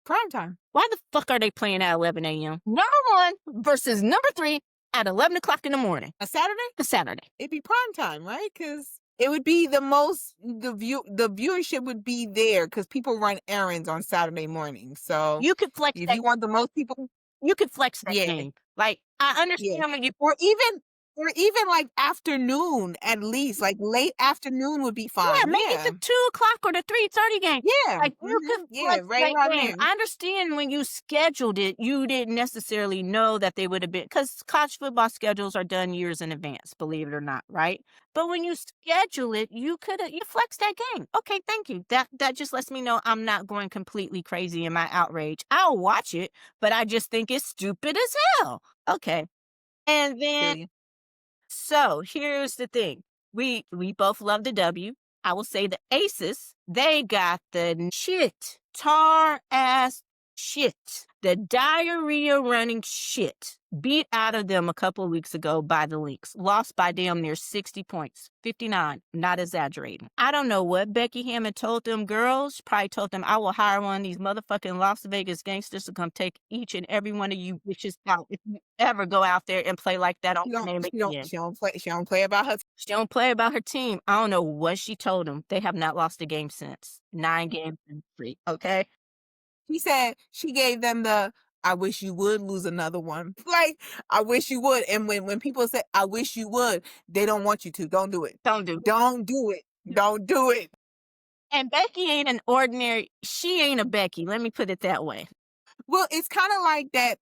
Prime time. Why the fuck are they playing at 11 a.m.? Number 1 versus number 3 at 11 o'clock in the morning. A Saturday? A Saturday. It'd be prime time, right? Because it would be the viewership would be there because people run errands on Saturday morning. So You could flex if that. you want the most people, You could flex that yeah, game. Like, I yeah, understand when you or even like afternoon at least, like late afternoon would be yeah, fine. make it Yeah, the 2 o'clock or the 3:30 game. yeah, Like, you could yeah, flex right that around game. there. I understand when you scheduled it, you didn't necessarily know that they would have been, because college football schedules are done years in advance, believe it or not, right? But when you schedule it, you flex that game. Okay, thank you. That just lets me know I'm not going completely crazy in my outrage. I'll watch it, but I just think it's stupid as hell. Okay. And Feel then you. so here's the thing. We both love the W. I will say the Aces, they got the shit, tar ass shit, the diarrhea running shit beat out of them a couple of weeks ago by the Lynx. Lost by damn near 60 points, 59, not exaggerating. I don't know what Becky Hammond told them girls. Probably told them, I will hire one of these motherfucking Las Vegas gangsters to come take each and every one of you bitches out if you ever go out there and play like that on She my don't, name she don't, again. she don't play. She don't play about her. She don't play about her team. I don't know what she told them. They have not lost a game since. 9 games and 3. Okay. She said she gave them the I wish you would lose another one. Like, I wish you would. And when people say, I wish you would, they don't want you to. Don't do it. Don't do. Don't do it. Don't do it. And Becky ain't an ordinary. She ain't a Becky. Let me put it that way. Well, it's kind of like that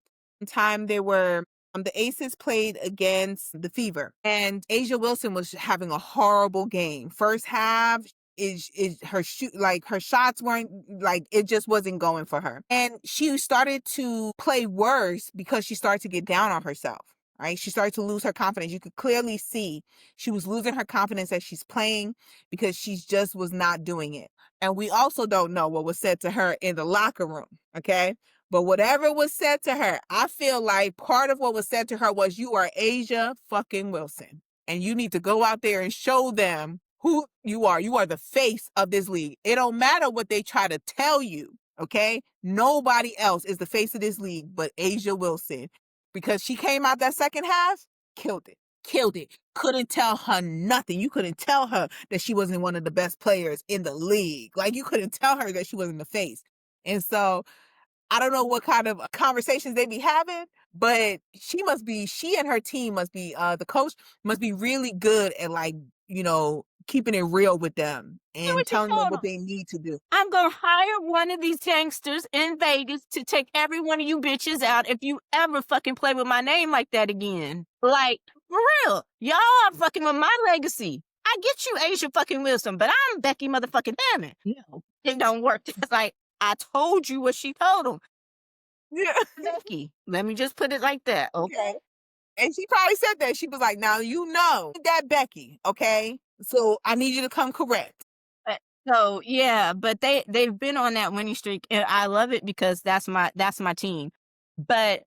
time they were the Aces played against the Fever, and Asia Wilson was having a horrible game. First half is her shoot like her shots weren't like it just wasn't going for her. And she started to play worse because she started to get down on herself. Right? She started to lose her confidence. You could clearly see she was losing her confidence as she's playing because she just was not doing it. And we also don't know what was said to her in the locker room. Okay. But whatever was said to her, I feel like part of what was said to her was, you are Asia fucking Wilson. And you need to go out there and show them who you are. You are the face of this league. It don't matter what they try to tell you. Okay. Nobody else is the face of this league but Asia Wilson. Because she came out that second half, killed it. Killed it. Couldn't tell her nothing. You couldn't tell her that she wasn't one of the best players in the league. Like, you couldn't tell her that she wasn't the face. And so I don't know what kind of conversations they be having, but she and her team must be, the coach must be really good at, like, keeping it real with them and telling them what they need to do. I'm going to hire one of these gangsters in Vegas to take every one of you bitches out if you ever fucking play with my name like that again. Like, for real. Y'all are fucking with my legacy. I get you, Asia fucking Wilson, but I'm Becky motherfucking Hammond. No, it don't work. It's like, I told you what she told him. Yeah. Becky, let me just put it like that, okay? And she probably said that. She was like, now you know that Becky, okay? So I need you to come correct. So yeah, but they've been on that winning streak, and I love it because that's my team. But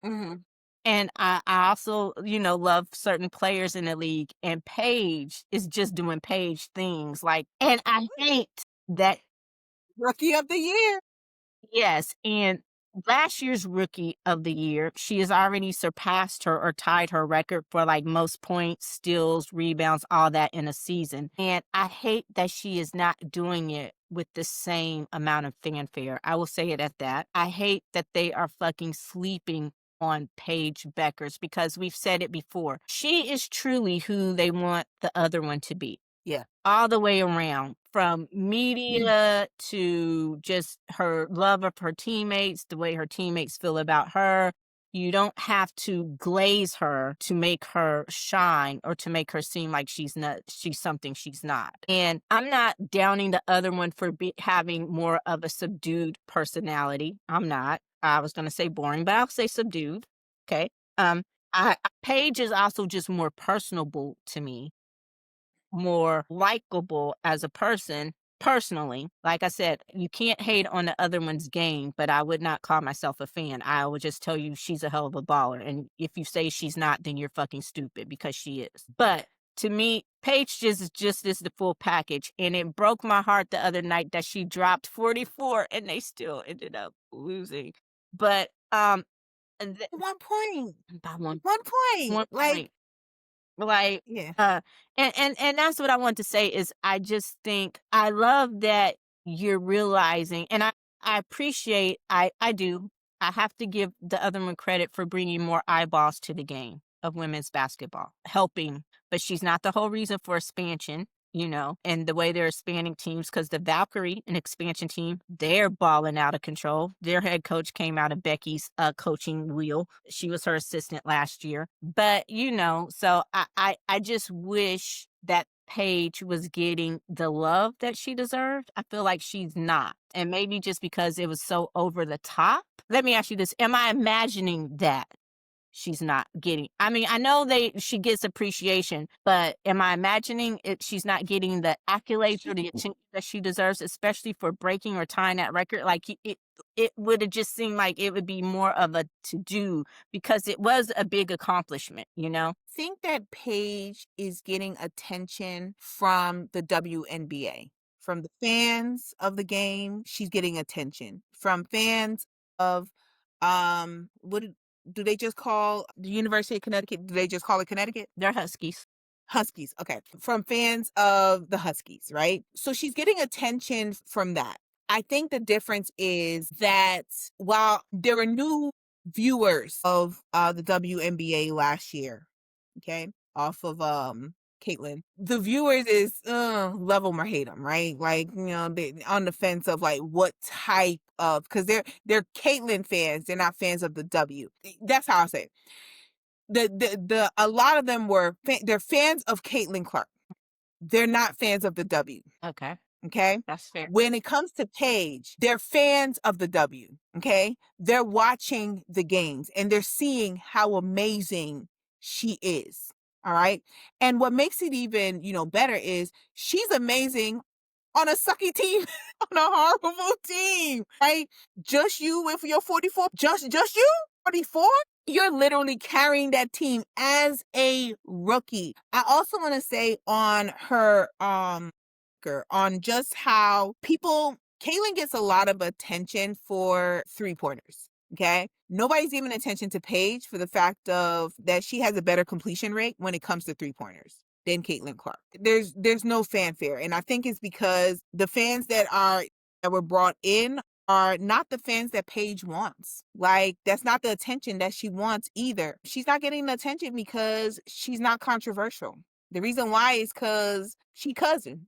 and I also love certain players in the league, and Paige is just doing Paige things like, and I hate that. Rookie of the year. Yes, and last year's rookie of the year, she has already surpassed her or tied her record for like most points, steals, rebounds, all that in a season. And I hate that she is not doing it with the same amount of fanfare. I will say it at that. I hate that they are fucking sleeping on Paige Beckers because we've said it before. She is truly who they want the other one to be. Yeah. All the way around, from media to just her love of her teammates, the way her teammates feel about her. You don't have to glaze her to make her shine or to make her seem like she's something she's not. And I'm not downing the other one for having more of a subdued personality. I'm not. I was going to say boring, but I'll say subdued. Okay. Paige is also just more personable to me, more likable as a person personally. Like I said, you can't hate on the other one's game, but I would not call myself a fan. I would just tell you she's a hell of a baller. And if you say she's not, then you're fucking stupid because she is. But to me, Paige just is the full package. And it broke my heart the other night that she dropped 44 and they still ended up losing. But and 1 point. By 1 point. 1 point. Like, yeah. And that's what I want to say is I just think I love that you're realizing, and I appreciate, I do. I have to give the other one credit for bringing more eyeballs to the game of women's basketball, helping, but she's not the whole reason for expansion. And the way they're expanding teams, because the Valkyrie, an expansion team, they're balling out of control. Their head coach came out of Becky's coaching wheel. She was her assistant last year. But, so I just wish that Paige was getting the love that she deserved. I feel like she's not. And maybe just because it was so over the top. Let me ask you this. Am I imagining that she's not getting? I mean, I know she gets appreciation, but am I imagining she's not getting the accolades or the attention that she deserves, especially for breaking or tying that record? Like, it would have just seemed like it would be more of a to-do because it was a big accomplishment, Think that Paige is getting attention from the WNBA, from the fans of the game. She's getting attention from fans of what do they just call the University of Connecticut? Do they just call it Connecticut? They're Huskies. Huskies. Okay. From fans of the Huskies, right? So she's getting attention from that. I think the difference is that while there are new viewers of the WNBA last year. Okay, off of Caitlyn. The viewers is love 'em or hate 'em, right? Like, they on the fence of like what type of, because they're Caitlyn fans, they're not fans of the W. That's how I say it. The a lot of them they're fans of Caitlyn Clark. They're not fans of the W. Okay, Okay. that's fair. When it comes to Paige, they're fans of the W. Okay. They're watching the games and they're seeing how amazing she is. All right. And what makes it even, better is she's amazing on a sucky team, on a horrible team, right? Just you with your 44, just you, 44? You're literally carrying that team as a rookie. I also want to say on her on just how Caitlyn gets a lot of attention for 3-pointers. Okay. Nobody's giving attention to Paige for the fact of that she has a better completion rate when it comes to 3-pointers than Caitlyn Clark. There's no fanfare. And I think it's because the fans that were brought in are not the fans that Paige wants. Like, that's not the attention that she wants either. She's not getting the attention because she's not controversial. The reason why is because she cousin.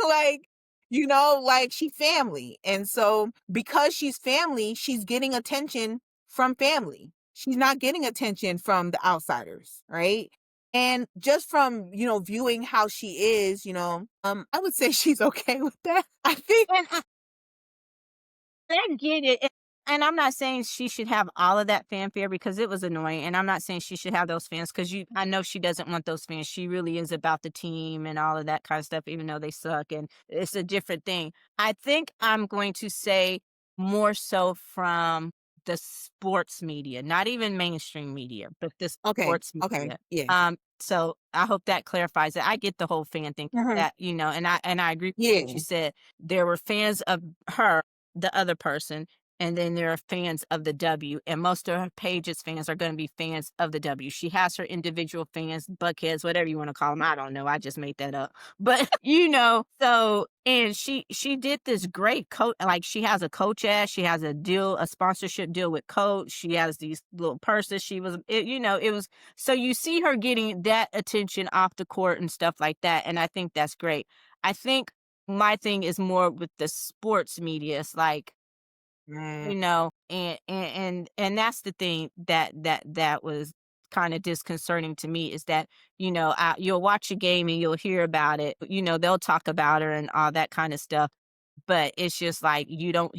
Like she family. And so because she's family, she's getting attention from family. She's not getting attention from the outsiders, right? And just from, viewing how she is, I would say she's okay with that. I think. And I get it. And I'm not saying she should have all of that fanfare because it was annoying. And I'm not saying she should have those fans because I know she doesn't want those fans. She really is about the team and all of that kind of stuff, even though they suck. And it's a different thing. I think I'm going to say more so from the sports media, not even mainstream media, but the Okay. sports Okay. media. Yeah. So I hope that clarifies it. I get the whole fan thing Mhm. that, and I agree with what Yeah. you said. There were fans of her, the other person, and then there are fans of the W, and most of her Paige's fans are going to be fans of the W. She has her individual fans, buckheads, whatever you want to call them. I don't know. I just made that up. But so and she did this great coach. Like, she has a coach ad, she has a sponsorship deal with Coach. She has these little purses. It was, so you see her getting that attention off the court and stuff like that, and I think that's great. I think my thing is more with the sports media. It's like, Mm. and that's the thing that was kind of disconcerting to me, is that, you'll watch a game and you'll hear about it, they'll talk about her and all that kind of stuff, but it's just like you don't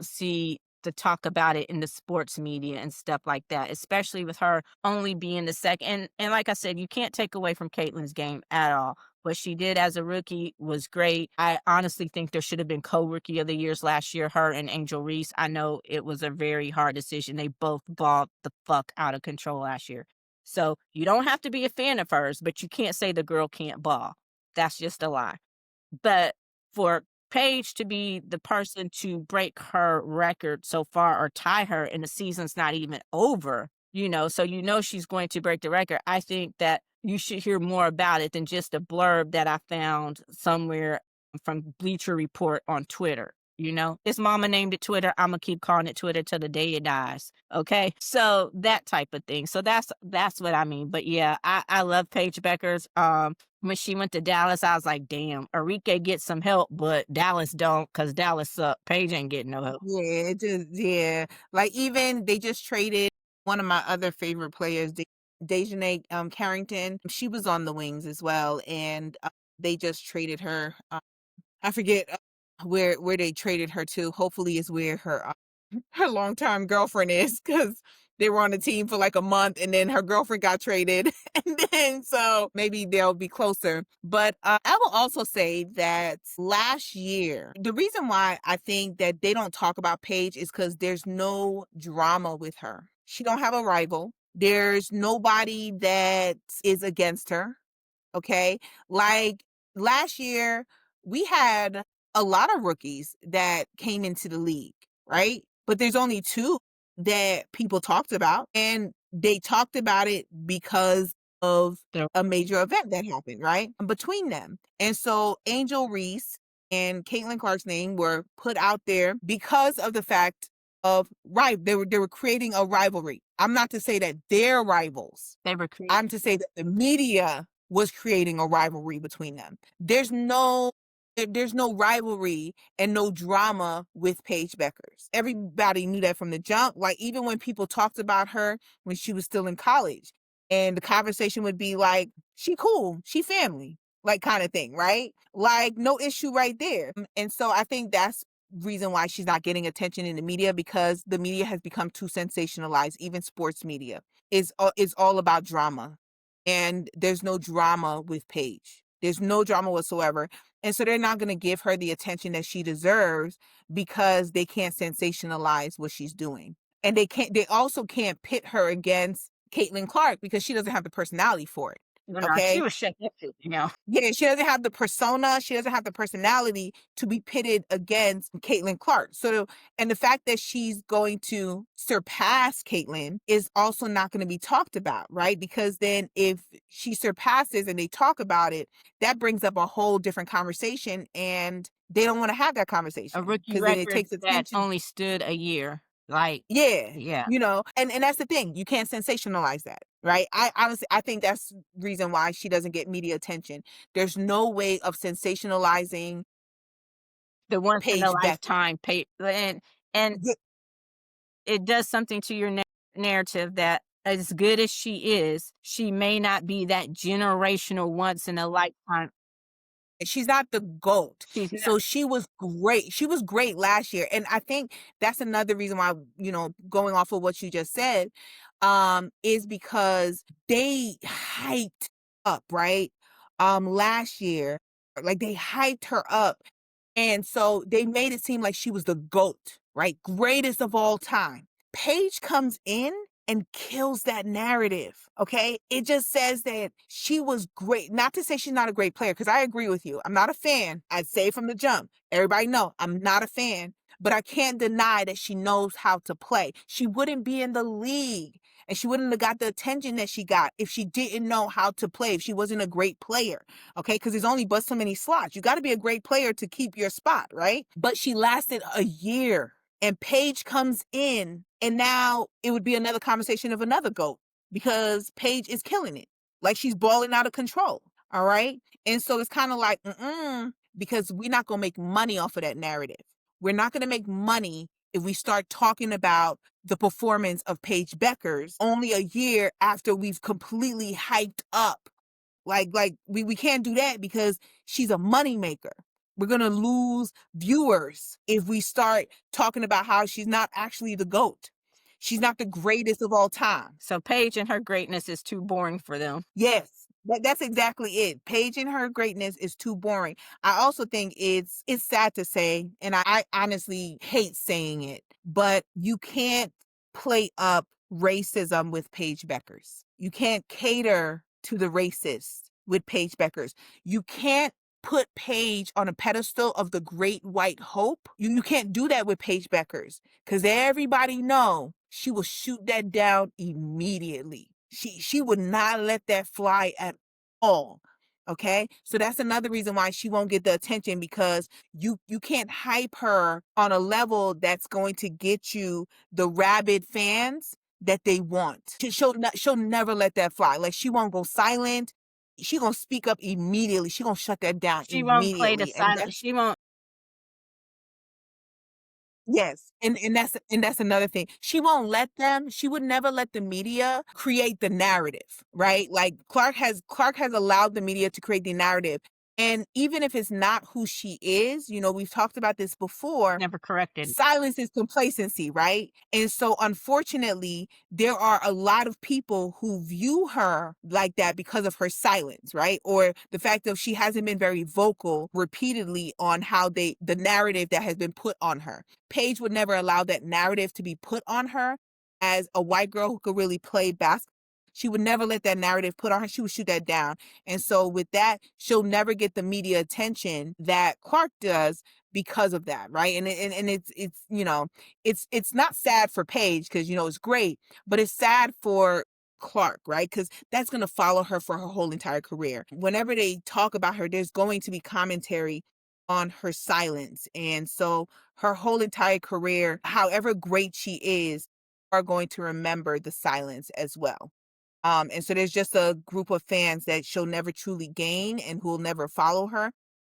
see the talk about it in the sports media and stuff like that, especially with her only being the second. And like I said, you can't take away from Caitlyn's game at all. What she did as a rookie was great. I honestly think there should have been co-rookie of the years last year, her and Angel Reese. I know it was a very hard decision. They both balled the fuck out of control last year. So you don't have to be a fan of hers, but you can't say the girl can't ball. That's just a lie. But for Paige to be the person to break her record so far or tie her, and the season's not even over, so she's going to break the record. I think that you should hear more about it than just a blurb that I found somewhere from Bleacher Report on Twitter. His mama named it Twitter. I'm gonna keep calling it Twitter till the day it dies. Okay, so that type of thing. So that's what I mean. But yeah, I love Paige Beckers. When she went to Dallas, I was like, damn, Enrique gets some help, but Dallas don't, because Dallas suck. Paige ain't getting no help. Yeah. Like, even they just traded one of my other favorite players, Dejanay Carrington. She was on the Wings as well, and they just traded her. I forget where they traded her to. Hopefully, is where her longtime girlfriend is, because they were on the team for like a month and then her girlfriend got traded. And then so maybe they'll be closer. But I will also say that last year, the reason why I think that they don't talk about Paige is because there's no drama with her. She don't have a rival. There's nobody that is against her. Okay. Like, last year, we had a lot of rookies that came into the league, right? But there's only two that people talked about, and they talked about it because of So a major event that happened, right? Between them. And so Angel Reese and Caitlin Clark's name were put out there because of the fact of right. They were creating a rivalry. I'm not to say that they're rivals. They were created. I'm to say that the media was creating a rivalry between them. There's no rivalry and no drama with Paige Beckers. Everybody knew that from the jump. Like even when people talked about her when she was still in college, and the conversation would be like, "She cool, she family," like kind of thing, right? Like no issue right there. And so I think that's reason why she's not getting attention in the media because the media has become too sensationalized. Even sports media is all about drama, and there's no drama with Paige. There's no drama whatsoever, and so they're not going to give her the attention that she deserves because they can't sensationalize what she's doing, and they can't. They also can't pit her against Caitlin Clark because she doesn't have the personality for it. You know, she Okay, was shut up, you know. yeah, she doesn't have the persona, she doesn't have the personality to be pitted against Caitlin Clark. So, and the fact that she's going to surpass Caitlin is also not going to be talked about, right? Because then if she surpasses and they talk about it, that brings up a whole different conversation and they don't want to have that A conversation rookie because then it record takes that attention. only stood a year. Like, Yeah, yeah. and that's the thing. You can't sensationalize that, right? I honestly I think that's the reason why she doesn't get media attention. There's no way of sensationalizing The once in a Paige Becker. lifetime and Ye it does something to your narrative that as good as she is, she may not be that generational once in a lifetime. She's not the GOAT. She's not. So she was great. She was great last year. And I think that's another reason why, going off of what you just said, is because they hyped up, right? Last year, like they hyped her up. And so they made it seem like she was the GOAT, right? Greatest of all time. Paige comes in and kills that narrative. Okay. It just says that she was great. Not to say she's not a great player, because I agree with you. I'm not a fan. I'd say from the jump. Everybody know I'm not a fan, but I can't deny that she knows how to play. She wouldn't be in the league and she wouldn't have got the attention that she got if she didn't know how to play, if she wasn't a great player. Okay. Because there's only but so many slots. You got to be a great player to keep your spot, right? But she lasted a year and Paige comes in, and now it would be another conversation of another GOAT because Paige is killing it. Like she's balling out of control. All right. And so it's kind of like, because we're not going to make money off of that narrative. We're not going to make money if we start talking about the performance of Paige Beckers only a year after we've completely hyped up. Like we can't do that because she's a moneymaker. We're going to lose viewers if we start talking about how she's not actually the GOAT. She's not the greatest of all time. So Paige and her greatness is too boring for them. Yes, that's exactly it. Paige and her greatness is too boring. I also think it's sad to say, and I honestly hate saying it, but you can't play up racism with Paige Beckers. You can't cater to the racist with Paige Beckers. You can't put Paige on a pedestal of the great white hope. You can't do that with Paige Beckers because everybody know she will shoot that down immediately. She would not let that fly at all. Okay. So that's another reason why she won't get the attention because you can't hype her on a level that's going to get you the rabid fans that they want. She'll never let that fly. Like she won't go silent. She gonna speak up immediately. She gonna shut that down She won't play the immediately. And silent. She won't. yes, and that's another thing. She would never let the media create the narrative, right? Like Clark has allowed the media to create the narrative. And even if it's not who she is, we've talked about this before, Never corrected. silence is complacency, right? And so unfortunately, there are a lot of people who view her like that because of her silence, right? Or the fact that she hasn't been very vocal repeatedly on how the narrative that has been put on her. Paige would never allow that narrative to be put on her as a white girl who could really play basketball. She would never let that narrative put on her. She would shoot that down. And so with that, she'll never get the media attention that Clark does because of that, right? And it's not sad for Paige because it's great, but it's sad for Clark, right? Because that's going to follow her for her whole entire career. Whenever they talk about her, there's going to be commentary on her silence. And so her whole entire career, however great she is, are going to remember the silence as well. And so there's just a group of fans that she'll never truly gain and who'll never follow her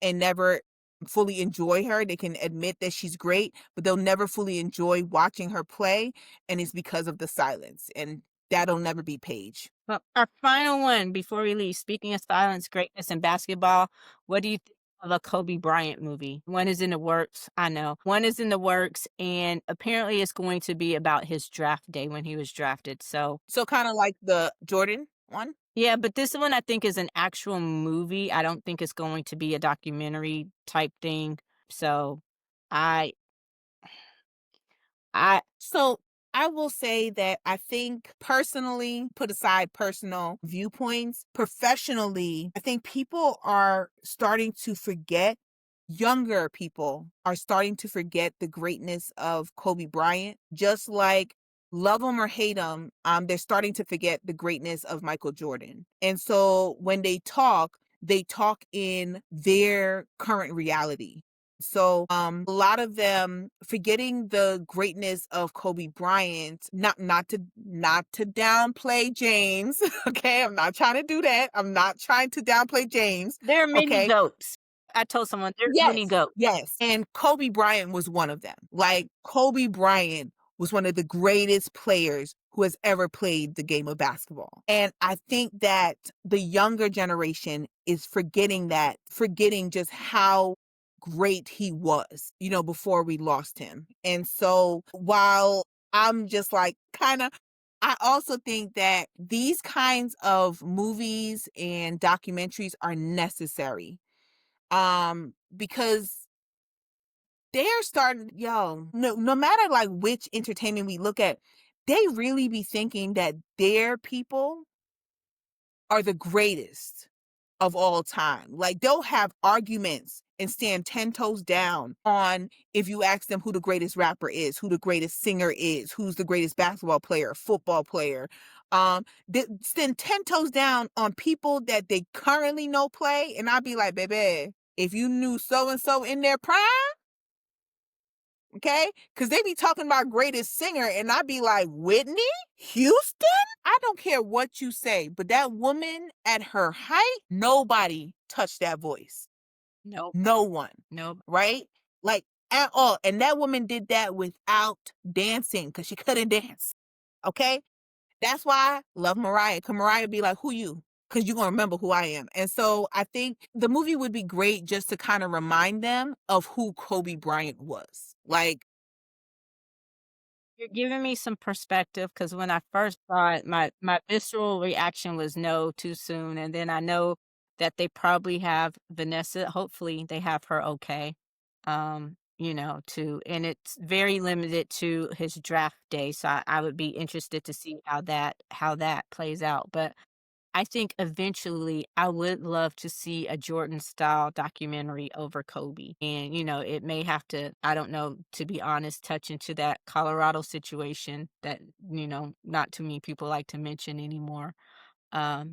and never fully enjoy her. They can admit that she's great, but they'll never fully enjoy watching her play. And it's because of the silence. And that'll never be Paige. Well, our final one before we leave. Speaking of silence, greatness, and basketball, what do you think of a Kobe Bryant movie? One is in the works. I know one is in the works, and apparently it's going to be about his draft day when he was drafted. So So kind of like the Jordan one. yeah, but this one I think is an actual movie. I don't think it's going to be a documentary type thing. So I I So I will say that I think personally, put aside personal viewpoints, professionally, I think people are starting to forget, younger people are starting to forget the greatness of Kobe Bryant, just like love him or hate him, they're starting to forget the greatness of Michael Jordan. And so when they talk in their current reality. So a lot of them forgetting the greatness of Kobe Bryant, not to downplay James. Okay, I'm not trying to do that. I'm not trying to downplay James. there are many Okay. goats. I told someone there's many Yes, goats. yes. And Kobe Bryant was one of them. Like Kobe Bryant was one of the greatest players who has ever played the game of basketball. And I think that the younger generation is forgetting that, forgetting just how great he was, before we lost him. And so while I'm just like kind of I also think that these kinds of movies and documentaries are necessary because they're starting, no matter like which entertainment we look at, they really be thinking that their people are the greatest of all time. Like they'll have arguments and stand 10 toes down on if you ask them who the greatest rapper is, who the greatest singer is, who's the greatest basketball player, football player. They stand 10 toes down on people that they currently know play. And I'd be like, baby, if you knew so and so in their prime, okay? Because they be talking about greatest singer, and I'd be like, Whitney Houston? I don't care what you say, but that woman at her height, nobody touched that voice. Nope. No one, Nope. right? Like at all. And that woman did that without dancing because she couldn't dance. Okay? That's why I love Mariah. Because Mariah be like, who you? Because you're going to remember who I am. And so I think the movie would be great just to kind of remind them of who Kobe Bryant was. Like, You're giving me some perspective because when I first saw it, my visceral reaction was no, too soon. And then I know that they probably have Vanessa. Hopefully, they have her okay. And it's very limited to his draft day. So I would be interested to see how that plays out. But I think eventually I would love to see a Jordan style documentary over Kobe. And, it may have to, I don't know, to be honest, touch into that Colorado situation that, not too many people like to mention anymore. I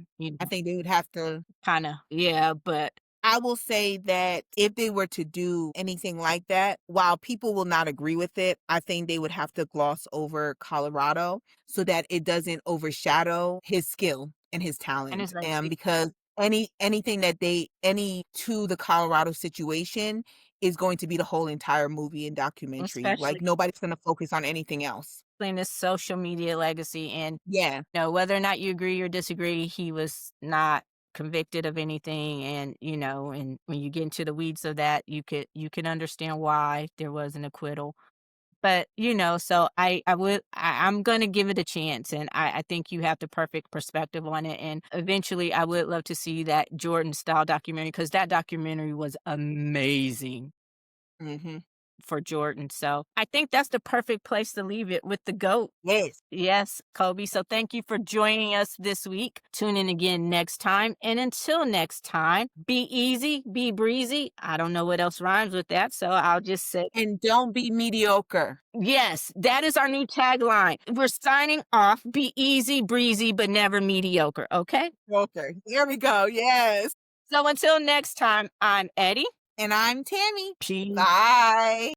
think they would have to. Kind of, yeah, but I will say that if they were to do anything like that, while people will not agree with it, I think they would have to gloss over Colorado so that it doesn't overshadow his skill and his and talent. it's legacy, Because anything that any to the Colorado situation is going to be the whole entire movie and documentary. especially Like nobody's going to focus on anything else. in this social media legacy. And Yeah. whether or not you agree or disagree, he was not convicted of anything. And, and when you get into the weeds of that, you can understand why there was an acquittal. But, so I'm gonna give it a chance, and I think you have the perfect perspective on it. And eventually I would love to see that Jordan style documentary because that documentary was amazing Hmm. for Jordan. So I think that's the perfect place to leave it with the GOAT. Yes. Yes, Kobe. So thank you for joining us this week. Tune in again next time. And until next time, be easy, be breezy. I don't know what else rhymes with that. So I'll just say, And don't be mediocre. yes, that is our new tagline. We're signing off. Be easy, breezy, but never mediocre. Okay. Okay. There we go. Yes. So until next time, I'm Eddie. And I'm Tammy. Peace. Bye.